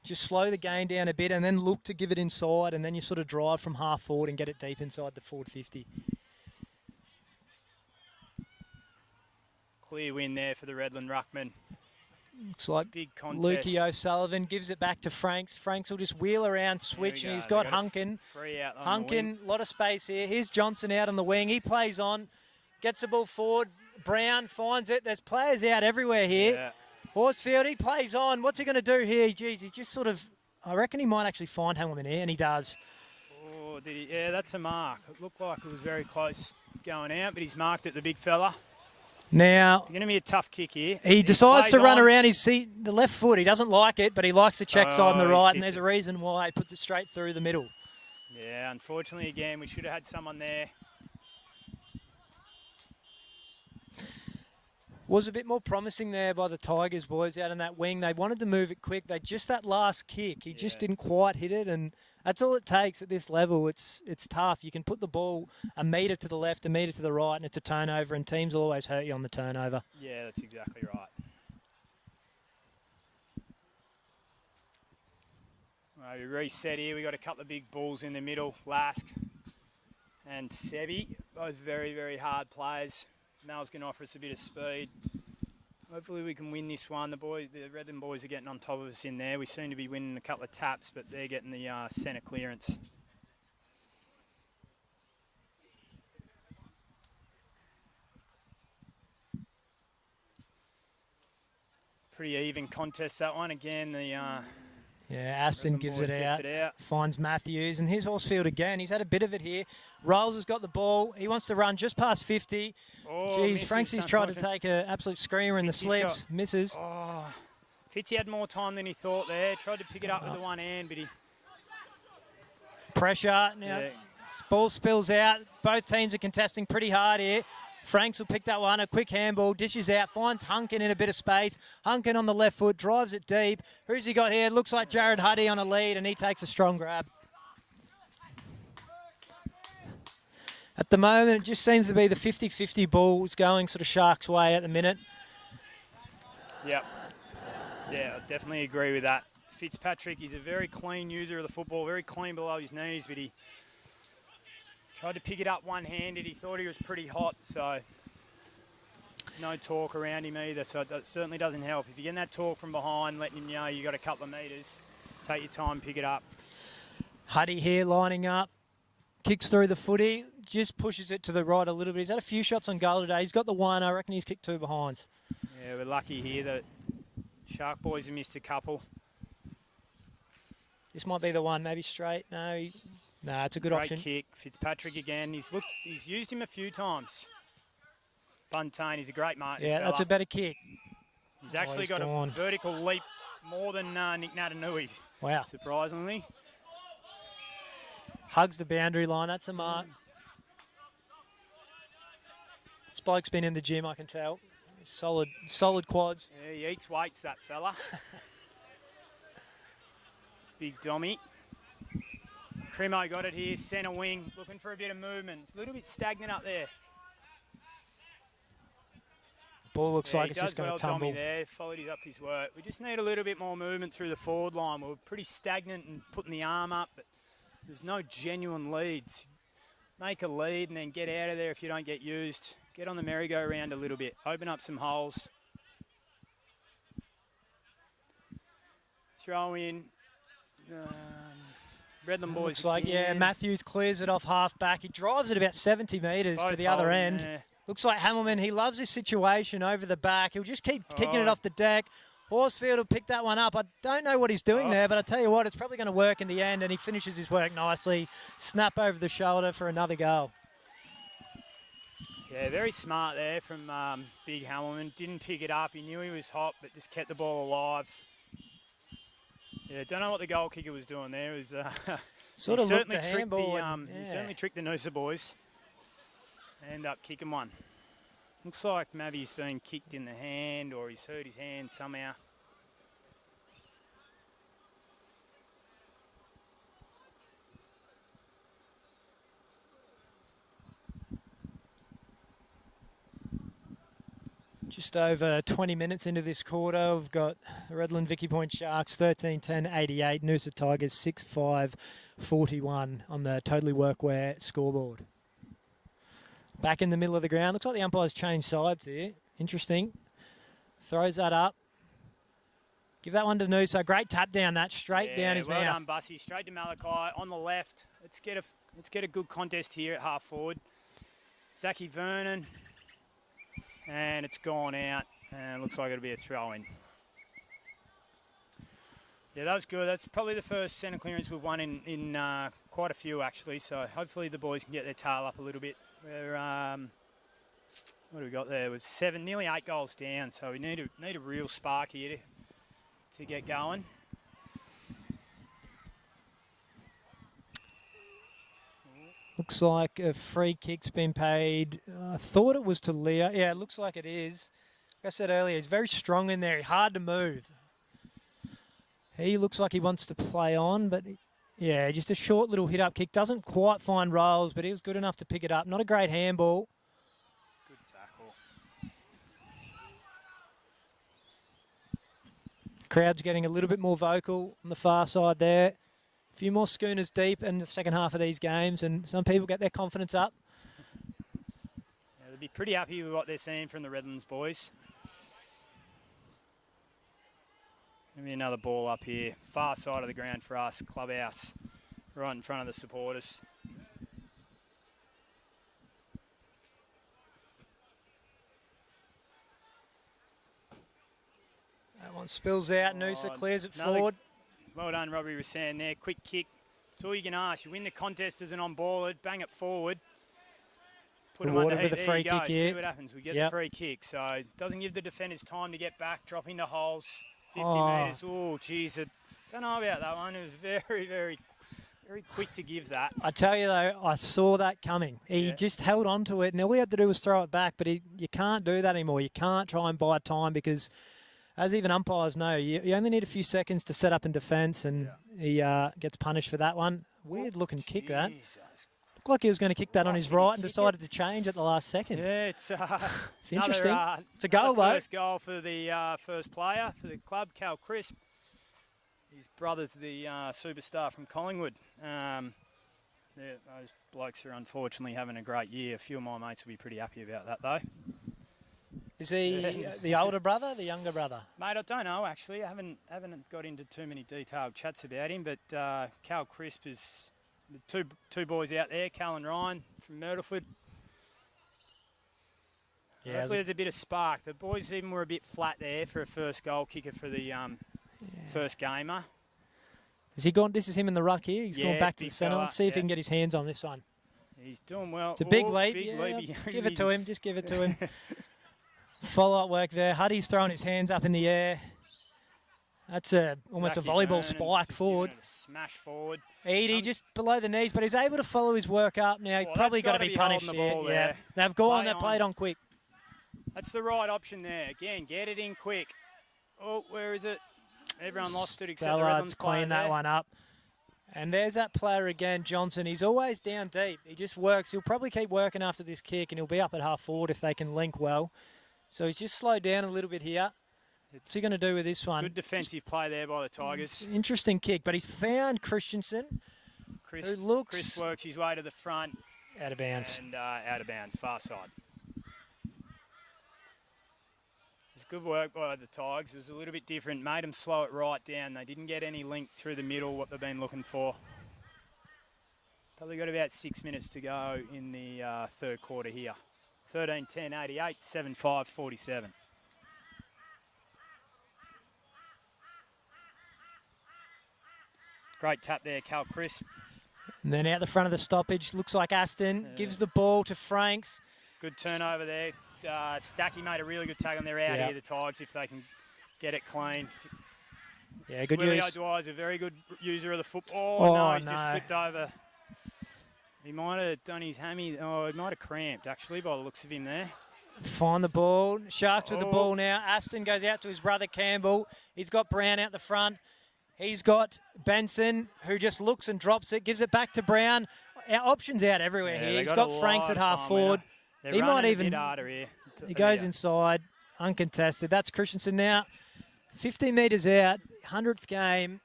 Speaker 2: Just slow the game down a bit and then look to give it inside, and then you sort of drive from half forward and get it deep inside the forward 50.
Speaker 1: Clear win there for the Redland Ruckman.
Speaker 2: Looks like
Speaker 1: big contest.
Speaker 2: Lukey O'Sullivan gives it back to Franks. Franks will just wheel around, switch, and he's got Hunkin. Hunkin, a lot of space here. Here's Johnson out on the wing. He plays on, gets the ball forward. Brown finds it. There's players out everywhere here.
Speaker 1: Yeah.
Speaker 2: Horsefield, he plays on. What's he going to do here? Geez, he's just sort of, I reckon he might actually find Hamilton here, and he does.
Speaker 1: Oh, did he? Yeah, that's a mark. It looked like it was very close going out, but he's marked it, the big fella.
Speaker 2: Now,
Speaker 1: going to be a tough kick here.
Speaker 2: He decides to run around his seat, the left foot. He doesn't like it, but he likes the check side and the right, and there's a reason why he puts it straight through the middle.
Speaker 1: Yeah, unfortunately, again, we should have had someone there.
Speaker 2: Was a bit more promising there by the Tigers boys out in that wing. They wanted to move it quick. Just that last kick, he just didn't quite hit it, and that's all it takes at this level. It's tough. You can put the ball a metre to the left, a metre to the right, and it's a turnover, and teams will always hurt you on the turnover.
Speaker 1: Yeah, that's exactly right. Right, we reset here. We got a couple of big balls in the middle. Lask and Sebi, both very, very hard players. Mel's going to offer us a bit of speed. Hopefully we can win this one. The Redland boys are getting on top of us in there. We seem to be winning a couple of taps, but they're getting the centre clearance. Pretty even contest, that one. Again, the
Speaker 2: Yeah, Aston
Speaker 1: Redland
Speaker 2: gives
Speaker 1: boys
Speaker 2: it
Speaker 1: gets
Speaker 2: out.
Speaker 1: it out.
Speaker 2: Finds Matthews, and here's Horsfield again. He's had a bit of it here. Rolls has got the ball. He wants to run just past 50.
Speaker 1: Oh,
Speaker 2: Jeez,
Speaker 1: misses,
Speaker 2: Franksy's tried to
Speaker 1: unfortunate.
Speaker 2: take an absolute screamer in the
Speaker 1: Fitzy's
Speaker 2: slips. Misses.
Speaker 1: Oh, Fitzy had more time than he thought there. Tried to pick it up with the one hand, but he...
Speaker 2: Pressure. Now,
Speaker 1: Yeah.
Speaker 2: ball spills out. Both teams are contesting pretty hard here. Franks will pick that one. A quick handball. Dishes out. Finds Hunkin in a bit of space. Hunkin on the left foot. Drives it deep. Who's he got here? Looks like Jared Huddy on a lead, and he takes a strong grab. At the moment, it just seems to be the 50-50 balls going sort of Sharks' way at the minute.
Speaker 1: Yep. Yeah, I definitely agree with that. Fitzpatrick, he's a very clean user of the football, very clean below his knees, but he tried to pick it up one-handed. He thought he was pretty hot, so no torque around him either, so that certainly doesn't help. If you're getting that torque from behind, letting him know you got a couple of metres, take your time, pick it up.
Speaker 2: Huddy here lining up. Kicks through the footy. Just pushes it to the right a little bit. He's had a few shots on goal today. He's got the one. I reckon he's kicked 2 behinds.
Speaker 1: Yeah, we're lucky here that Shark boys have missed a couple.
Speaker 2: This might be the one. Maybe straight. No, it's a good
Speaker 1: Great
Speaker 2: option.
Speaker 1: kick. Fitzpatrick again. He's used him a few times. Buntain, he's a great mark.
Speaker 2: Yeah, that's a better kick.
Speaker 1: He's actually
Speaker 2: he's
Speaker 1: got
Speaker 2: gone.
Speaker 1: a vertical leap more than Nick Natanui,
Speaker 2: Wow.
Speaker 1: surprisingly.
Speaker 2: Hugs the boundary line. That's a mark. This bloke's been in the gym, I can tell. Solid quads.
Speaker 1: Yeah, he eats weights, that fella. Big Dommy. Cremo got it here, centre wing, looking for a bit of movement. It's a little bit stagnant up there.
Speaker 2: Ball looks
Speaker 1: Yeah,
Speaker 2: like
Speaker 1: he
Speaker 2: it's
Speaker 1: does
Speaker 2: just going
Speaker 1: well,
Speaker 2: to tumble.
Speaker 1: Dommy there, followed up his work. We just need a little bit more movement through the forward line. We're pretty stagnant and putting the arm up, but there's no genuine leads. Make a lead and then get out of there if you don't get used. Get on the merry-go-round a little bit. Open up some holes. Throw in. Redland boys.
Speaker 2: Looks like, yeah,
Speaker 1: again.
Speaker 2: Matthews clears it off half back. He drives it about 70 metres to
Speaker 1: Both
Speaker 2: the other
Speaker 1: holding
Speaker 2: end.
Speaker 1: there.
Speaker 2: Looks like Hamilman, he loves this situation over the back. He'll just keep kicking it
Speaker 1: Oh.
Speaker 2: off the deck. Horsfield will pick that one up. I don't know what he's doing there, but I tell you what, it's probably going to work in the end, and he finishes his work nicely. Snap over the shoulder for another goal.
Speaker 1: Yeah, very smart there from Big Hamilman. Didn't pick it up. He knew he was hot, but just kept the ball alive. Yeah, don't know what the goal kicker was doing there. It was
Speaker 2: Sort
Speaker 1: he
Speaker 2: of looked
Speaker 1: certainly
Speaker 2: a
Speaker 1: tricked
Speaker 2: handball.
Speaker 1: the,
Speaker 2: and,
Speaker 1: He
Speaker 2: yeah.
Speaker 1: certainly tricked the Noosa boys. End up kicking one. Looks like maybe he's been kicked in the hand or he's hurt his hand somehow.
Speaker 2: Just over 20 minutes into this quarter, we've got the Redland Vicky Point Sharks 13-10-88, Noosa Tigers 6-5-41 on the Totally Workwear scoreboard. Back in the middle of the ground. Looks like the umpires changed sides here. Interesting. Throws that up. Give that one to Noosa. Great tap down that, straight down his
Speaker 1: well
Speaker 2: mouth.
Speaker 1: done, Bussy. Straight to Malachi on the left. Let's get a good contest here at half forward. Zachy Vernon. And it's gone out, and it looks like it'll be a throw-in. Yeah, that was good. That's probably the first centre clearance we've won in quite a few, actually. So hopefully the boys can get their tail up a little bit. We're, what do we got there? We're 7, nearly 8 goals down, so we need a real spark here to get going.
Speaker 2: Looks like a free kick's been paid. I thought it was to Leo. Yeah, it looks like it is. Like I said earlier, he's very strong in there. Hard to move. He looks like he wants to play on, but yeah, just a short little hit-up kick. Doesn't quite find Rolls, but he was good enough to pick it up. Not a great handball.
Speaker 1: Good tackle.
Speaker 2: Crowd's getting a little bit more vocal on the far side there. A few more schooners deep in the second half of these games, and some people get their confidence up.
Speaker 1: Yeah, they'll be pretty happy with what they're seeing from the Redlands boys. Maybe another ball up here. Far side of the ground for us, clubhouse, right in front of the supporters.
Speaker 2: One spills out. Noosa clears it
Speaker 1: another-
Speaker 2: forward.
Speaker 1: Well done, Robbie Rassan there. Quick kick. That's all you can ask. You win the contest as an on-baller, bang it forward. Put them
Speaker 2: Rewarded
Speaker 1: under
Speaker 2: with
Speaker 1: heat.
Speaker 2: a
Speaker 1: There
Speaker 2: free
Speaker 1: you go.
Speaker 2: kick
Speaker 1: See
Speaker 2: here.
Speaker 1: what happens. We get
Speaker 2: Yep.
Speaker 1: the free kick. So it doesn't give the defenders time to get back, drop into holes. 50
Speaker 2: Oh.
Speaker 1: metres. Oh, geez. I don't know about that one. It was very, very, very quick to give that.
Speaker 2: I tell you though, I saw that coming. He just held on to it, and all he had to do was throw it back. But you can't do that anymore. You can't try and buy time because, as even umpires know, you only need a few seconds to set up in defence, and he gets punished for that one. Weird looking kick that. Looked like he was going to kick that on his right and decided to change at the last second.
Speaker 1: Yeah, it's
Speaker 2: It's interesting. It's a
Speaker 1: another
Speaker 2: goal though.
Speaker 1: First goal for the first player for the club, Cal Crisp. His brother's the superstar from Collingwood. Those blokes are unfortunately having a great year. A few of my mates will be pretty happy about that though.
Speaker 2: Is he the older brother, the younger brother?
Speaker 1: Mate, I don't know actually. I haven't got into too many detailed chats about him, but Cal Crisp is the two boys out there, Cal and Ryan from Myrtleford.
Speaker 2: Yeah,
Speaker 1: Hopefully there's a bit of spark. The boys even were a bit flat there for a first goal kicker for the first gamer.
Speaker 2: Has he gone? This is him in the ruck here. He's gone back to the
Speaker 1: big
Speaker 2: centre.
Speaker 1: fella,
Speaker 2: Let's see if he can get his hands on this one.
Speaker 1: He's doing well.
Speaker 2: It's a big
Speaker 1: Oh,
Speaker 2: leap.
Speaker 1: big
Speaker 2: Yeah,
Speaker 1: leap.
Speaker 2: give it to him. Just give it to him. Follow-up work there. Huddy's throwing his hands up in the air. That's almost
Speaker 1: Zachy
Speaker 2: a volleyball
Speaker 1: Vernon's
Speaker 2: spike
Speaker 1: just
Speaker 2: forward.
Speaker 1: giving it a smash forward.
Speaker 2: Edie just below the knees, but he's able to follow his work up. Now, he
Speaker 1: Oh,
Speaker 2: probably
Speaker 1: that's
Speaker 2: got to
Speaker 1: gotta
Speaker 2: be
Speaker 1: be
Speaker 2: punished
Speaker 1: holding the
Speaker 2: here.
Speaker 1: ball
Speaker 2: Yeah,
Speaker 1: there.
Speaker 2: they've gone.
Speaker 1: Play
Speaker 2: They've played on quick.
Speaker 1: That's the right option there. Again, get it in quick. Oh, where is it? Everyone lost it except the
Speaker 2: Ballard's
Speaker 1: Redlands player
Speaker 2: cleaned that
Speaker 1: there.
Speaker 2: one up. And there's that player again, Johnson. He's always down deep. He just works. He'll probably keep working after this kick, and he'll be up at half forward if they can link well. So he's just slowed down a little bit here. What's he going to do with this one?
Speaker 1: Good defensive play there by the Tigers.
Speaker 2: Interesting kick, but he's found Christensen,
Speaker 1: Chris,
Speaker 2: who looks
Speaker 1: Chris works his way to the front.
Speaker 2: out of bounds.
Speaker 1: And out of bounds, far side. It's good work by the Tigers. It was a little bit different. Made them slow it right down. They didn't get any link through the middle, what they've been looking for. Probably got about 6 minutes to go in the third quarter here. 13-10, 88, 7-5, 47. Great tap there, Cal Crisp.
Speaker 2: And then out the front of the stoppage, looks like Aston gives the ball to Franks.
Speaker 1: Good turnover there. Stacky made a really good tag on their out
Speaker 2: Yeah.
Speaker 1: here, the Tigers, if they can get it clean.
Speaker 2: Yeah, good
Speaker 1: Willie
Speaker 2: use.
Speaker 1: O'Dwyer's a very good user of the football.
Speaker 2: Oh,
Speaker 1: No, he's
Speaker 2: no.
Speaker 1: just slipped over. He might have done his hammy. Oh, he might have cramped, actually, by the looks of him there.
Speaker 2: Find the ball. Sharks with the
Speaker 1: Oh.
Speaker 2: ball now. Aston goes out to his brother Campbell. He's got Brown out the front. He's got Benson, who just looks and drops it, gives it back to Brown. Our options out everywhere
Speaker 1: Yeah,
Speaker 2: here.
Speaker 1: they
Speaker 2: He's
Speaker 1: got
Speaker 2: got
Speaker 1: a
Speaker 2: Franks
Speaker 1: lot
Speaker 2: at
Speaker 1: of
Speaker 2: half
Speaker 1: time
Speaker 2: forward.
Speaker 1: winner. They're
Speaker 2: He might
Speaker 1: running a
Speaker 2: even.
Speaker 1: bit harder here.
Speaker 2: He goes
Speaker 1: Yeah.
Speaker 2: inside, uncontested. That's Christensen now. 50 metres out, 100th game.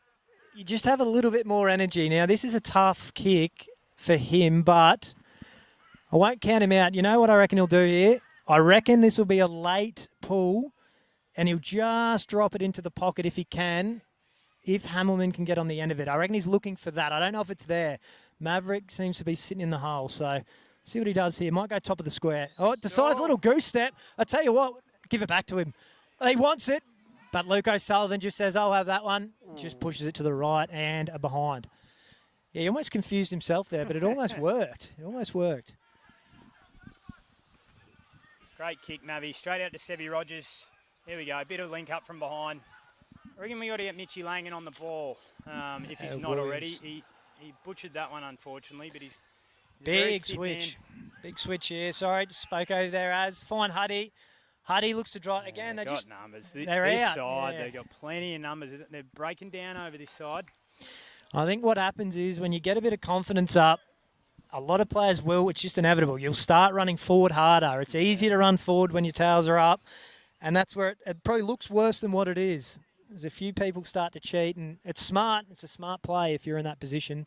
Speaker 2: You just have a little bit more energy. Now, this is a tough kick for him, but I won't count him out. You know what I reckon he'll do here? I reckon this will be a late pull, and he'll just drop it into the pocket if he can, if Hamilman can get on the end of it. I reckon he's looking for that. I don't know if it's there. Maverick seems to be sitting in the hole, so see what he does here. Might go top of the square. Oh, it decides a little goose step. I tell you what, give it back to him. He wants it, but Luke O'Sullivan just says, I'll have that one. Just pushes it to the right and a behind. Yeah, he almost confused himself there, but it almost worked. It almost worked.
Speaker 1: Great kick, Mavi. Straight out to Sebi Rogers. Here we go. A bit of link up from behind. I reckon we got to get Mitchy Langan on the ball if he's not already. He butchered that one, unfortunately, but he's a very
Speaker 2: Big
Speaker 1: fit
Speaker 2: switch.
Speaker 1: man.
Speaker 2: Big switch here. Sorry, just spoke over there as. Fine Huddy. Huddy looks to draw again.
Speaker 1: They've
Speaker 2: They
Speaker 1: got
Speaker 2: just
Speaker 1: numbers.
Speaker 2: they're
Speaker 1: This
Speaker 2: out,
Speaker 1: side,
Speaker 2: yeah.
Speaker 1: they've got plenty of numbers. They're breaking down over this side.
Speaker 2: I think what happens is when you get a bit of confidence up, a lot of players will. It's just inevitable. You'll start running forward harder. It's easier to run forward when your tails are up, and that's where it probably looks worse than what it is. There's a few people start to cheat, and it's smart. It's a smart play if you're in that position.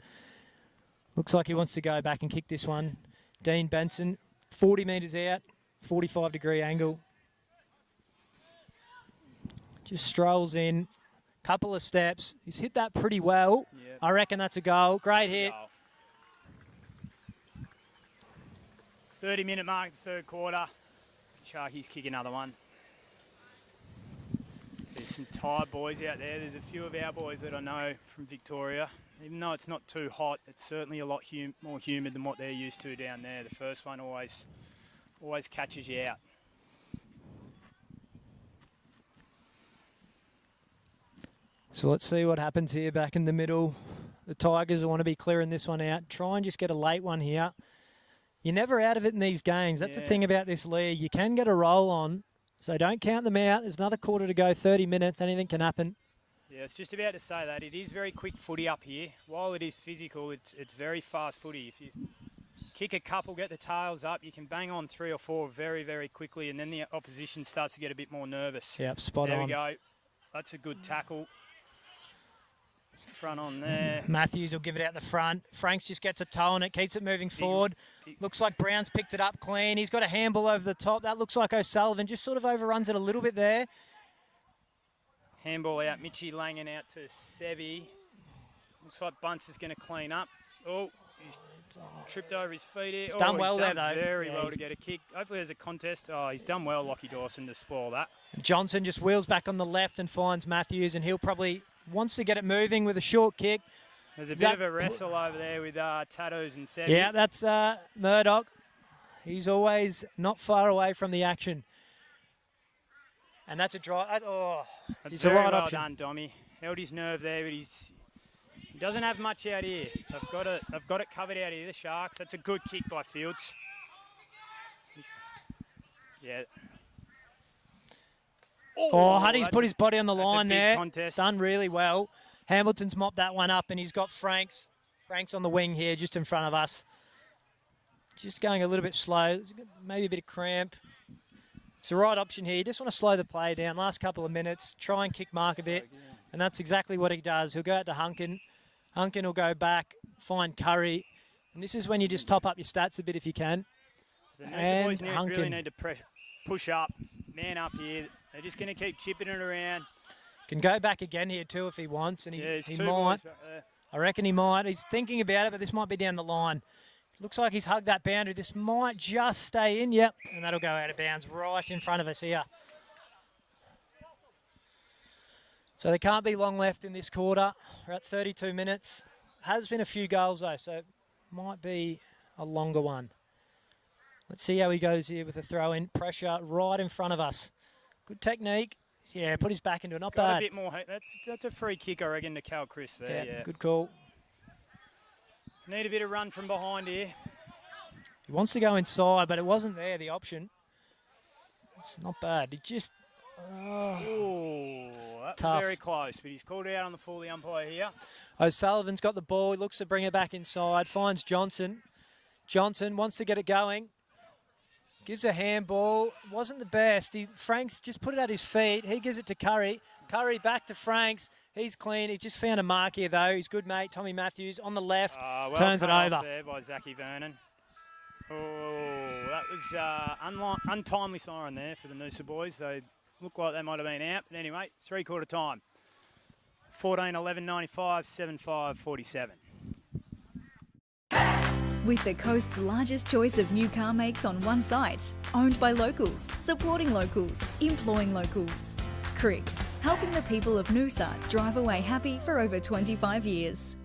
Speaker 2: Looks like he wants to go back and kick this one. Dean Benson, 40 metres out, 45-degree angle. Just strolls in, couple of steps. He's hit that pretty well.
Speaker 1: Yep.
Speaker 2: I reckon that's a goal. Great hit.
Speaker 1: Goal. 30-minute mark, the third quarter. Sharkies kick another one. There's some tired boys out there. There's a few of our boys that I know from Victoria. Even though it's not too hot, it's certainly a lot more humid than what they're used to down there. The first one always catches you out.
Speaker 2: So let's see what happens here back in the middle. The Tigers will want to be clearing this one out. Try and just get a late one here. You're never out of it in these games. That's the thing about this league. You can get a roll on, so don't count them out. There's another quarter to go, 30 minutes. Anything can happen.
Speaker 1: Yeah, it's just about to say that. It is very quick footy up here. While it is physical, it's very fast footy. If you kick a couple, get the tails up, you can bang on 3 or 4 very, very quickly, and then the opposition starts to get a bit more nervous.
Speaker 2: Yep, spot on.
Speaker 1: There we go. That's a good tackle. Front on there.
Speaker 2: Matthews will give it out the front. Franks just gets a toe on it, keeps it moving forward. Looks like Brown's picked it up clean. He's got a handball over the top. That looks like O'Sullivan just sort of overruns it a little bit there.
Speaker 1: Handball out. Mitchie Langan out to Sevi. Looks like Bunce is going to clean up. Oh, he's tripped over his feet here.
Speaker 2: He's done well there, though.
Speaker 1: Very well to get a kick. Hopefully there's a contest. Oh, he's done well, Lockie Dawson, to spoil that.
Speaker 2: Johnson just wheels back on the left and finds Matthews, and he'll probably wants to get it moving with a short kick.
Speaker 1: There's a bit of a wrestle over there with Tattoos and Sevi.
Speaker 2: Yeah, that's Murdoch. He's always not far away from the action. And that's a draw. Oh,
Speaker 1: that's
Speaker 2: it's
Speaker 1: very
Speaker 2: a right
Speaker 1: well
Speaker 2: option.
Speaker 1: done, Dommy. Held his nerve there, but he doesn't have much out here. They've got it covered out here, the Sharks. That's a good kick by Fields. Yeah.
Speaker 2: Oh, Huddy's put his body on the line there.
Speaker 1: Contest.
Speaker 2: Done really well. Hamilton's mopped that one up, and he's got Franks. Franks on the wing here, just in front of us. Just going a little bit slow. Maybe a bit of cramp. It's the right option here. You just want to slow the play down. Last couple of minutes, try and kick Mark a bit. And that's exactly what he does. He'll go out to Hunkin. Hunkin will go back, find Curry. And this is when you just top up your stats a bit if you can.
Speaker 1: The Noosa boys really need to push up, man up here. They're just going to keep chipping it around.
Speaker 2: Can go back again here too if he wants. And he might. I reckon he might. He's thinking about it, but this might be down the line. Looks like he's hugged that boundary. This might just stay in. Yep. And that'll go out of bounds right in front of us here. So there can't be long left in this quarter. We're at 32 minutes. Has been a few goals though, so it might be a longer one. Let's see how he goes here with a throw in. Pressure right in front of us. Good technique. Yeah, put his back into it. Not bad.
Speaker 1: A bit more. That's a free kick, I reckon, to Cal Chris there. Yeah,
Speaker 2: good call.
Speaker 1: Need a bit of run from behind here.
Speaker 2: He wants to go inside, but it wasn't there, the option. It's not bad. He just...
Speaker 1: Oh, that
Speaker 2: tough.
Speaker 1: was very close, but he's called out on the full the umpire here.
Speaker 2: O'Sullivan's got the ball. He looks to bring it back inside. Finds Johnson. Johnson wants to get it going. Gives a handball. Wasn't the best. Franks just put it at his feet. He gives it to Curry. Curry back to Franks. He's clean. He just found a mark here, though. His good mate, Tommy Matthews, on the left.
Speaker 1: Well
Speaker 2: turns it over.
Speaker 1: There by Zachy Vernon. Oh, that was untimely siren there for the Noosa boys. They looked like they might have been out. But anyway, three-quarter time. 14-11-95, 7-5-47.
Speaker 3: With the coast's largest choice of new car makes on one site, owned by locals, supporting locals, employing locals. Cricks, helping the people of Noosa drive away happy for over 25 years.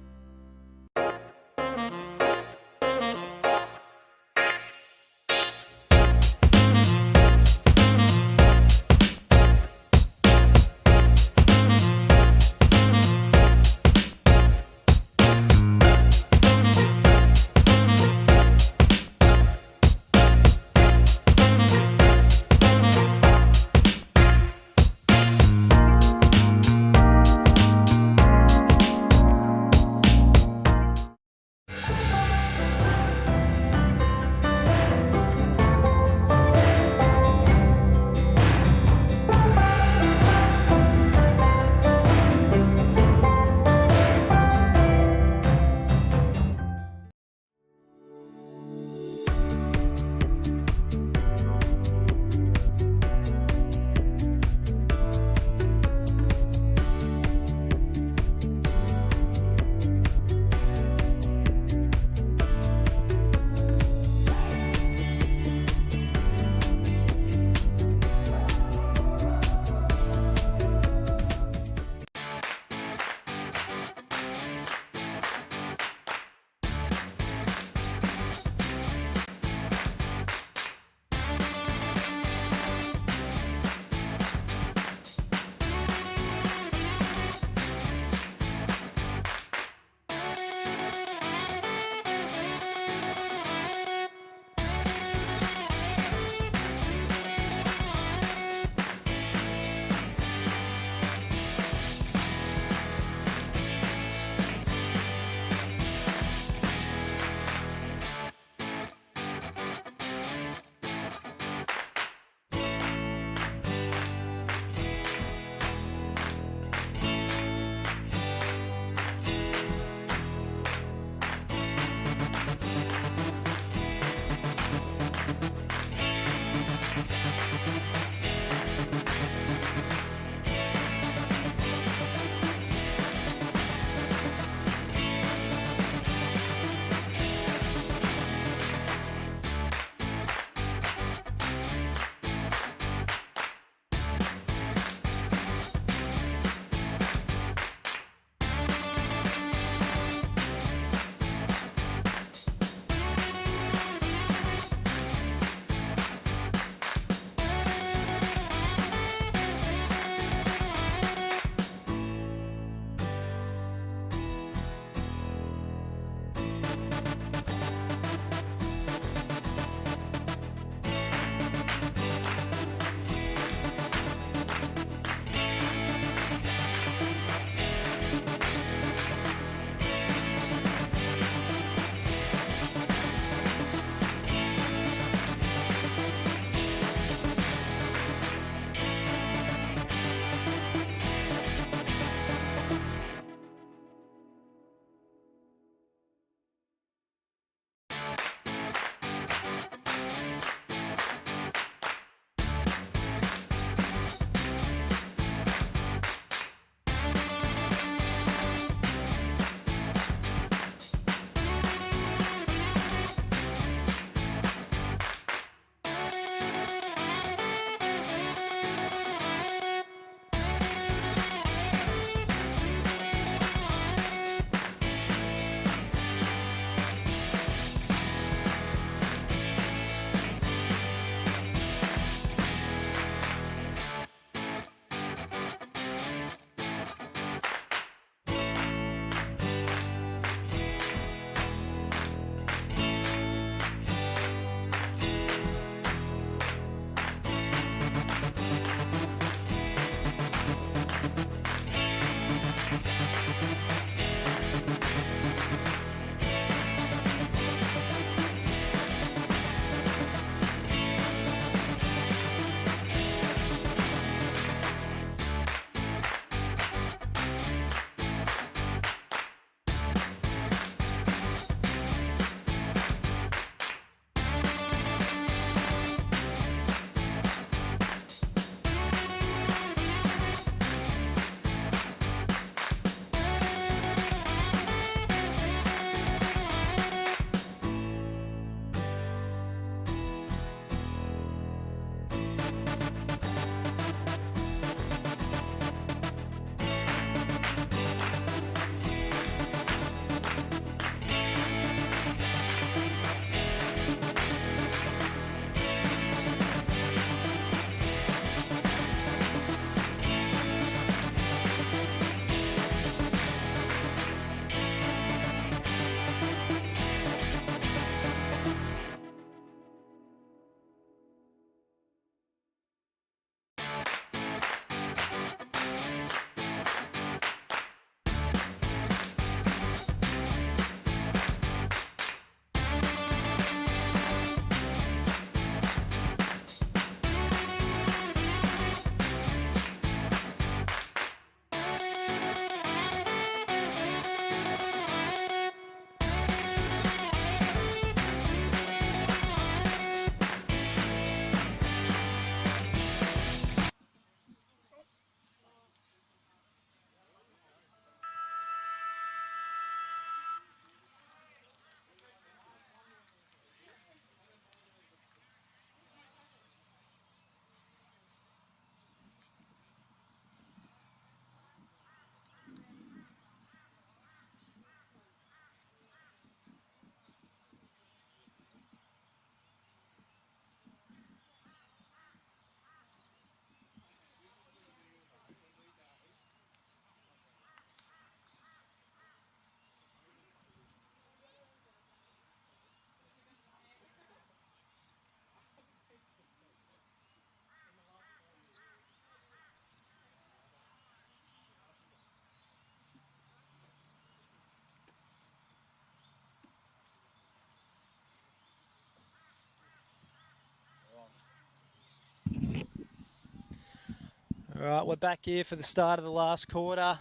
Speaker 2: All right, we're back here for the start of the last quarter.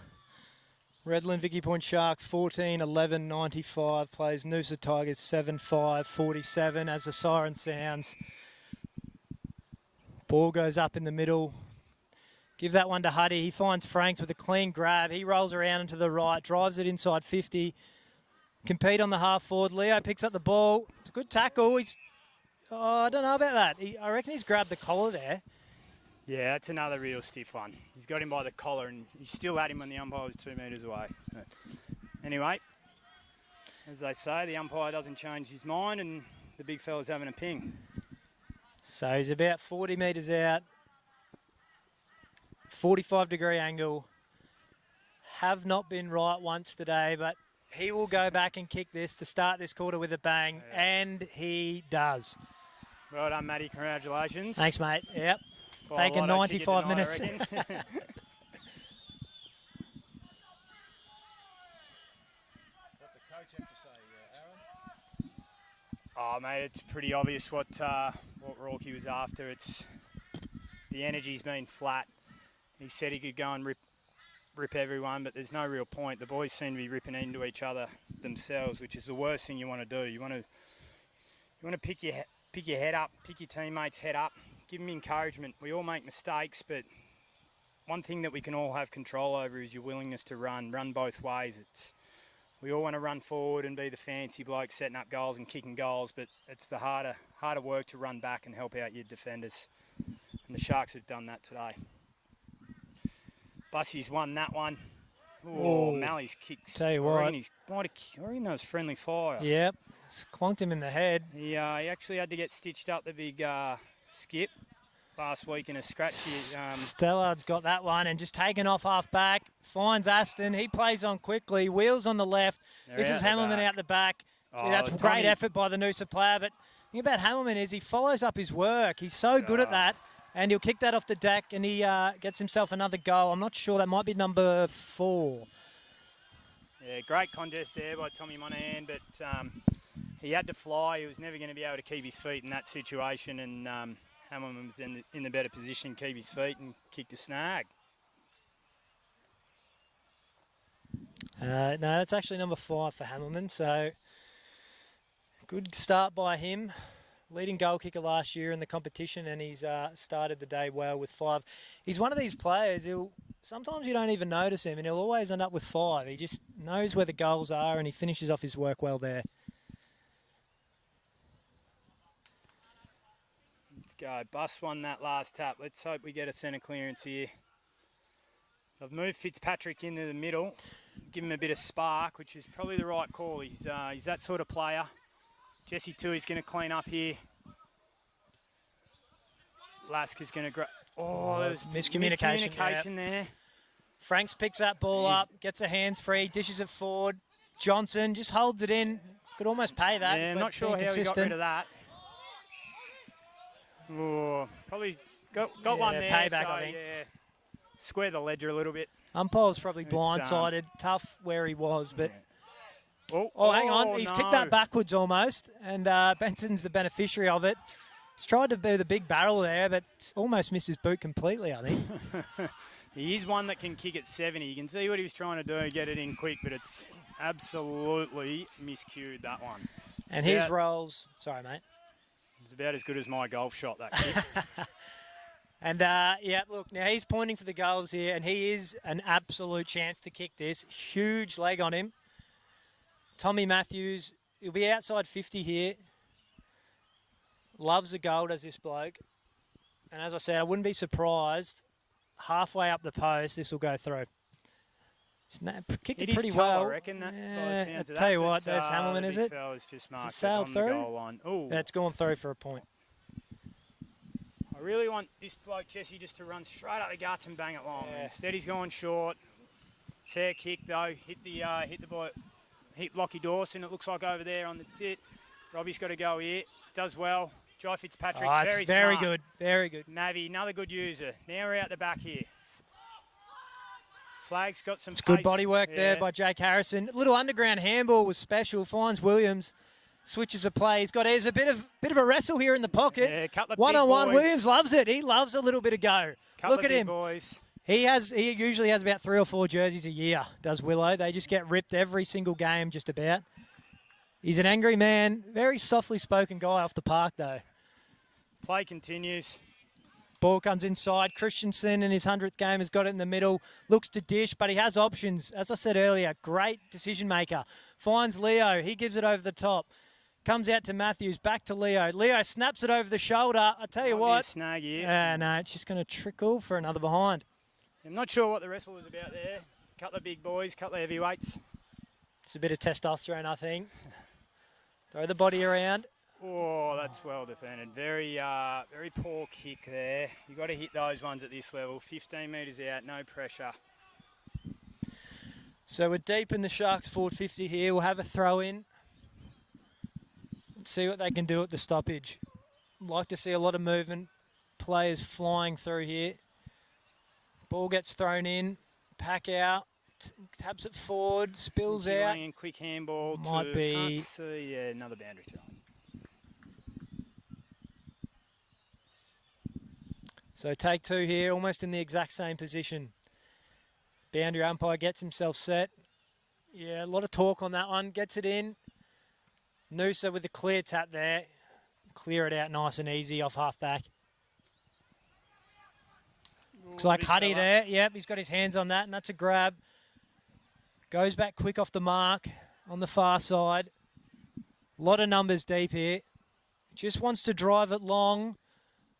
Speaker 2: Redland Vicky Point Sharks 14-11-95 plays Noosa Tigers 7-5-47 as the siren sounds. Ball goes up in the middle. Give that one to Huddy. He finds Franks with a clean grab. He rolls around into the right, drives it inside 50. Compete on the half forward. Leo picks up the ball. It's a good tackle. I don't know about that. I reckon he's grabbed the collar there.
Speaker 1: Yeah, that's another real stiff one. He's got him by the collar and he's still had him when the umpire was 2 metres away. So, anyway, as they say, the umpire doesn't change his mind and the big fella's having a ping.
Speaker 2: So he's about 40 metres out. 45-degree angle. Have not been right once today, but he will go back and kick this to start this quarter with a bang, and he does.
Speaker 1: Well done, Matty. Congratulations.
Speaker 2: Thanks, mate. Yep.
Speaker 1: Quite
Speaker 2: Taking 95 minutes.
Speaker 1: Oh, mate, it's pretty obvious what Rourke was after. It's the energy's been flat. He said he could go and rip everyone, but there's no real point. The boys seem to be ripping into each other themselves, which is the worst thing you want to do. You want to pick your head up, pick your teammates' head up, give them encouragement. We all make mistakes, but one thing that we can all have control over is your willingness to run both ways. We all want to run forward and be the fancy bloke setting up goals and kicking goals, but it's the harder work to run back and help out your defenders. And the Sharks have done that today. Bussey's won that one. Oh, Mally's kicks.
Speaker 2: Tell you what.
Speaker 1: I reckon that was friendly fire.
Speaker 2: Yep. Clonked him in the head.
Speaker 1: He actually had to get stitched up, the big skip last week in a scratch.
Speaker 2: Stellard's got that one and just taken off half back. Finds Aston. He plays on quickly. Wheels on the left. This is Hamilman out the back. Gee, that's a great effort by the Noosa player. But the thing about Hamilman is he follows up his work. He's so good at that. And he'll kick that off the deck and he gets himself another goal. I'm not sure. That might be number 4.
Speaker 1: Yeah, great contest there by Tommy Monahan. But he had to fly. He was never going to be able to keep his feet in that situation. And Hamilman was in the better position, keep his feet and kicked a snag.
Speaker 2: No, it's actually number 5 for Hamilman. So good start by him. Leading goal kicker last year in the competition, and he's started the day well with 5. He's one of these players, sometimes you don't even notice him, and he'll always end up with 5. He just knows where the goals are, and he finishes off his work well there.
Speaker 1: Let's go. Bus won that last tap. Let's hope we get a centre clearance here. I've moved Fitzpatrick into the middle, give him a bit of spark, which is probably the right call. He's that sort of player. Jesse Tui's going to clean up here. Lask is going to grab. Oh, there was miscommunication there.
Speaker 2: Franks picks that ball up, gets a hands free, dishes it forward. Johnson just holds it in. Could almost pay that.
Speaker 1: Yeah, I'm not sure how he got rid of that. Oh, probably got one there.
Speaker 2: Payback,
Speaker 1: so,
Speaker 2: I think.
Speaker 1: Yeah. Square the ledger a little bit.
Speaker 2: Umpire's probably blindsided. Tough where he was, but.
Speaker 1: Yeah.
Speaker 2: Oh, hang on. He's kicked that backwards almost, and Benson's the beneficiary of it. He's tried to do the big barrel there, but almost missed his boot completely, I think.
Speaker 1: He is one that can kick at 70. You can see what he was trying to do, get it in quick, but it's absolutely miscued, that one.
Speaker 2: And his rolls... Sorry, mate.
Speaker 1: It's about as good as my golf shot, that kick.
Speaker 2: And, yeah, look, now he's pointing to the goals here, and he is an absolute chance to kick this. Huge leg on him. Tommy Matthews, he'll be outside 50 here. Loves a goal, does this bloke. And as I said, I wouldn't be surprised. Halfway up the post, this will go through. Kicked it pretty well.
Speaker 1: I reckon that.
Speaker 2: I'll tell you what, there's Hamilman, is it?
Speaker 1: Just marked
Speaker 2: sailed through?
Speaker 1: the goal line. Ooh.
Speaker 2: That's gone through for a point.
Speaker 1: I really want this bloke, Jesse, just to run straight up the guts and bang it long.
Speaker 2: Yeah.
Speaker 1: Instead, he's going short. Fair kick, though. Hit the boy. Hit Lockie Dawson, it looks like over there on the tit. Robbie's got to go here. Does well. Jai Fitzpatrick, very smart.
Speaker 2: Very good, very good.
Speaker 1: Mavi, another good user. Now we're out the back here. Flag's got some pace.
Speaker 2: Good body work there by Jake Harrison. Little underground handball was special. Finds Williams. Switches a play. There's a bit of a wrestle here in the pocket.
Speaker 1: Yeah, couple of
Speaker 2: one-on-one.
Speaker 1: big boys.
Speaker 2: Williams loves it. He loves a little bit of go. Look at him.
Speaker 1: Boys.
Speaker 2: He usually has about 3 or 4 jerseys a year, does Willow. They just get ripped every single game just about. He's an angry man, very softly spoken guy off the park though.
Speaker 1: Play continues.
Speaker 2: Ball comes inside. Christensen in his 100th game has got it in the middle. Looks to dish, but he has options. As I said earlier, great decision maker. Finds Leo. He gives it over the top. Comes out to Matthews. Back to Leo. Leo snaps it over the shoulder. I tell you
Speaker 1: Might be a
Speaker 2: what.
Speaker 1: snag here.
Speaker 2: No, it's just going to trickle for another behind.
Speaker 1: I'm not sure what the wrestle was about there. Couple of big boys, couple of heavyweights.
Speaker 2: It's a bit of testosterone, I think. Throw the body around.
Speaker 1: Oh, that's well defended. Very poor kick there. You've got to hit those ones at this level. 15 metres out, no pressure.
Speaker 2: So we're deep in the Sharks forward 50 here. We'll have a throw in. Let's see what they can do at the stoppage. Like to see a lot of movement. Players flying through here. Ball gets thrown in. Pack out. Taps it forward. Spills out.
Speaker 1: In, quick handball.
Speaker 2: Might be.
Speaker 1: Can't see, yeah, another boundary throw.
Speaker 2: So take 2 here, almost in the exact same position. Boundary umpire gets himself set. Yeah, a lot of talk on that one. Gets it in. Noosa with the clear tap there. Clear it out nice and easy off half back. Looks like Huddy there. Yep, he's got his hands on that, and that's a grab. Goes back quick off the mark on the far side. A lot of numbers deep here. Just wants to drive it long.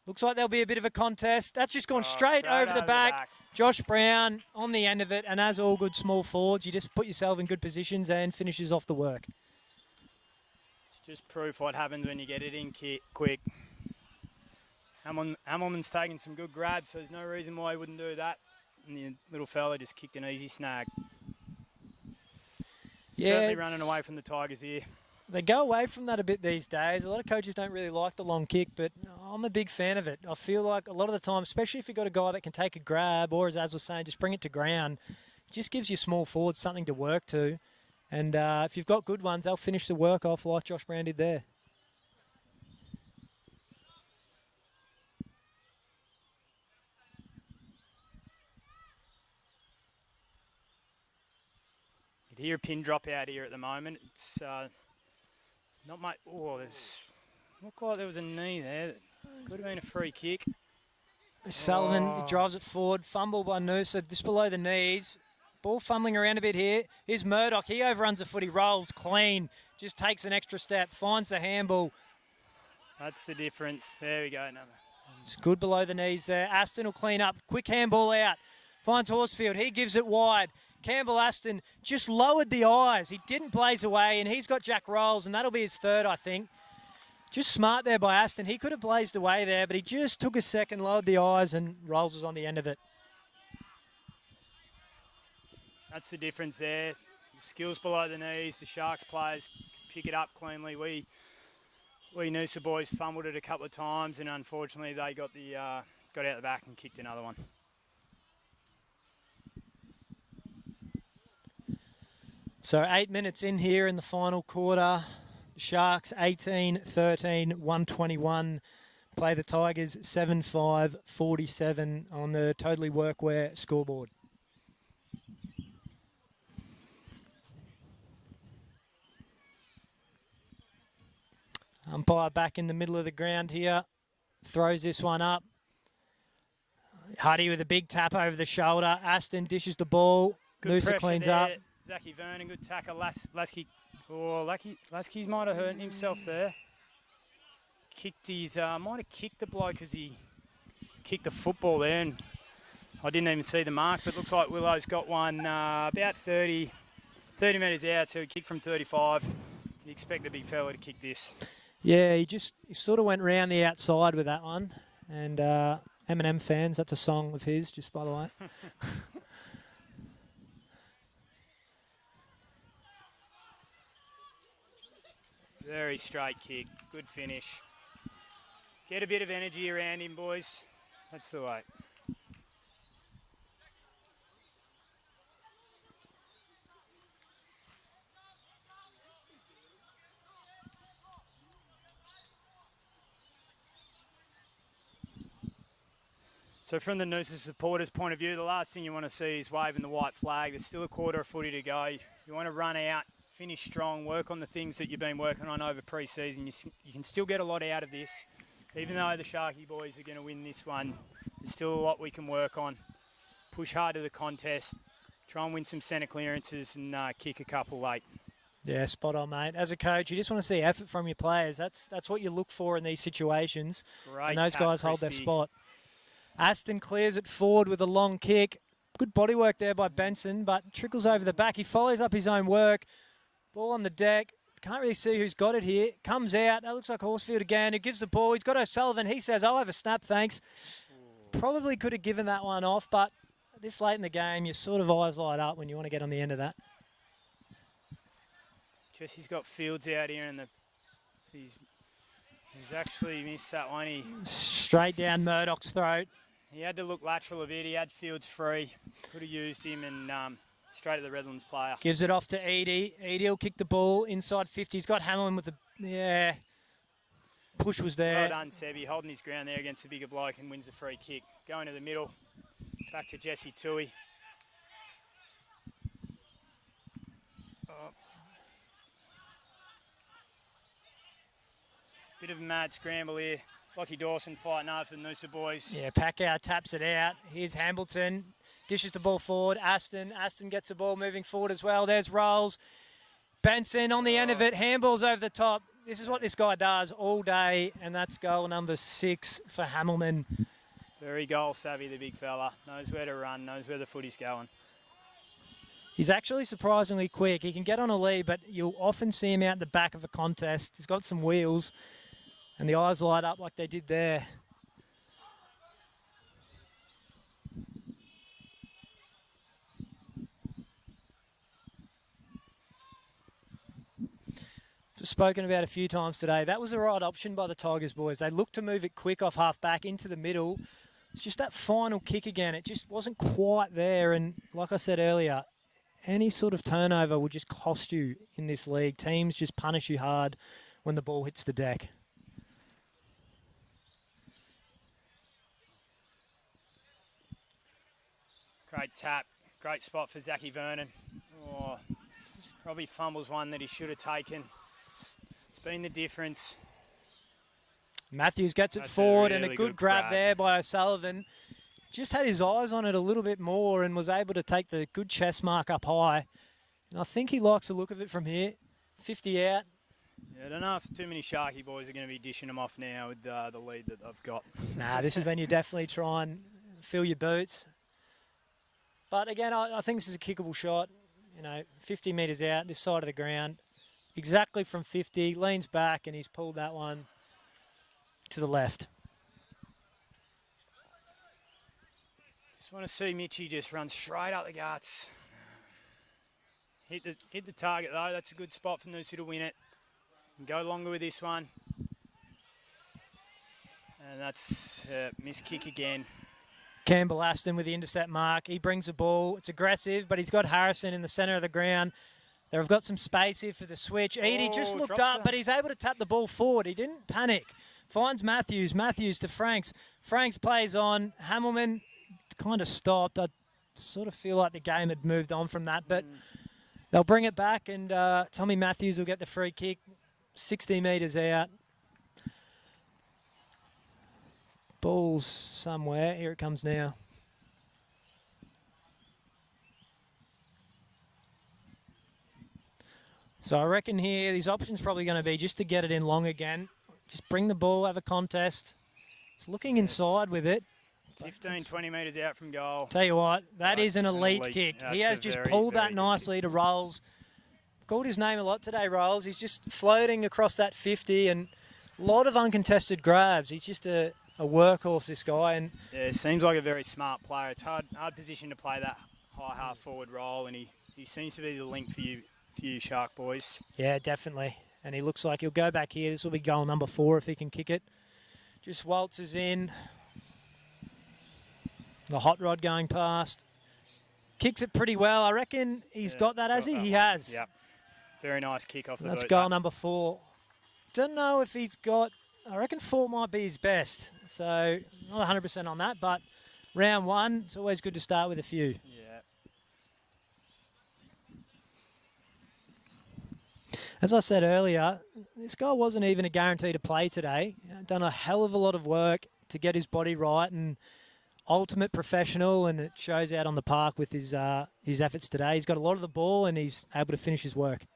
Speaker 2: Looks like there'll be a bit of a contest. That's just gone straight over the back. Josh Brown on the end of it. And as all good small forwards, you just put yourself in good positions and finishes off the work.
Speaker 1: It's just proof what happens when you get it in quick. Hamilman's taking some good grabs, so there's no reason why he wouldn't do that. And the little fella just kicked an easy snag.
Speaker 2: Yeah,
Speaker 1: certainly running away from the Tigers here.
Speaker 2: They go away from that a bit these days. A lot of coaches don't really like the long kick, but I'm a big fan of it. I feel like a lot of the time, especially if you've got a guy that can take a grab, or as Az was saying, just bring it to ground, it just gives you small forwards something to work to. And if you've got good ones, they'll finish the work off like Josh Brown did there.
Speaker 1: You can hear a pin drop out here at the moment. It's not much. Oh, there's looked like there was a knee there. It could have been a free kick.
Speaker 2: Sullivan drives it forward. Fumble by Noosa, just below the knees. Ball fumbling around a bit here. Here's Murdoch. He overruns the foot. He rolls clean. Just takes an extra step. Finds the handball.
Speaker 1: That's the difference. There we go. Another.
Speaker 2: It's good below the knees there. Aston will clean up. Quick handball out. Finds Horsfield. He gives it wide. Campbell Aston just lowered the eyes. He didn't blaze away, and he's got Jack Rolls, and that'll be his third, I think. Just smart there by Aston. He could have blazed away there, but he just took a second, lowered the eyes, and Rolls was on the end of it.
Speaker 1: That's the difference there. The skills below the knees. The Sharks players pick it up cleanly. We Noosa boys fumbled it a couple of times, and unfortunately they got out the back and kicked another one.
Speaker 2: So 8 minutes in here in the final quarter. Sharks 18-13, 121. Play the Tigers 7-5, 47 on the Totally Workwear scoreboard. Umpire back in the middle of the ground here. Throws this one up. Huddy with a big tap over the shoulder. Aston dishes the ball.
Speaker 1: Good
Speaker 2: Noosa cleans
Speaker 1: there.
Speaker 2: up.
Speaker 1: Zachy Vernon, good tackle. Lasky might have hurt himself there. Might have kicked the bloke because he kicked the football there, and I didn't even see the mark, but it looks like Willow's got one about 30 metres out, so he kicked from 35. You expect a big fella to kick this.
Speaker 2: Yeah, he sort of went round the outside with that one. And Eminem fans, that's a song of his, just by the way.
Speaker 1: Very straight kick. Good finish. Get a bit of energy around him, boys. That's the way. So from the Noosa supporters' point of view, the last thing you want to see is waving the white flag. There's still a quarter of footy to go. You want to run out, finish strong, work on the things that you've been working on over pre-season. You can still get a lot out of this. Even though the Sharky boys are going to win this one, there's still a lot we can work on. Push hard to the contest, try and win some centre clearances and kick a couple late.
Speaker 2: Yeah, spot on, mate. As a coach, you just want to see effort from your players. That's what you look for in these situations.
Speaker 1: Great
Speaker 2: and those
Speaker 1: tap,
Speaker 2: guys hold their
Speaker 1: Crispy.
Speaker 2: spot. Aston clears it forward with a long kick. Good body work there by Benson, but trickles over the back. He follows up his own work. Ball on the deck. Can't really see who's got it here. Comes out. That looks like Horsfield again. Who gives the ball? He's got O'Sullivan. He says, I'll have a snap, thanks. Probably could have given that one off, but this late in the game, your sort of eyes light up when you want to get on the end of that.
Speaker 1: Jesse's got Fields out here, and he's actually missed that one.
Speaker 2: Straight down Murdoch's throat.
Speaker 1: He had to look lateral a bit. He had Fields free. Could have used him and straight to the Redlands player.
Speaker 2: Gives it off to Edie. Edie will kick the ball inside 50. He's got Hamlin with the, yeah. Push was there.
Speaker 1: Well done, Sebi. Holding his ground there against the bigger bloke and wins the free kick. Going to the middle. Back to Jesse Tui. Bit of a mad scramble here. Lockie Dawson fighting hard for the Noosa boys.
Speaker 2: Yeah, Packout taps it out. Here's Hambleton. Dishes the ball forward. Aston gets the ball moving forward as well. There's Rolls. Benson on the end of it. Handballs over the top. This is what this guy does all day, and that's goal number 6 for Hamilton.
Speaker 1: Very goal savvy, the big fella. Knows where to run, knows where the footy's going.
Speaker 2: He's actually surprisingly quick. He can get on a lead, but you'll often see him out the back of a contest. He's got some wheels, and the eyes light up like they did there. Just spoken about a few times today. That was the right option by the Tigers boys. They looked to move it quick off half back into the middle. It's just that final kick again. It just wasn't quite there. And like I said earlier, any sort of turnover will just cost you in this league. Teams just punish you hard when the ball hits the deck.
Speaker 1: Great tap. Great spot for Zachy Vernon. Oh, probably fumbles one that he should have taken. It's been the difference.
Speaker 2: Matthews gets it
Speaker 1: That's
Speaker 2: forward
Speaker 1: a
Speaker 2: and a
Speaker 1: really
Speaker 2: good
Speaker 1: good
Speaker 2: grab
Speaker 1: grab.
Speaker 2: there by O'Sullivan. Just had his eyes on it a little bit more and was able to take the good chest mark up high. And I think he likes the look of it from here. 50 out.
Speaker 1: Yeah, I don't know if too many Sharky boys are going to be dishing them off now with the lead that they've got.
Speaker 2: Nah, this is when you definitely try and fill your boots. But again, I think this is a kickable shot. 50 metres out, this side of the ground. Exactly from 50, leans back and he's pulled that one to the left.
Speaker 1: Just want to see Mitchie just run straight up the guts. Hit the target though. That's a good spot for Noosa to win it. And go longer with this one. And that's missed kick again.
Speaker 2: Campbell Aston with the intercept mark. He brings the ball. It's aggressive, but he's got Harrison in the centre of the ground. They've got some space here for the switch. Edie just looked
Speaker 1: drops
Speaker 2: up,
Speaker 1: that.
Speaker 2: but he's able to tap the ball forward. He didn't panic. Finds Matthews. Matthews to Franks. Franks plays on. Hamilman kind of stopped. I sort of feel like the game had moved on from that, but they'll bring it back, and Tommy Matthews will get the free kick. 60 metres out. Ball's somewhere. Here it comes now. So I reckon here, these options probably going to be just to get it in long again. Just bring the ball, have a contest. It's looking inside with it.
Speaker 1: 15, 20 metres out from goal.
Speaker 2: Tell you what, that is an
Speaker 1: That's an
Speaker 2: elite
Speaker 1: elite-
Speaker 2: kick. He
Speaker 1: that's
Speaker 2: has
Speaker 1: a
Speaker 2: just
Speaker 1: very,
Speaker 2: pulled
Speaker 1: very
Speaker 2: that
Speaker 1: good
Speaker 2: nicely to Rolls. Called his name a lot today, Rolls. He's just floating across that 50 and a lot of uncontested grabs. He's just a workhorse, this guy. And
Speaker 1: Yeah, seems like a very smart player. It's hard position to play that high half forward role, and he seems to be the link for you Shark boys.
Speaker 2: yeah, definitely. And he looks like he'll go back here. This will be goal number 4 if he can kick it. Just waltzes in. The hot rod going past. Kicks it pretty well. I reckon he's got that, has he? He has.
Speaker 1: Yep. Very nice kick off the
Speaker 2: That's
Speaker 1: boot.
Speaker 2: goal number 4. Don't know if he's got, I reckon 4 might be his best. So not 100% on that, but round one, it's always good to start with a few.
Speaker 1: Yeah.
Speaker 2: As I said earlier, this guy wasn't even a guarantee to play today. Done a hell of a lot of work to get his body right, and ultimate professional, and it shows out on the park with his efforts today. He's got a lot of the ball, and he's able to finish his work.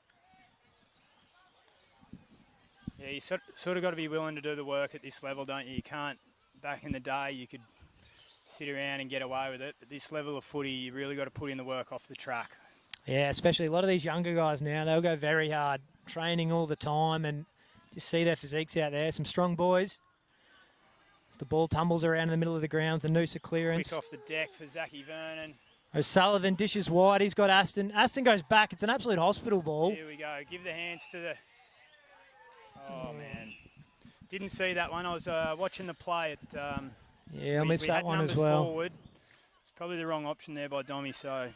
Speaker 1: Yeah, you sort of got to be willing to do the work at this level, don't you? You can't, back in the day, you could sit around and get away with it. But this level of footy, you really got to put in the work off the track.
Speaker 2: Yeah, especially a lot of these younger guys now, they'll go very hard, training all the time, and just see their physiques out there. Some strong boys. As the ball tumbles around in the middle of the ground, the Noosa clearance.
Speaker 1: Quick off the deck for Zachy Vernon.
Speaker 2: O'Sullivan dishes wide. He's got Aston. Aston goes back. It's an absolute hospital ball.
Speaker 1: Here we go. Give the hands to the... Oh, man. Didn't see that one. I was watching the play.
Speaker 2: Yeah, I missed that one as well.
Speaker 1: Forward. It's probably the wrong option there by Dommy, so...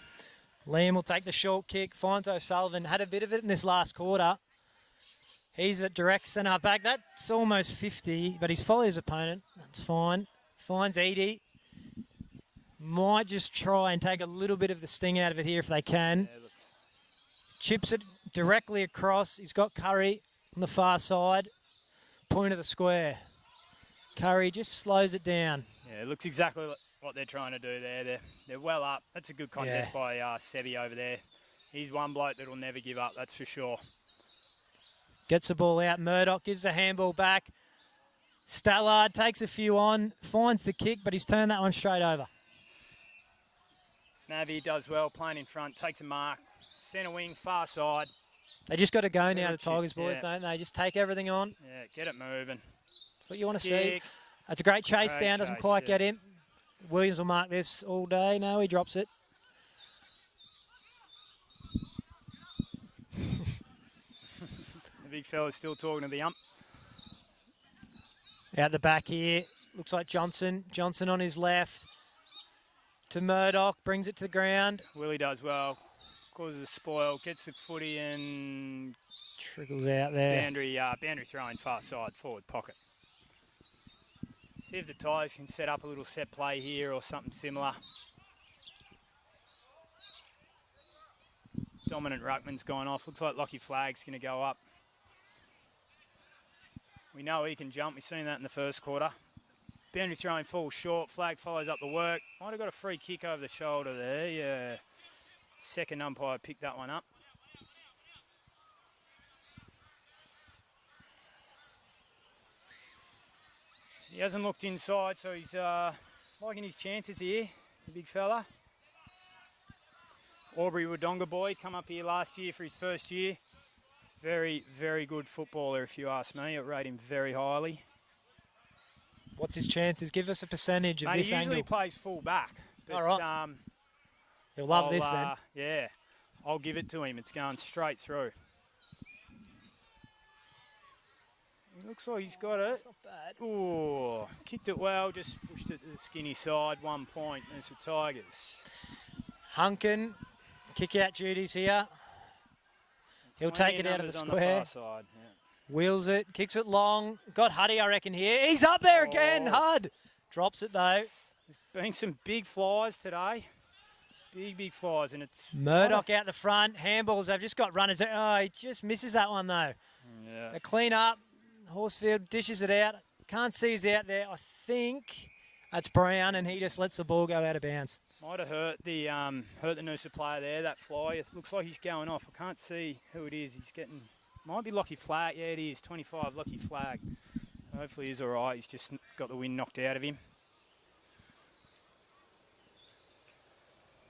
Speaker 2: Liam will take the short kick. Finds O'Sullivan. Had a bit of it in this last quarter. He's at direct centre back. That's almost 50, but he's followed his opponent. That's fine. Finds Edie. Might just try and take a little bit of the sting out of it here if they can.
Speaker 1: Yeah,
Speaker 2: Chips it directly across. He's got Curry on the far side. Point of the square. Curry just slows it down.
Speaker 1: Yeah, it looks exactly what they're trying to do there. They're well up. That's a good contest by Sebi over there. He's one bloke that will never give up, that's for sure.
Speaker 2: Gets the ball out. Murdoch gives the handball back. Stallard takes a few on, finds the kick, but he's turned that one straight over.
Speaker 1: Mavi does well, playing in front, takes a mark. Centre wing, far side.
Speaker 2: They just got to go now, the
Speaker 1: Little
Speaker 2: Tigers
Speaker 1: chip,
Speaker 2: boys,
Speaker 1: yeah.
Speaker 2: don't they? Just take everything on.
Speaker 1: Yeah, get it moving.
Speaker 2: That's what you want to see.
Speaker 1: Kick.
Speaker 2: That's a great chase
Speaker 1: Great
Speaker 2: down, doesn't
Speaker 1: chase,
Speaker 2: quite
Speaker 1: yeah.
Speaker 2: get him. Williams will mark this all day. No, he drops it.
Speaker 1: The big fella's still talking to the ump.
Speaker 2: Out the back here, looks like Johnson. Johnson on his left to Murdoch, brings it to the ground.
Speaker 1: Willie does well, causes a spoil, gets the footy and
Speaker 2: Trickles out there.
Speaker 1: boundary throwing far side, forward pocket. See if the Tigers can set up a little set play here or something similar. Dominant ruckman's gone off. Looks like Lockie Flagg's going to go up. We know he can jump. We've seen that in the first quarter. Boundary throwing full short. Flag follows up the work. Might have got a free kick over the shoulder there. Yeah. Second umpire picked that one up. He hasn't looked inside, so he's liking his chances here, the big fella. Aubrey Wodonga boy, come up here last year for his first year. Very, very good footballer, if you ask me. I rate him very highly.
Speaker 2: What's his chances? Give us a percentage of
Speaker 1: Mate,
Speaker 2: this
Speaker 1: he usually
Speaker 2: angle.
Speaker 1: plays full back. But,
Speaker 2: All right. He'll love this then.
Speaker 1: Yeah, I'll give it to him. It's going straight through. It looks like he's got it.
Speaker 2: That's not bad.
Speaker 1: Ooh, kicked it well, just pushed it to the skinny side. 1 point. There's the Tigers.
Speaker 2: Hunkin, kick out duties here. He'll take it out of the
Speaker 1: On
Speaker 2: square.
Speaker 1: the far side. Yeah.
Speaker 2: Wheels it, kicks it long. Got Huddy, I reckon, here. He's up there again,
Speaker 1: Oh.
Speaker 2: Hud. Drops it, though.
Speaker 1: There's been some big flies today. Big flies, and it's...
Speaker 2: Murdoch out the front. Handballs, they've just got runners. Oh, he just misses that one, though.
Speaker 1: Yeah.
Speaker 2: They clean up. Horsefield dishes it out. Can't see who's out there. I think that's Brown, and he just lets the ball go out of bounds.
Speaker 1: Might have hurt the Noosa player there, that fly. It looks like he's going off. I can't see who it is. He's getting... Might be Lockie Flag. Yeah, it is. 25, Lockie Flag. Hopefully he's all right. He's just got the wind knocked out of him.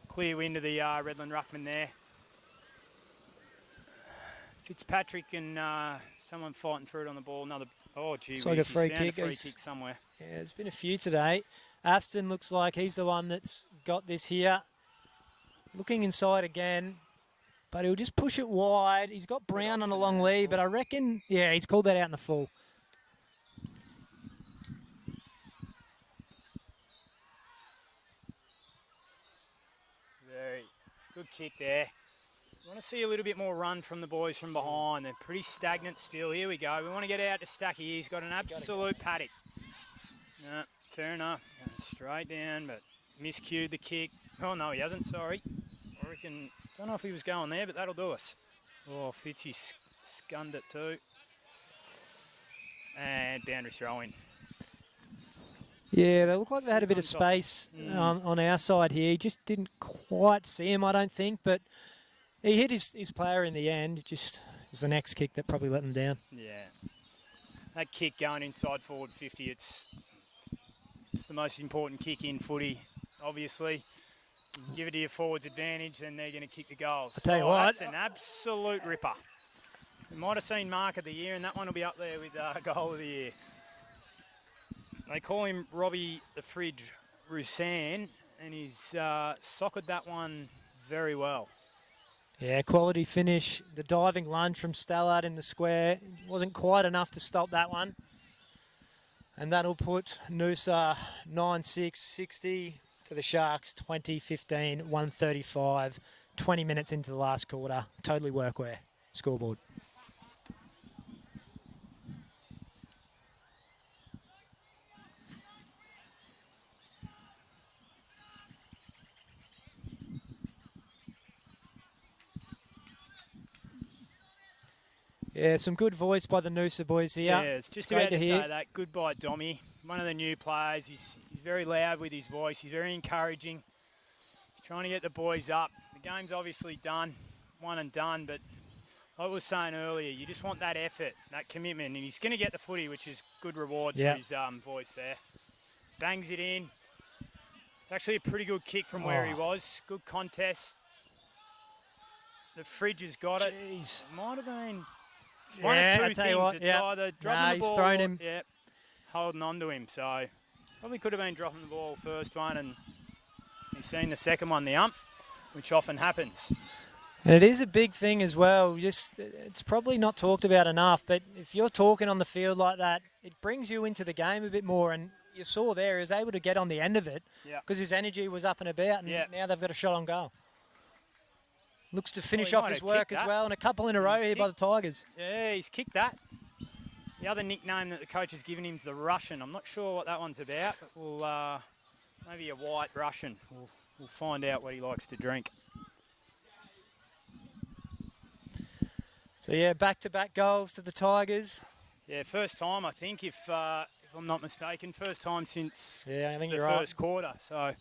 Speaker 1: Clear wind to the Redland ruckman there. Fitzpatrick and someone fighting for it on the ball. Another... Oh, gee,
Speaker 2: It's like a
Speaker 1: whiz,
Speaker 2: free
Speaker 1: he's found
Speaker 2: kick.
Speaker 1: a free
Speaker 2: It's-
Speaker 1: kick somewhere.
Speaker 2: Yeah, there's been a few today. Aston looks like he's the one that's got this here. Looking inside again, but he'll just push it wide. He's got Brown on a
Speaker 1: option
Speaker 2: long
Speaker 1: there.
Speaker 2: lead, but I reckon, yeah, he's called that out in the full.
Speaker 1: Very good kick there. We want to see a little bit more run from the boys from behind. They're pretty stagnant still. Here we go. We want to get out to Stacky. He's got an absolute paddock. No, fair enough. Going straight down, but miscued the kick. Oh, no, he hasn't, sorry. I reckon, don't know if he was going there, but that'll do us. Oh, Fitzy scunned it too. And boundary throw-in.
Speaker 2: Yeah, they look like they had a bit of
Speaker 1: Sitting on top.
Speaker 2: space on our side here. He just didn't quite see him, I don't think, but he hit his player in the end. It just was the next kick that probably let him down.
Speaker 1: Yeah. That kick going inside forward 50, it's the most important kick in footy, obviously. You can give it to your forwards advantage and they're going to kick the goals.
Speaker 2: I tell you what.
Speaker 1: That's an absolute ripper. We might have seen Mark of the Year, and that one will be up there with Goal of the Year. They call him Robbie the Fridge Roussan, and he's socketed that one very well.
Speaker 2: Yeah, quality finish. The diving lunge from Stallard in the square wasn't quite enough to stop that one. And that'll put Noosa 9-6, 60 to the Sharks 20-15, 135, 20 minutes into the last quarter. Totally workwear. Scoreboard. Yeah, some good voice by the Noosa boys here.
Speaker 1: Yeah, it's just
Speaker 2: Great
Speaker 1: about to
Speaker 2: hear.
Speaker 1: say that. Goodbye, Dommy. One of the new players. He's very loud with his voice. He's very encouraging. He's trying to get the boys up. The game's obviously done, one and done, but like I was saying earlier, you just want that effort, that commitment, and he's going to get the footy, which is good reward for his voice there. Bangs it in. It's actually a pretty good kick from where he was. Good contest. The Fridge has got it.
Speaker 2: Jeez.
Speaker 1: Might have been... It's one
Speaker 2: Yeah,
Speaker 1: of
Speaker 2: I
Speaker 1: two
Speaker 2: tell
Speaker 1: things.
Speaker 2: you what,
Speaker 1: It's
Speaker 2: yeah.
Speaker 1: either dropping the ball,
Speaker 2: he's thrown him.
Speaker 1: yeah, holding on to him. So probably could have been dropping the ball first one, and he's seen the second one, the ump, which often happens.
Speaker 2: And it is a big thing as well. Just it's probably not talked about enough, but if you're talking on the field like that, it brings you into the game a bit more. And you saw there, he was able to get on the end of it because his energy was up and about, and now they've got a shot on goal. Looks to finish
Speaker 1: he
Speaker 2: off
Speaker 1: might
Speaker 2: his
Speaker 1: have
Speaker 2: work
Speaker 1: kicked
Speaker 2: as
Speaker 1: that.
Speaker 2: well, and a couple in a row here by the Tigers.
Speaker 1: Yeah, he's kicked that. The other nickname that the coach has given him is the Russian. I'm not sure what that one's about, but we'll maybe a white Russian. We'll find out what he likes to drink.
Speaker 2: So yeah, back-to-back goals to the Tigers.
Speaker 1: Yeah, first time I think, if I'm not mistaken, first time since
Speaker 2: I think
Speaker 1: the
Speaker 2: you're
Speaker 1: first quarter. So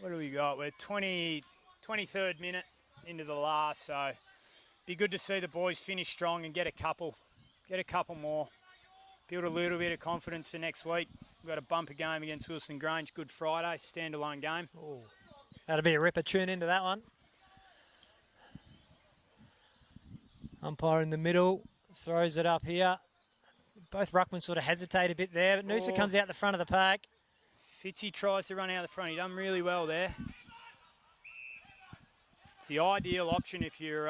Speaker 1: what do we got? We're 23rd minute into the last, so be good to see the boys finish strong and get a couple more. Build a little bit of confidence for next week. We've got a bumper game against Wilson Grange, Good Friday, standalone game.
Speaker 2: Ooh. That'll be a ripper. Tune into that one. Umpire in the middle, throws it up here. Both ruckmen sort of hesitate a bit there, but Noosa comes out the front of the pack.
Speaker 1: Fitzy tries to run out the front. He done really well there. It's the ideal option if you're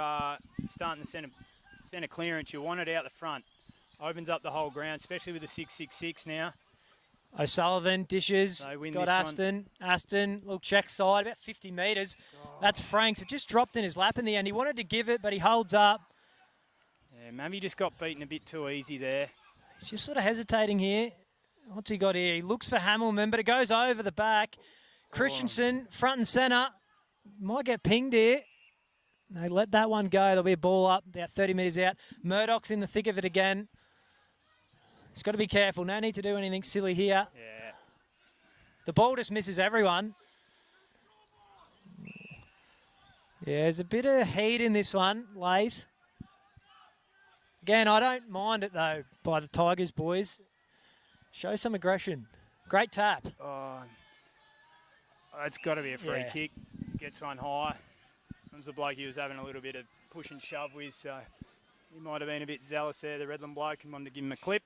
Speaker 1: starting the centre clearance. You want it out the front. Opens up the whole ground, especially with the 6-6-6 now.
Speaker 2: O'Sullivan dishes.
Speaker 1: They win
Speaker 2: Got
Speaker 1: this
Speaker 2: Aston. Aston, little check side, about 50 metres. That's Franks. It just dropped in his lap in the end. He wanted to give it, but he holds up.
Speaker 1: Yeah, maybe he just got beaten a bit too easy there.
Speaker 2: He's just sort of hesitating here. What's he got here? He looks for Hamilman, but it goes over the back. Christensen, front and centre. Might get pinged here. They let that one go. There'll be a ball up about 30 metres out. Murdoch's in the thick of it again. He's got to be careful. No need to do anything silly here.
Speaker 1: Yeah.
Speaker 2: The ball just misses everyone. Yeah, there's a bit of heat in this one, Lath. Again, I don't mind it, though, by the Tigers, boys. Show some aggression. Great tap.
Speaker 1: Oh, it's got to be a free kick. Gets one high. It was the bloke he was having a little bit of push and shove with, so he might have been a bit zealous there, the Redland bloke, and wanted to give him a clip.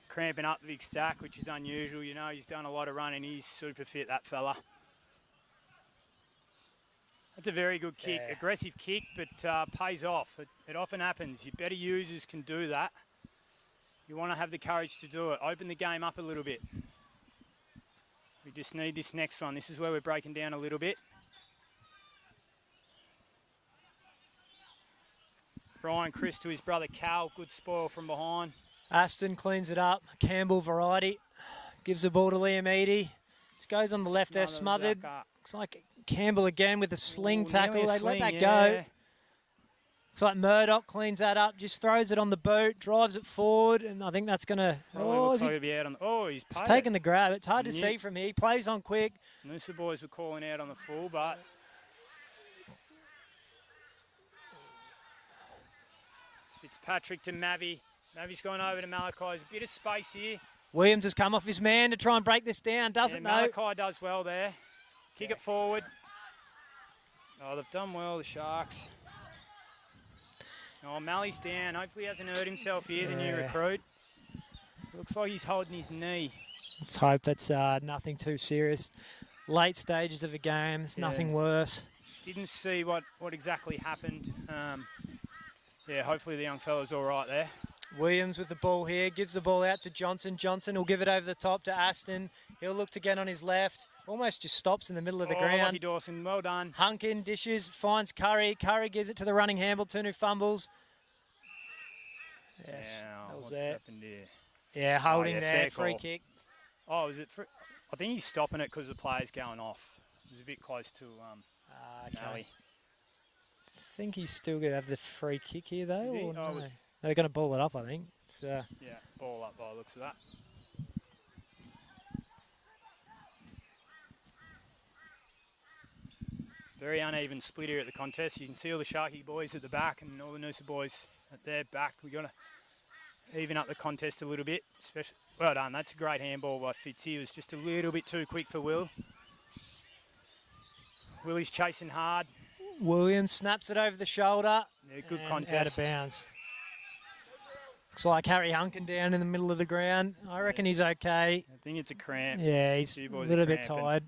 Speaker 1: Cramping up the big stack, which is unusual. You know, he's done a lot of running. He's super fit, that fella. That's a very good kick.
Speaker 2: Yeah.
Speaker 1: Aggressive kick, but pays off. It often happens. Your better users can do that. You want to have the courage to do it. Open the game up a little bit. We just need this next one. This is where we're breaking down a little bit. Brian Chris to his brother Cal. Good spoil from behind.
Speaker 2: Aston cleans it up. Campbell variety. Gives the ball to Liam Eady. This goes on the left there, smothered. Looks like Campbell again with a sling tackle. They let that go. Looks like Murdoch cleans that up, just throws it on the boot, drives it forward, and I think that's going to...
Speaker 1: Looks like he'll be out on... He's
Speaker 2: taking the grab. It's hard to see from here. He plays on quick.
Speaker 1: Noosa boys were calling out on the full, but... Fitzpatrick to Mavi. Mavi's gone over to Malachi. There's a bit of space here.
Speaker 2: Williams has come off his man to try and break this down. Doesn't know.
Speaker 1: Malachi does well there. Kick it forward. Oh, they've done well, the Sharks. Oh, Mally's down. Hopefully he hasn't hurt himself here, the new recruit. Looks like he's holding his knee.
Speaker 2: Let's hope that's nothing too serious. Late stages of a game, there's nothing worse.
Speaker 1: Didn't see what exactly happened. Hopefully the young fella's all right there.
Speaker 2: Williams with the ball here, gives the ball out to Johnson. Johnson will give it over the top to Aston. He'll look to get on his left. Almost just stops in the middle of the ground.
Speaker 1: Lucky Dawson, well done.
Speaker 2: Hunkin dishes, finds Curry. Curry gives it to the running Hambleton who fumbles. Yes, that was there.
Speaker 1: Happened here?
Speaker 2: Yeah, holding there, free kick.
Speaker 1: Oh, is it free? I think he's stopping it because the player's going off. It was a bit close to Kelly.
Speaker 2: I think he's still going to have the free kick here though. Or no? They're going to ball it up, I think. So.
Speaker 1: Yeah, ball up by the looks of that. Very uneven split here at the contest. You can see all the Sharky boys at the back and all the Noosa boys at their back. We've got to even up the contest a little bit. Well done. That's a great handball by Fitz. He was just a little bit too quick for Will. Willie's chasing hard.
Speaker 2: Williams snaps it over the shoulder.
Speaker 1: Yeah, good contest.
Speaker 2: Out of bounds. Looks like Harry Hunkin down in the middle of the ground. I reckon he's okay.
Speaker 1: I think it's a cramp.
Speaker 2: Yeah, he's a little bit tired.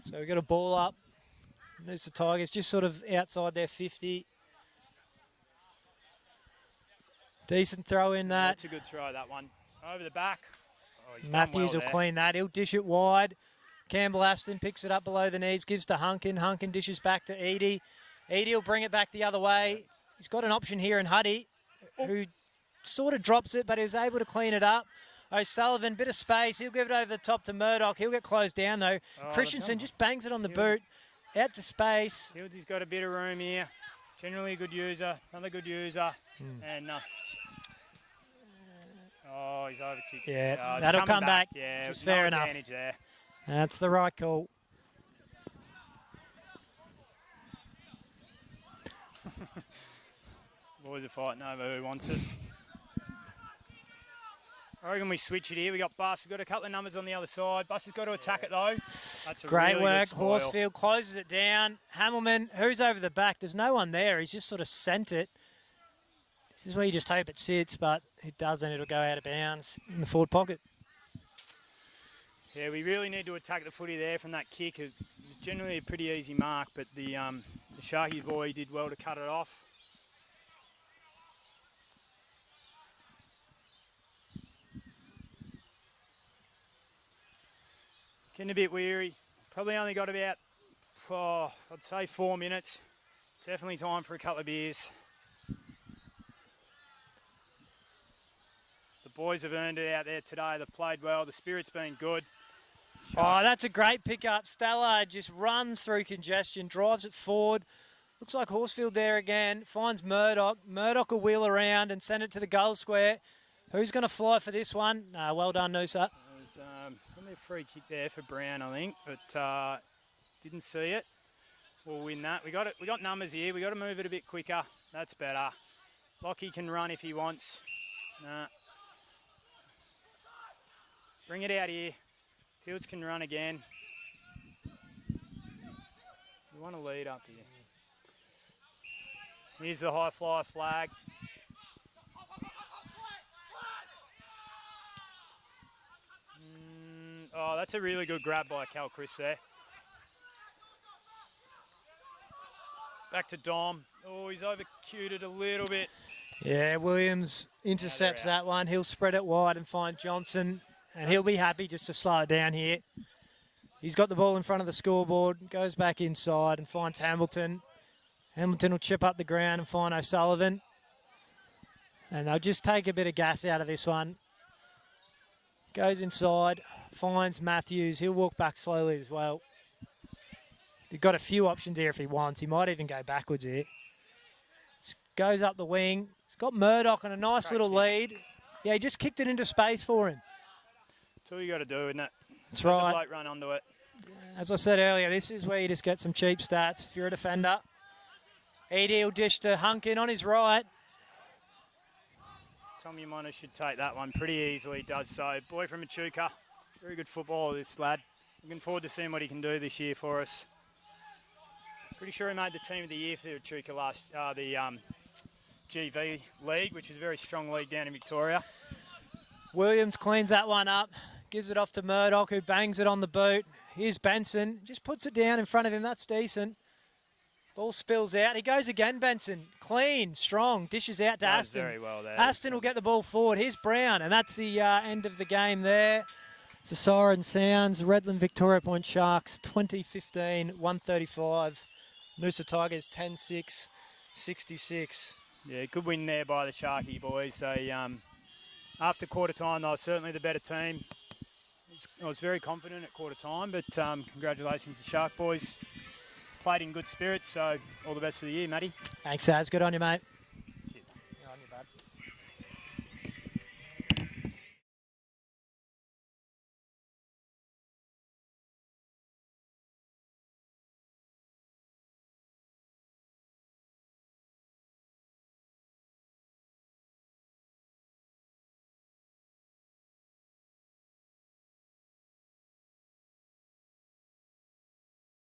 Speaker 2: So we've got a ball up. Noosa Tigers just sort of outside their 50. Decent throw in that.
Speaker 1: That's a good throw, that one. Over the back. Oh, he's
Speaker 2: Matthews
Speaker 1: will
Speaker 2: clean that. He'll dish it wide. Campbell Aston picks it up below the knees, gives to Hunkin. Hunkin dishes back to Edie. Edie will bring it back the other way. He's got an option here in Huddy, who sort of drops it, but he was able to clean it up. O'Sullivan, bit of space. He'll give it over the top to Murdoch. He'll get closed down, though. Christensen just bangs it on the boot. Out to space.
Speaker 1: Fields got a bit of room here. Generally a good user. Another good user. And he's overkicked.
Speaker 2: Yeah, that'll come back.
Speaker 1: Yeah,
Speaker 2: just fair enough.
Speaker 1: There.
Speaker 2: That's the right call.
Speaker 1: Boys are fighting over who wants it. I reckon we switch it here. We got Bus. We've got a couple of numbers on the other side. Bus has got to attack it though. That's a
Speaker 2: great
Speaker 1: really
Speaker 2: work.
Speaker 1: Good spoil.
Speaker 2: Horsfield closes it down. Hammelman, who's over the back? There's no one there. He's just sort of sent it. This is where you just hope it sits, but it doesn't. It'll go out of bounds in the forward pocket.
Speaker 1: Yeah, we really need to attack the footy there from that kick. It was generally a pretty easy mark, but the Sharky boy did well to cut it off. Getting a bit weary. Probably only got about, I'd say 4 minutes. Definitely time for a couple of beers. The boys have earned it out there today. They've played well. The spirit's been good.
Speaker 2: Oh, that's a great pickup. Stallard just runs through congestion, drives it forward. Looks like Horsfield there again. Finds Murdoch. Murdoch will wheel around and send it to the goal square. Who's going to fly for this one? Well done, Noosa.
Speaker 1: Probably a free kick there for Brown, I think, but didn't see it. We'll win that. We got it. We got numbers here. We got to move it a bit quicker. That's better. Lockie can run if he wants. Nah. Bring it out here. Fields can run again. We want to lead up here. Here's the high flyer flag. Oh, that's a really good grab by Cal Crisp there. Back to Dom. Oh, he's over-cued it a little bit.
Speaker 2: Yeah, Williams intercepts that one. He'll spread it wide and find Johnson, and he'll be happy just to slow it down here. He's got the ball in front of the scoreboard, goes back inside and finds Hamilton. Hamilton will chip up the ground and find O'Sullivan. And they'll just take a bit of gas out of this one. Goes inside, finds Matthews. He'll walk back slowly as well. He's got a few options here if he wants. He might even go backwards here. Just goes up the wing. He's got Murdoch on a nice little lead. Yeah, he just kicked it into space for him.
Speaker 1: That's all you got to do, isn't it?
Speaker 2: That's
Speaker 1: Let
Speaker 2: right.
Speaker 1: the bloke run onto it.
Speaker 2: As I said earlier, this is where you just get some cheap stats if you're a defender. Edie will dish to Hunkin on his right.
Speaker 1: Tommy Mona should take that one pretty easily, does so. Boy from Echuca, very good footballer, this lad. Looking forward to seeing what he can do this year for us. Pretty sure he made the team of the year for Echuca the GV league, which is a very strong league down in Victoria.
Speaker 2: Williams cleans that one up, gives it off to Murdoch, who bangs it on the boot. Here's Benson, just puts it down in front of him. That's decent. Ball spills out. He goes again, Benson. Clean, strong, dishes out to
Speaker 1: Does
Speaker 2: Aston.
Speaker 1: very well there.
Speaker 2: Aston will get the ball forward. Here's Brown, and that's the end of the game there. It's the siren sounds. Redland Victoria Point Sharks 2015, 135. Noosa Tigers 10-6, 66.
Speaker 1: Yeah, good win there by the Sharky boys. They, after quarter time, they were certainly the better team. I was very confident at quarter time, but congratulations to Shark boys. Played in good spirits, so all the best for the year, Matty.
Speaker 2: Thanks, Az. Good on you, mate.
Speaker 1: Cheers.
Speaker 2: Good on you, bud.